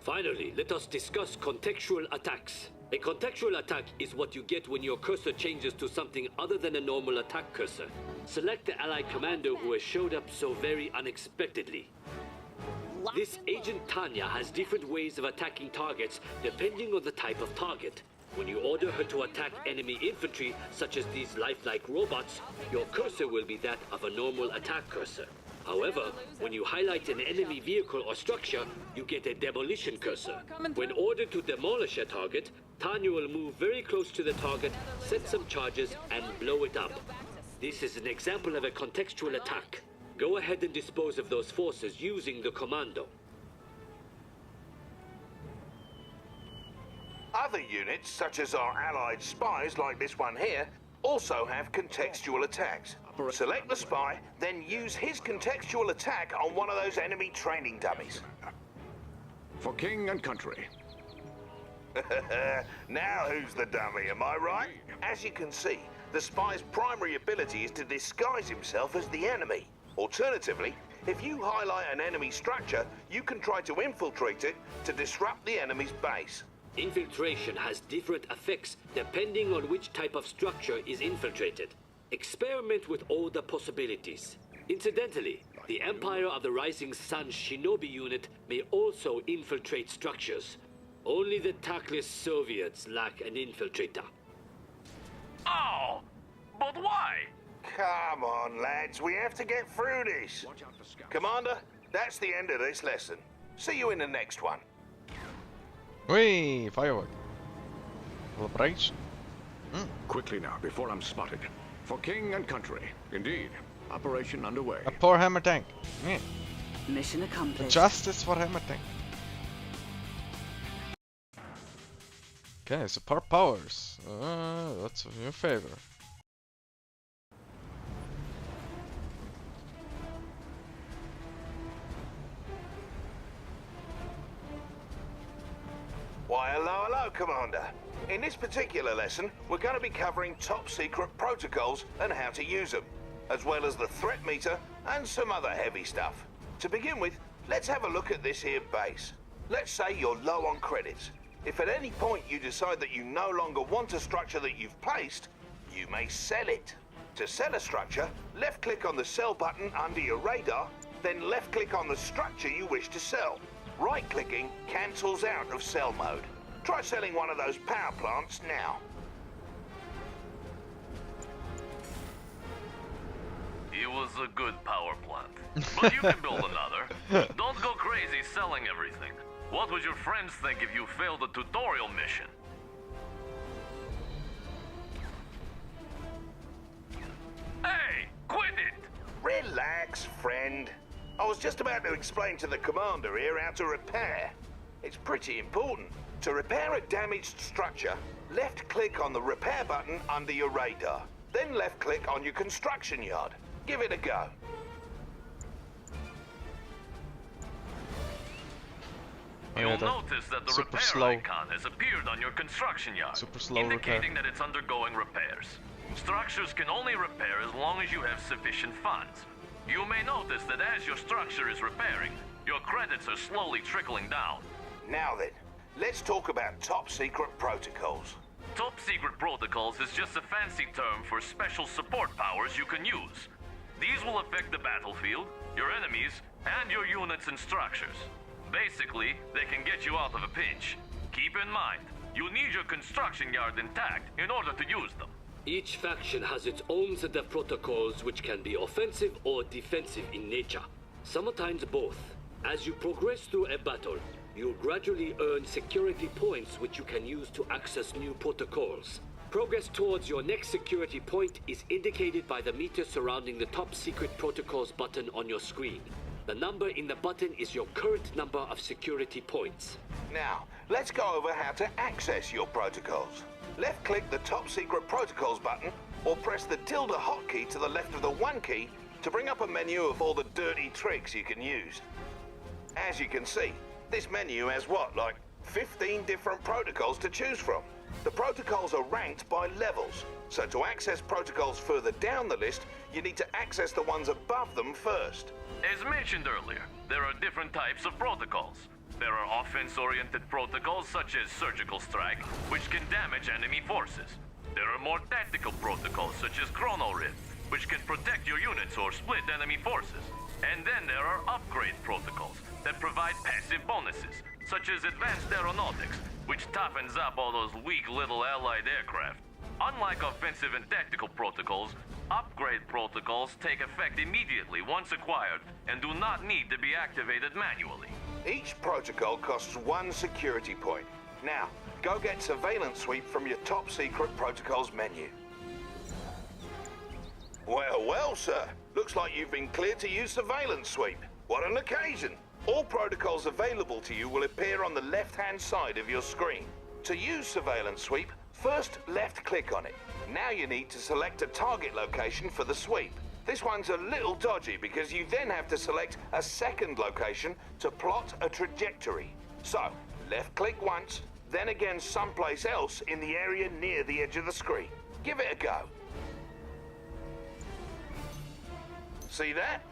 Finally, let us discuss contextual attacks. A contextual attack is what you get when your cursor changes to something other than a normal attack cursor. Select the allied commander who has showed up so very unexpectedly. This Agent Tanya has different ways of attacking targets depending on the type of target. When you order her to attack enemy infantry, such as these lifelike robots, your cursor will be that of a normal attack cursor. However, when you highlight an enemy vehicle or structure, you get a demolition cursor. When ordered to demolish a target, Tanya will move very close to the target, set some charges, and blow it up. This is an example of a contextual attack. Go ahead and dispose of those forces using the commando. Other units, such as our allied spies like this one here, also have contextual attacks. Select the spy, then use his contextual attack on one of those enemy training dummies. For king and country. Now who's the dummy, am I right? As you can see, the spy's primary ability is to disguise himself as the enemy. Alternatively, if you highlight an enemy structure, you can try to infiltrate it to disrupt the enemy's base. Infiltration has different effects depending on which type of structure is infiltrated. Experiment with all the possibilities. Incidentally, the Empire of the Rising Sun Shinobi unit may also infiltrate structures. Only the tactless Soviets lack an infiltrator. Oh! But why? Come on, lads, we have to get through this. Commander, that's the end of this lesson. See you in the next one. Whee! Firework. Celebration. Quickly now, before I'm spotted. For king and country. Indeed. Operation underway. A poor hammer tank. Yeah. Mission accomplished. Justice for hammer tank. Okay, support powers. That's in your favor. Why, hello, Commander. In this particular lesson, we're going to be covering top-secret protocols and how to use them, as well as the threat meter and some other heavy stuff. To begin with, let's have a look at this here base. Let's say you're low on credits. If at any point you decide that you no longer want a structure that you've placed, you may sell it. To sell a structure, left-click on the sell button under your radar, then left-click on the structure you wish to sell. Right-clicking cancels out of sell mode. Try selling one of those power plants now. It was a good power plant. But you can build another. Don't go crazy selling everything. What would your friends think if you failed a tutorial mission? Hey, quit it! was just about to explain to the commander here how to repair. It's pretty important. To repair a damaged structure, left-click on the repair button under your radar. Then left-click on your construction yard. Give it a go. You'll notice that the repair icon has appeared on your construction yard, indicating that it's undergoing repairs. Structures can only repair as long as you have sufficient funds. You may notice that as your structure is repairing, your credits are slowly trickling down. Now then, let's talk about top-secret protocols. Top-secret protocols is just a fancy term for special support powers you can use. These will affect the battlefield, your enemies, and your units and structures. Basically, they can get you out of a pinch. Keep in mind, you need your construction yard intact in order to use them. Each faction has its own set of protocols which can be offensive or defensive in nature. Sometimes both. As you progress through a battle, you'll gradually earn security points which you can use to access new protocols. Progress towards your next security point is indicated by the meter surrounding the top secret protocols button on your screen. The number in the button is your current number of security points. Now, let's go over how to access your protocols. Left-click the top secret protocols button, or press the tilde hotkey to the left of the 1 key to bring up a menu of all the dirty tricks you can use. As you can see, this menu has like 15 different protocols to choose from. The protocols are ranked by levels, so to access protocols further down the list, you need to access the ones above them first. As mentioned earlier, there are different types of protocols. There are offense-oriented protocols such as Surgical Strike, which can damage enemy forces. There are more tactical protocols such as Chrono Rift, which can protect your units or split enemy forces. And then there are upgrade protocols that provide passive bonuses, such as Advanced Aeronautics, which toughens up all those weak little allied aircraft. Unlike offensive and tactical protocols, upgrade protocols take effect immediately once acquired and do not need to be activated manually. Each protocol costs 1 security point. Now, go get Surveillance Sweep from your top secret protocols menu. Well, well, sir. Looks like you've been cleared to use Surveillance Sweep. What an occasion! All protocols available to you will appear on the left-hand side of your screen. To use Surveillance Sweep, first left-click on it. Now you need to select a target location for the sweep. This one's a little dodgy because you then have to select a second location to plot a trajectory. So, left-click once, then again someplace else in the area near the edge of the screen. Give it a go. See that?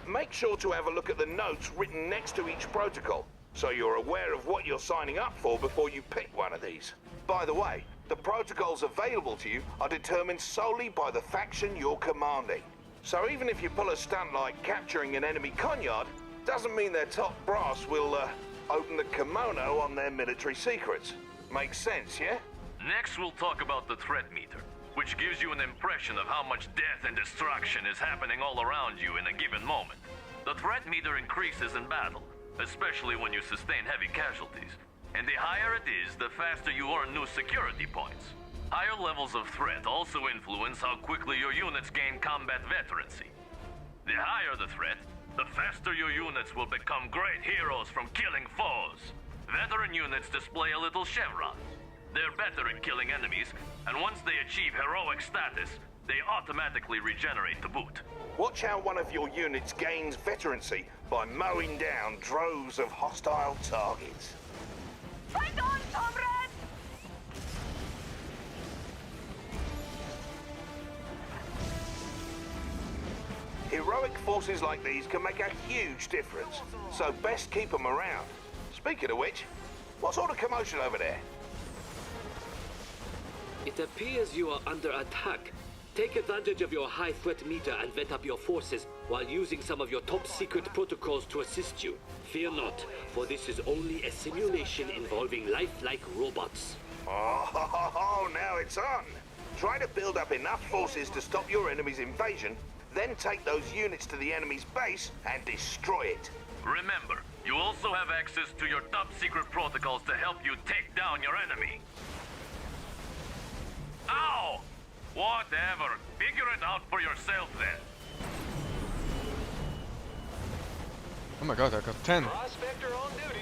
Make sure to have a look at the notes written next to each protocol, so you're aware of what you're signing up for before you pick one of these. By the way, the protocols available to you are determined solely by the faction you're commanding. So even if you pull a stunt like capturing an enemy conyard, doesn't mean their top brass will open the kimono on their military secrets. Makes sense, yeah? Next, we'll talk about the threat meter, which gives you an impression of how much death and destruction is happening all around you in a given moment. The threat meter increases in battle, especially when you sustain heavy casualties. And the higher it is, the faster you earn new security points. Higher levels of threat also influence how quickly your units gain combat veterancy. The higher the threat, the faster your units will become great heroes from killing foes. Veteran units display a little chevron. They're better at killing enemies, and once they achieve heroic status, they automatically regenerate to boot. Watch how one of your units gains veterancy by mowing down droves of hostile targets. Fight on, comrades! Heroic forces like these can make a huge difference, so best keep them around. Speaking of which, what sort of commotion over there? It appears you are under attack. Take advantage of your high threat meter and vet up your forces while using some of your top secret protocols to assist you. Fear not, for this is only a simulation involving lifelike robots. Oh, now it's on. Try to build up enough forces to stop your enemy's invasion, then take those units to the enemy's base and destroy it. Remember, you also have access to your top secret protocols to help you take down your enemy. Ow! Whatever. Figure it out for yourself then. my god, I got 10. Prospector on duty.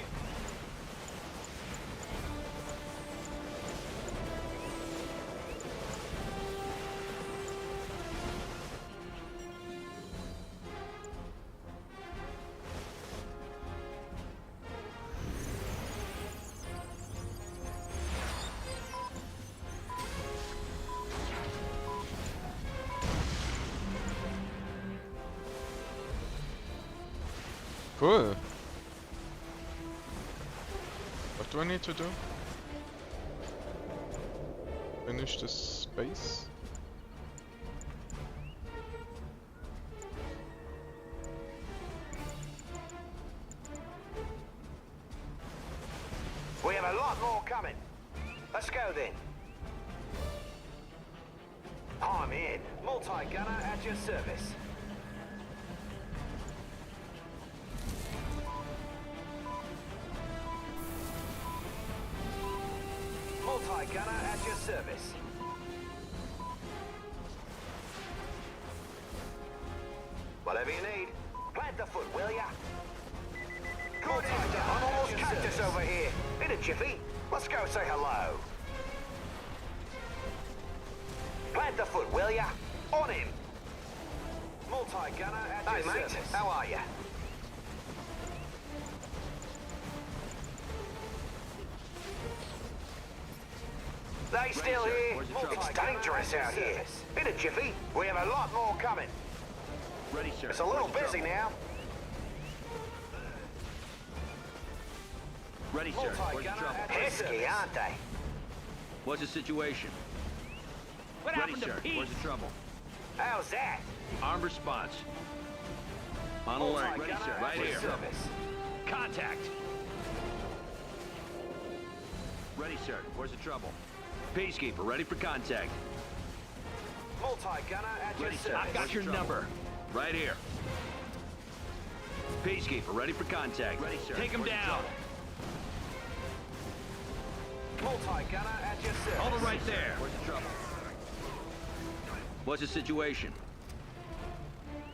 Cool. What do I need to do? Finish this space? We have a lot more coming. Let's go then. I'm in. Multi-gunner at your service. Multi-gunner at your service. Whatever you need. Plant the foot, will ya? Good idea. I'm almost cactus over here. In a jiffy. Let's go say hello. Plant the foot, will ya? On him. Multi-gunner at your service. Hey, mate. How are ya? They still here? It's dangerous out here. In a jiffy. We have a lot more coming. Ready, sir. It's a little busy now. Ready, sir. Where's the trouble? Pesky, aren't they? What's the situation? What Ready, happened to sir. peace? Where's the trouble? How's that? Armed response. On alert. Ready, sir. Right here. Contact. Ready, sir. Where's the trouble? Peacekeeper, ready for contact. Multi-gunner at your Ready, sir. service. I've got your number. Right here. Peacekeeper, ready for contact. Ready, sir. Take him down. Multi-gunner at your service. Hold it right there. Where's the trouble? What's the situation?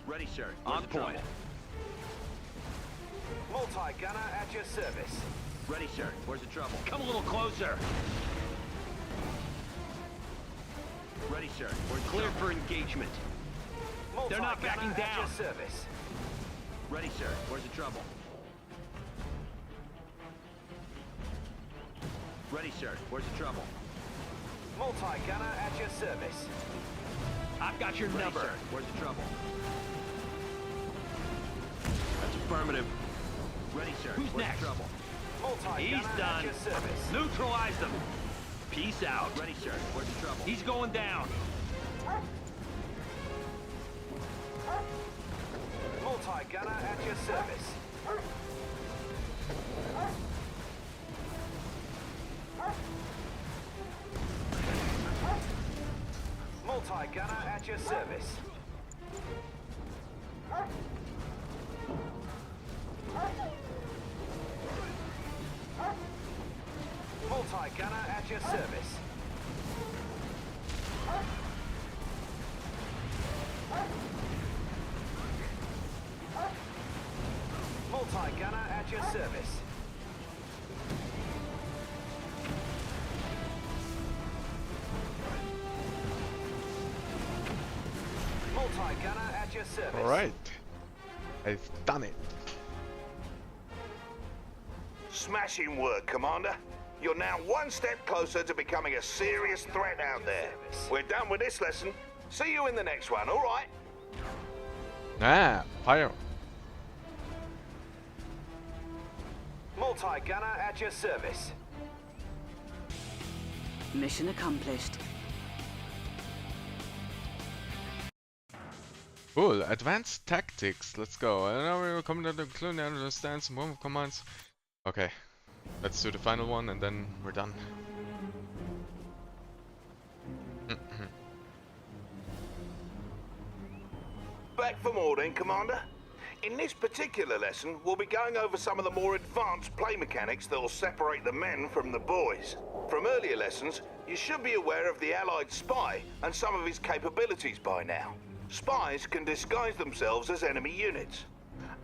Ready, sir. On point. Multi-gunner at your service. Ready, sir. Where's the trouble? Come a little closer. Ready, sir. We're clear for engagement. They're not backing down. At your service. Ready, sir. Where's the trouble? Ready, sir. Where's the trouble? Multi-gunner at your service. I've got your number. Sir. Where's the trouble? That's affirmative. Ready, sir. Who's next? The trouble? He's done. At your service. Neutralize them. Peace out. Ready, sir. Where's the trouble? He's going down. Multi-gunner at your service. Multi-gunner at your service. Multi-gunner at your service. Multi-gunner at your service. Multi-gunner at your service. Alright. I've done it. Smashing work, Commander. You're now one step closer to becoming a serious threat out there. We're done with this lesson. See you in the next one, all right? Ah, fire. Multi-gunner at your service. Mission accomplished. Cool. Advanced tactics. Let's go. I know we will come to the conclusion and understand some move commands. Okay. Let's do the final one and then we're done. Back for more then, Commander. In this particular lesson, we'll be going over some of the more advanced play mechanics that will separate the men from the boys. From earlier lessons, you should be aware of the Allied spy and some of his capabilities by now. Spies can disguise themselves as enemy units.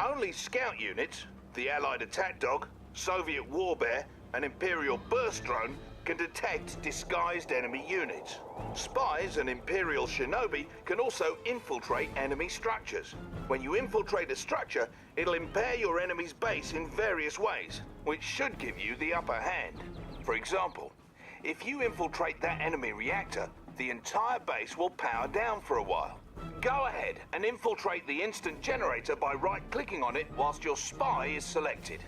Only scout units, the Allied attack dog, Soviet war bear, and Imperial burst drone can detect disguised enemy units. Spies and Imperial shinobi can also infiltrate enemy structures. When you infiltrate a structure, it'll impair your enemy's base in various ways, which should give you the upper hand. For example, if you infiltrate that enemy reactor, the entire base will power down for a while. Go ahead and infiltrate the instant generator by right-clicking on it whilst your spy is selected.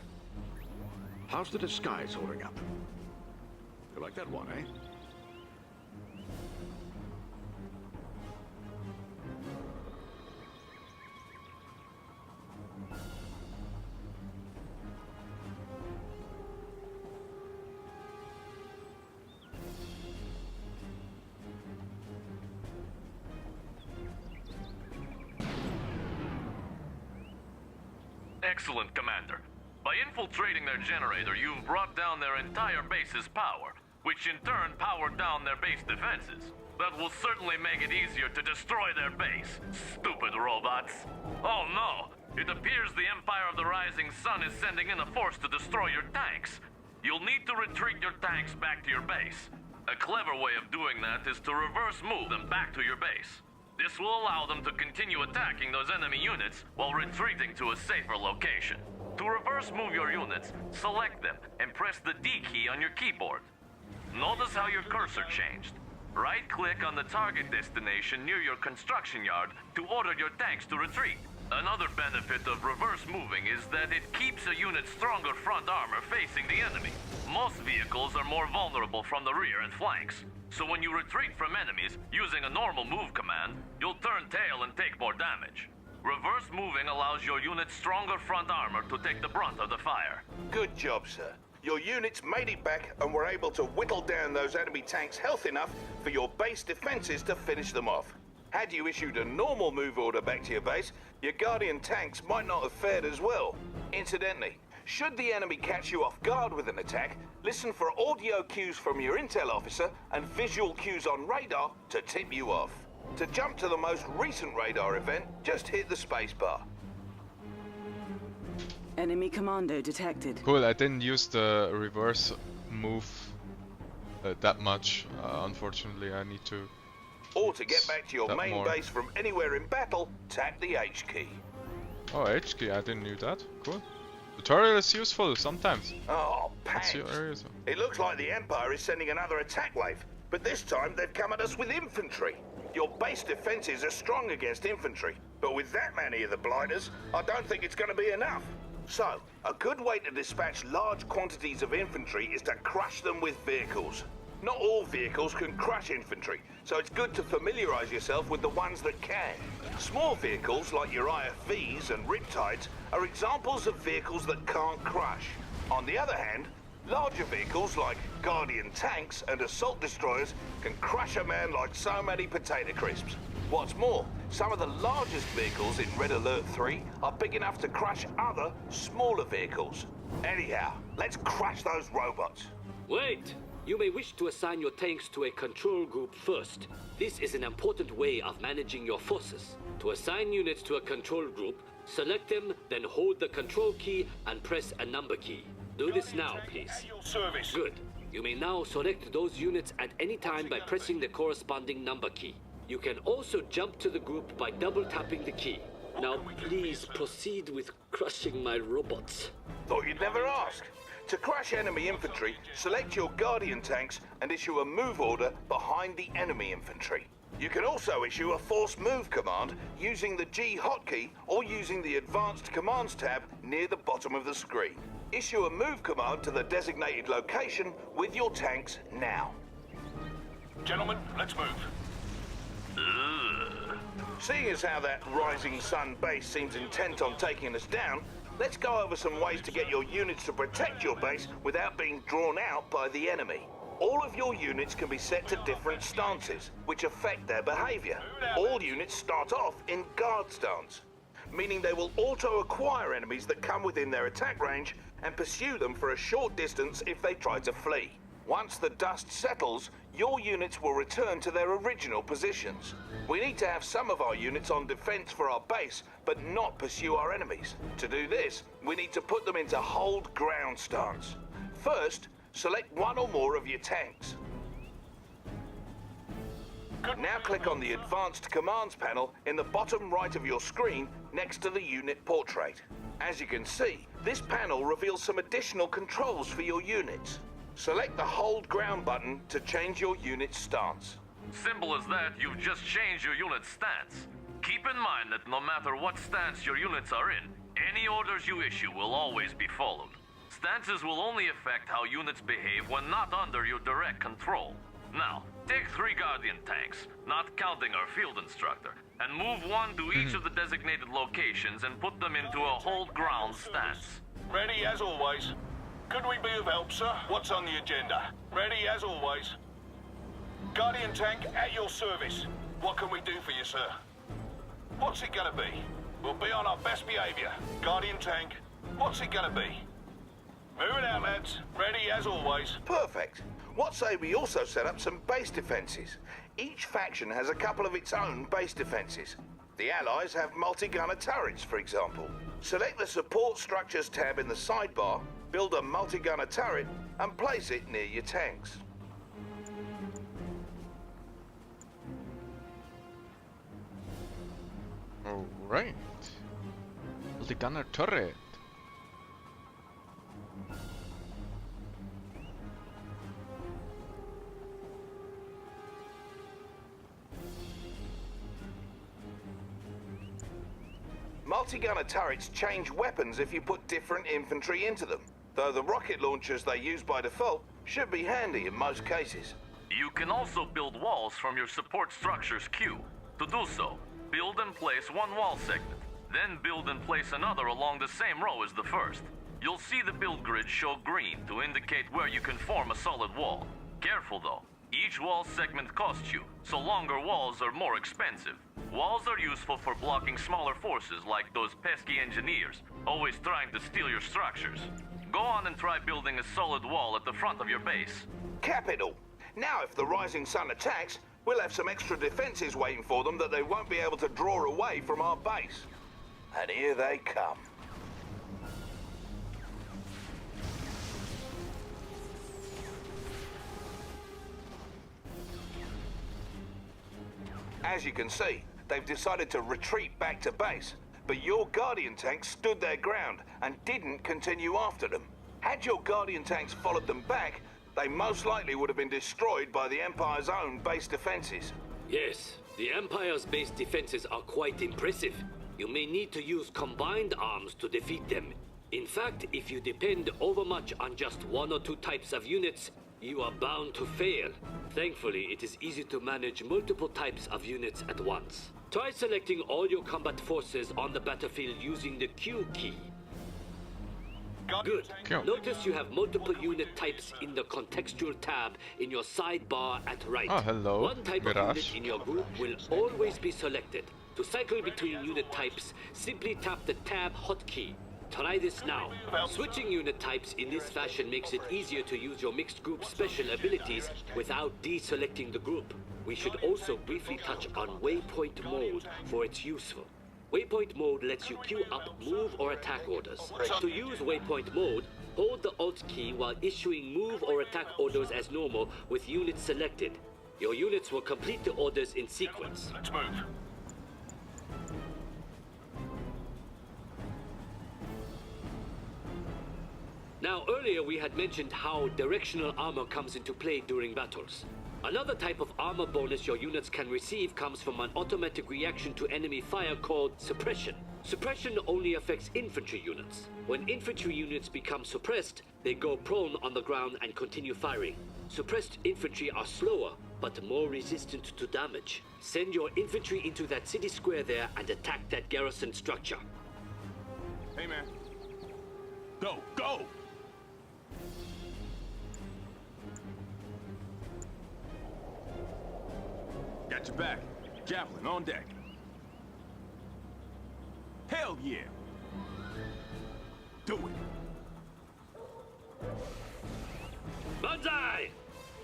How's the disguise holding up? You like that one, eh? Excellent, Commander. By infiltrating their generator, you've brought down their entire base's power, which in turn powered down their base defenses. That will certainly make it easier to destroy their base. Stupid robots. Oh no! It appears the Empire of the Rising Sun is sending in a force to destroy your tanks. You'll need to retreat your tanks back to your base. A clever way of doing that is to reverse move them back to your base. This will allow them to continue attacking those enemy units while retreating to a safer location. To reverse move your units, select them and press the D key on your keyboard. Notice how your cursor changed. Right-click on the target destination near your construction yard to order your tanks to retreat. Another benefit of reverse moving is that it keeps a unit's stronger front armor facing the enemy. Most vehicles are more vulnerable from the rear and flanks, so when you retreat from enemies using a normal move command, you'll turn tail and take more damage. Reverse moving allows your unit's stronger front armor to take the brunt of the fire. Good job, sir. Your units made it back and were able to whittle down those enemy tanks health enough for your base defenses to finish them off. Had you issued a normal move order back to your base, your Guardian tanks might not have fared as well. Incidentally, should the enemy catch you off guard with an attack, listen for audio cues from your intel officer and visual cues on radar to tip you off. To jump to the most recent radar event, just hit the spacebar. Enemy commando detected. Cool, I didn't use the reverse move that much. Unfortunately, I need to. Or to get back to your main more. base from anywhere in battle, tap the H key. Oh, H key, I didn't knew that. Cool. Tutorial is useful sometimes. Oh, What's pants. your area? It looks like the Empire is sending another attack wave, but this time they've come at us with infantry. Your base defenses are strong against infantry, but with that many of the blighters, I don't think it's going to be enough. So, a good way to dispatch large quantities of infantry is to crush them with vehicles. Not all vehicles can crush infantry, so it's good to familiarize yourself with the ones that can. Small vehicles like your IFVs and Riptides are examples of vehicles that can't crush. On the other hand, larger vehicles like Guardian tanks and assault destroyers can crush a man like so many potato crisps. What's more, some of the largest vehicles in Red Alert 3 are big enough to crush other, smaller vehicles. Anyhow, let's crush those robots. Wait! You may wish to assign your tanks to a control group first. This is an important way of managing your forces. To assign units to a control group, select them, then hold the control key and press a number key. Do this now, please. Good. You may now select those units at any time by pressing the corresponding number key. You can also jump to the group by double-tapping the key. Now, please proceed with crushing my robots. Thought you'd never ask. To crush enemy infantry, select your Guardian tanks and issue a move order behind the enemy infantry. You can also issue a force move command using the G hotkey or using the Advanced Commands tab near the bottom of the screen. Issue a move command to the designated location with your tanks now. Gentlemen, let's move. Seeing as how that Rising Sun base seems intent on taking us down, let's go over some ways to get your units to protect your base without being drawn out by the enemy. All of your units can be set to different stances, which affect their behavior. All units start off in guard stance, meaning they will auto-acquire enemies that come within their attack range and pursue them for a short distance if they try to flee. Once the dust settles, your units will return to their original positions. We need to have some of our units on defense for our base, but not pursue our enemies. To do this, we need to put them into hold ground stance. First, select one or more of your tanks. Now click on the Advanced Commands panel in the bottom right of your screen next to the unit portrait. As you can see, this panel reveals some additional controls for your units. Select the Hold Ground button to change your unit's stance. Simple as that, you've just changed your unit's stance. Keep in mind that no matter what stance your units are in, any orders you issue will always be followed. Stances will only affect how units behave when not under your direct control. Now, take 3 Guardian tanks, not counting our field instructor, and move one to each of the designated locations and put them into a hold ground stance. Ready as always. Could we be of help, sir? What's on the agenda? Ready as always. Guardian tank at your service. What can we do for you, sir? What's it gonna be? We'll be on our best behavior. Guardian tank, what's it gonna be? Moving out, lads. Ready as always. Perfect. What say we also set up some base defenses? Each faction has a couple of its own base defenses. The Allies have multi-gunner turrets, for example. Select the Support Structures tab in the sidebar, build a multi-gunner turret, and place it near your tanks. Alright. Multi-gunner turret. Multi-gunner turrets change weapons if you put different infantry into them, though the rocket launchers they use by default should be handy in most cases. You can also build walls from your support structures queue. To do so, build and place one wall segment, then build and place another along the same row as the first. You'll see the build grid show green to indicate where you can form a solid wall. Careful though, each wall segment costs you, so longer walls are more expensive. Walls are useful for blocking smaller forces like those pesky engineers, always trying to steal your structures. Go on and try building a solid wall at the front of your base. Capital! Now if the Rising Sun attacks, we'll have some extra defenses waiting for them that they won't be able to draw away from our base. And here they come. As you can see, they've decided to retreat back to base, but your Guardian tanks stood their ground and didn't continue after them. Had your Guardian tanks followed them back, they most likely would have been destroyed by the Empire's own base defenses. Yes, the Empire's base defenses are quite impressive. You may need to use combined arms to defeat them. In fact, if you depend overmuch on just 1 or 2 types of units, you are bound to fail. Thankfully, it is easy to manage multiple types of units at once. Try selecting all your combat forces on the battlefield using the Q key. Good. Notice you have multiple unit types in the contextual tab in your sidebar at right. Oh, hello. One type of unit in your group will always be selected. To cycle between unit types, simply tap the tab hotkey. Try this now. Switching unit types in this fashion makes it easier to use your mixed group special abilities without deselecting the group. We should also briefly touch on waypoint mode, for it's useful. Waypoint mode lets you queue up move or attack orders. To use waypoint mode, hold the Alt key while issuing move or attack orders as normal with units selected. Your units will complete the orders in sequence. Let's move. Now, earlier we had mentioned how directional armor comes into play during battles. Another type of armor bonus your units can receive comes from an automatic reaction to enemy fire called suppression. Suppression only affects infantry units. When infantry units become suppressed, they go prone on the ground and continue firing. Suppressed infantry are slower, but more resistant to damage. Send your infantry into that city square there and attack that garrison structure. Hey, man. Go, go! Got your back. Javelin on deck. Hell yeah! Do it! Banzai!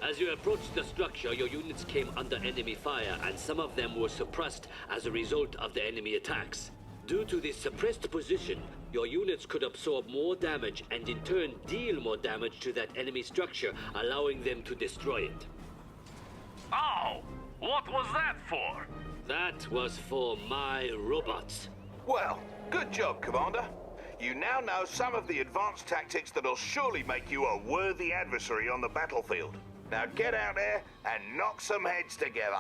As you approached the structure, your units came under enemy fire, and some of them were suppressed as a result of the enemy attacks. Due to this suppressed position, your units could absorb more damage and in turn deal more damage to that enemy structure, allowing them to destroy it. Ow! What was that for? That was for my robots. Well, good job, Commander. You now know some of the advanced tactics that'll surely make you a worthy adversary on the battlefield. Now get out there and knock some heads together.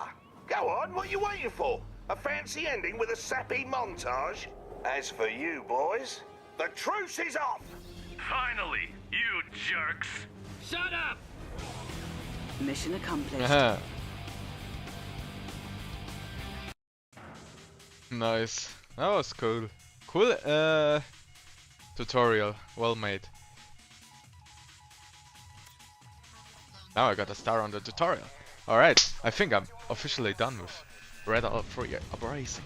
Go on, what are you waiting for? A fancy ending with a sappy montage? As for you, boys, the truce is off! Finally, you jerks! Shut up! Mission accomplished. Aha. Nice. That was cool. Cool tutorial. Well made. Now I got a star on the tutorial. Alright, I think I'm officially done with Red Alert 3 Uprising.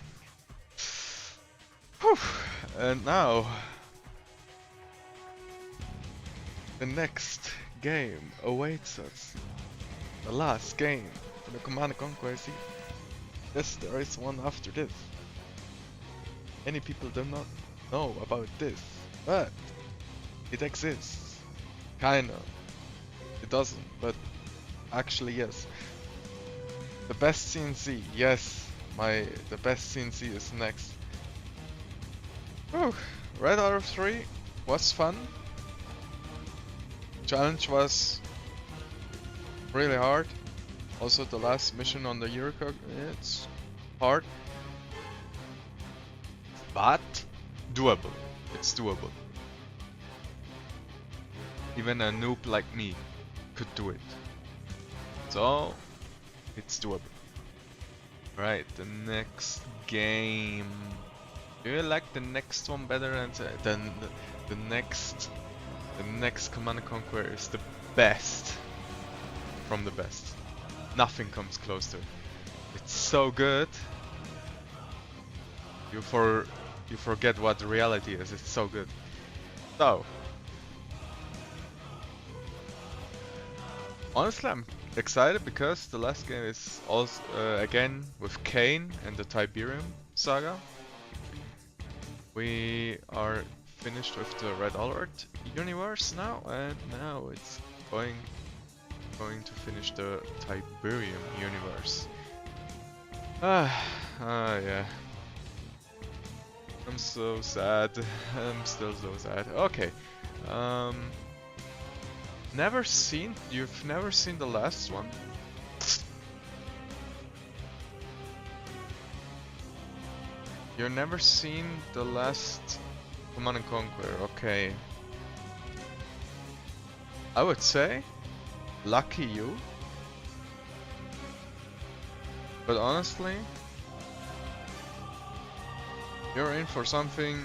Whew. And now the next game awaits us. The last game for the Command & Conquest series. Yes, there is one after this. Many people do not know about this, but it exists. Kinda. It doesn't, but actually yes. The best C&C, yes, the best C&C is next. Whew. Red Alert 3 was fun. Challenge was really hard. Also the last mission on the Yuriko, it's hard. But doable. It's doable. Even a noob like me could do it. So it's doable. Right, the next game. Do you like the next one better than the next? The next Command & Conquer is the best from the best. Nothing comes close to it. It's so good. You forget what the reality is. It's so good. So honestly, I'm excited because the last game is also again with Kane and the Tiberium saga. We are finished with the Red Alert universe now, and now it's going to finish the Tiberium universe. Yeah. I'm so sad. I'm still so sad. Okay. You've never seen the last one? You've never seen the last Command & Conquer, okay. I would say, lucky you. But honestly, you're in for something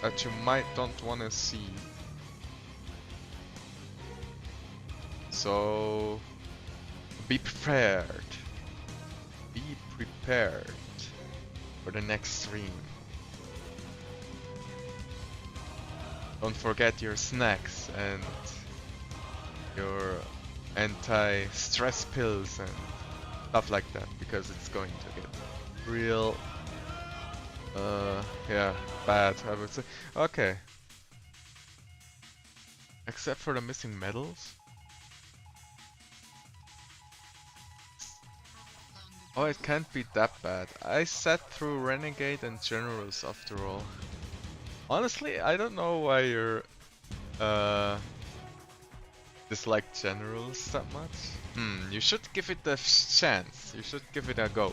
that you might don't want to see. So be prepared. Be prepared for the next stream. Don't forget your snacks and your anti-stress pills and stuff like that, because it's going to get real yeah, bad, I would say. Okay. Except for the missing medals. Oh, it can't be that bad. I sat through Renegade and Generals after all. Honestly, I don't know why you're dislike Generals that much. You should give it a chance. You should give it a go.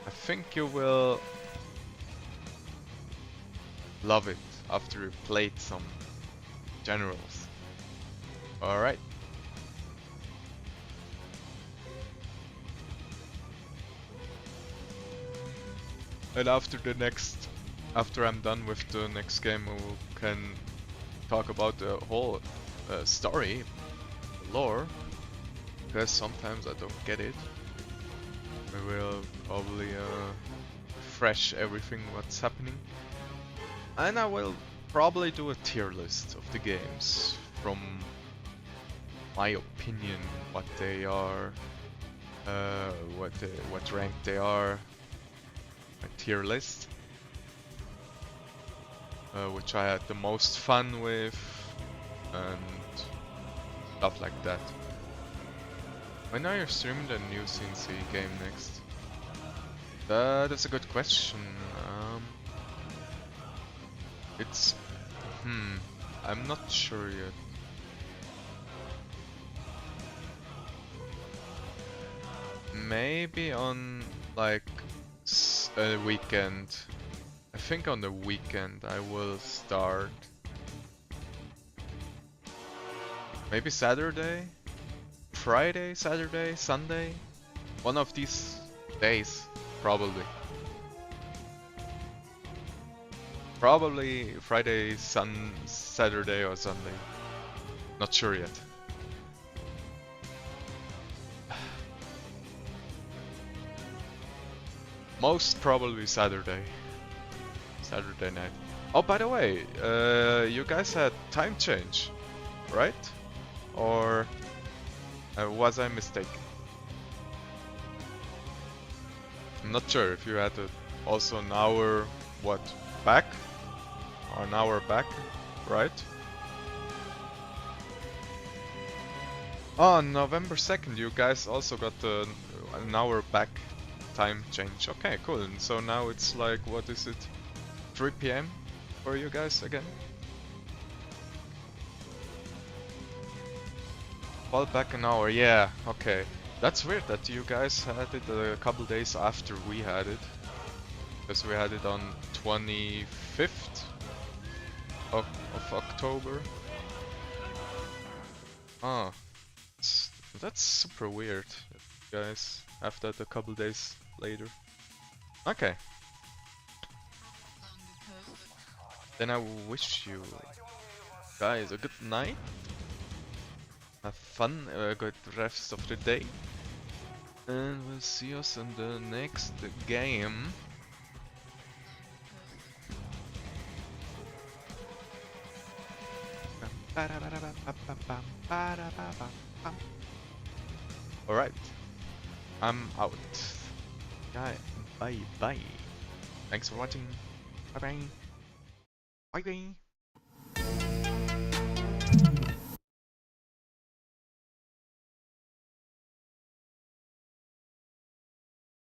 I think you will love it after you played some Generals. Alright. And after I'm done with the next game, we can talk about the whole story, the lore, because sometimes I don't get it. We will probably refresh everything what's happening, and I will probably do a tier list of the games from my opinion what they are, what rank they are, my tier list, which I had the most fun with, and stuff like that. When are you streaming the new C&C game next? That is a good question. It's I'm not sure yet. Maybe on like a weekend. I think on the weekend I will start. Maybe Saturday? Friday, Saturday, Sunday? One of these days, probably. Probably Friday, Saturday or Sunday. Not sure yet. Most probably Saturday. Saturday night. Oh, by the way, you guys had time change, right? Or was I mistaken? I'm not sure if you had also an hour, what, back? Or an hour back, right? On November 2nd, you guys also got an hour back time change. Okay, cool. And so now it's like, what is it? 3 PM for you guys again? Fall back an hour, yeah, okay. That's weird that you guys had it a couple days after we had it. Because we had it on 25th of October. Oh, that's super weird, guys. After that a couple days later. Okay. Then I wish you guys a good night. Have fun, good rest of the day. And we'll see us in the next game. Alright, I'm out. Bye bye. Thanks for watching. Bye bye. Bye bye.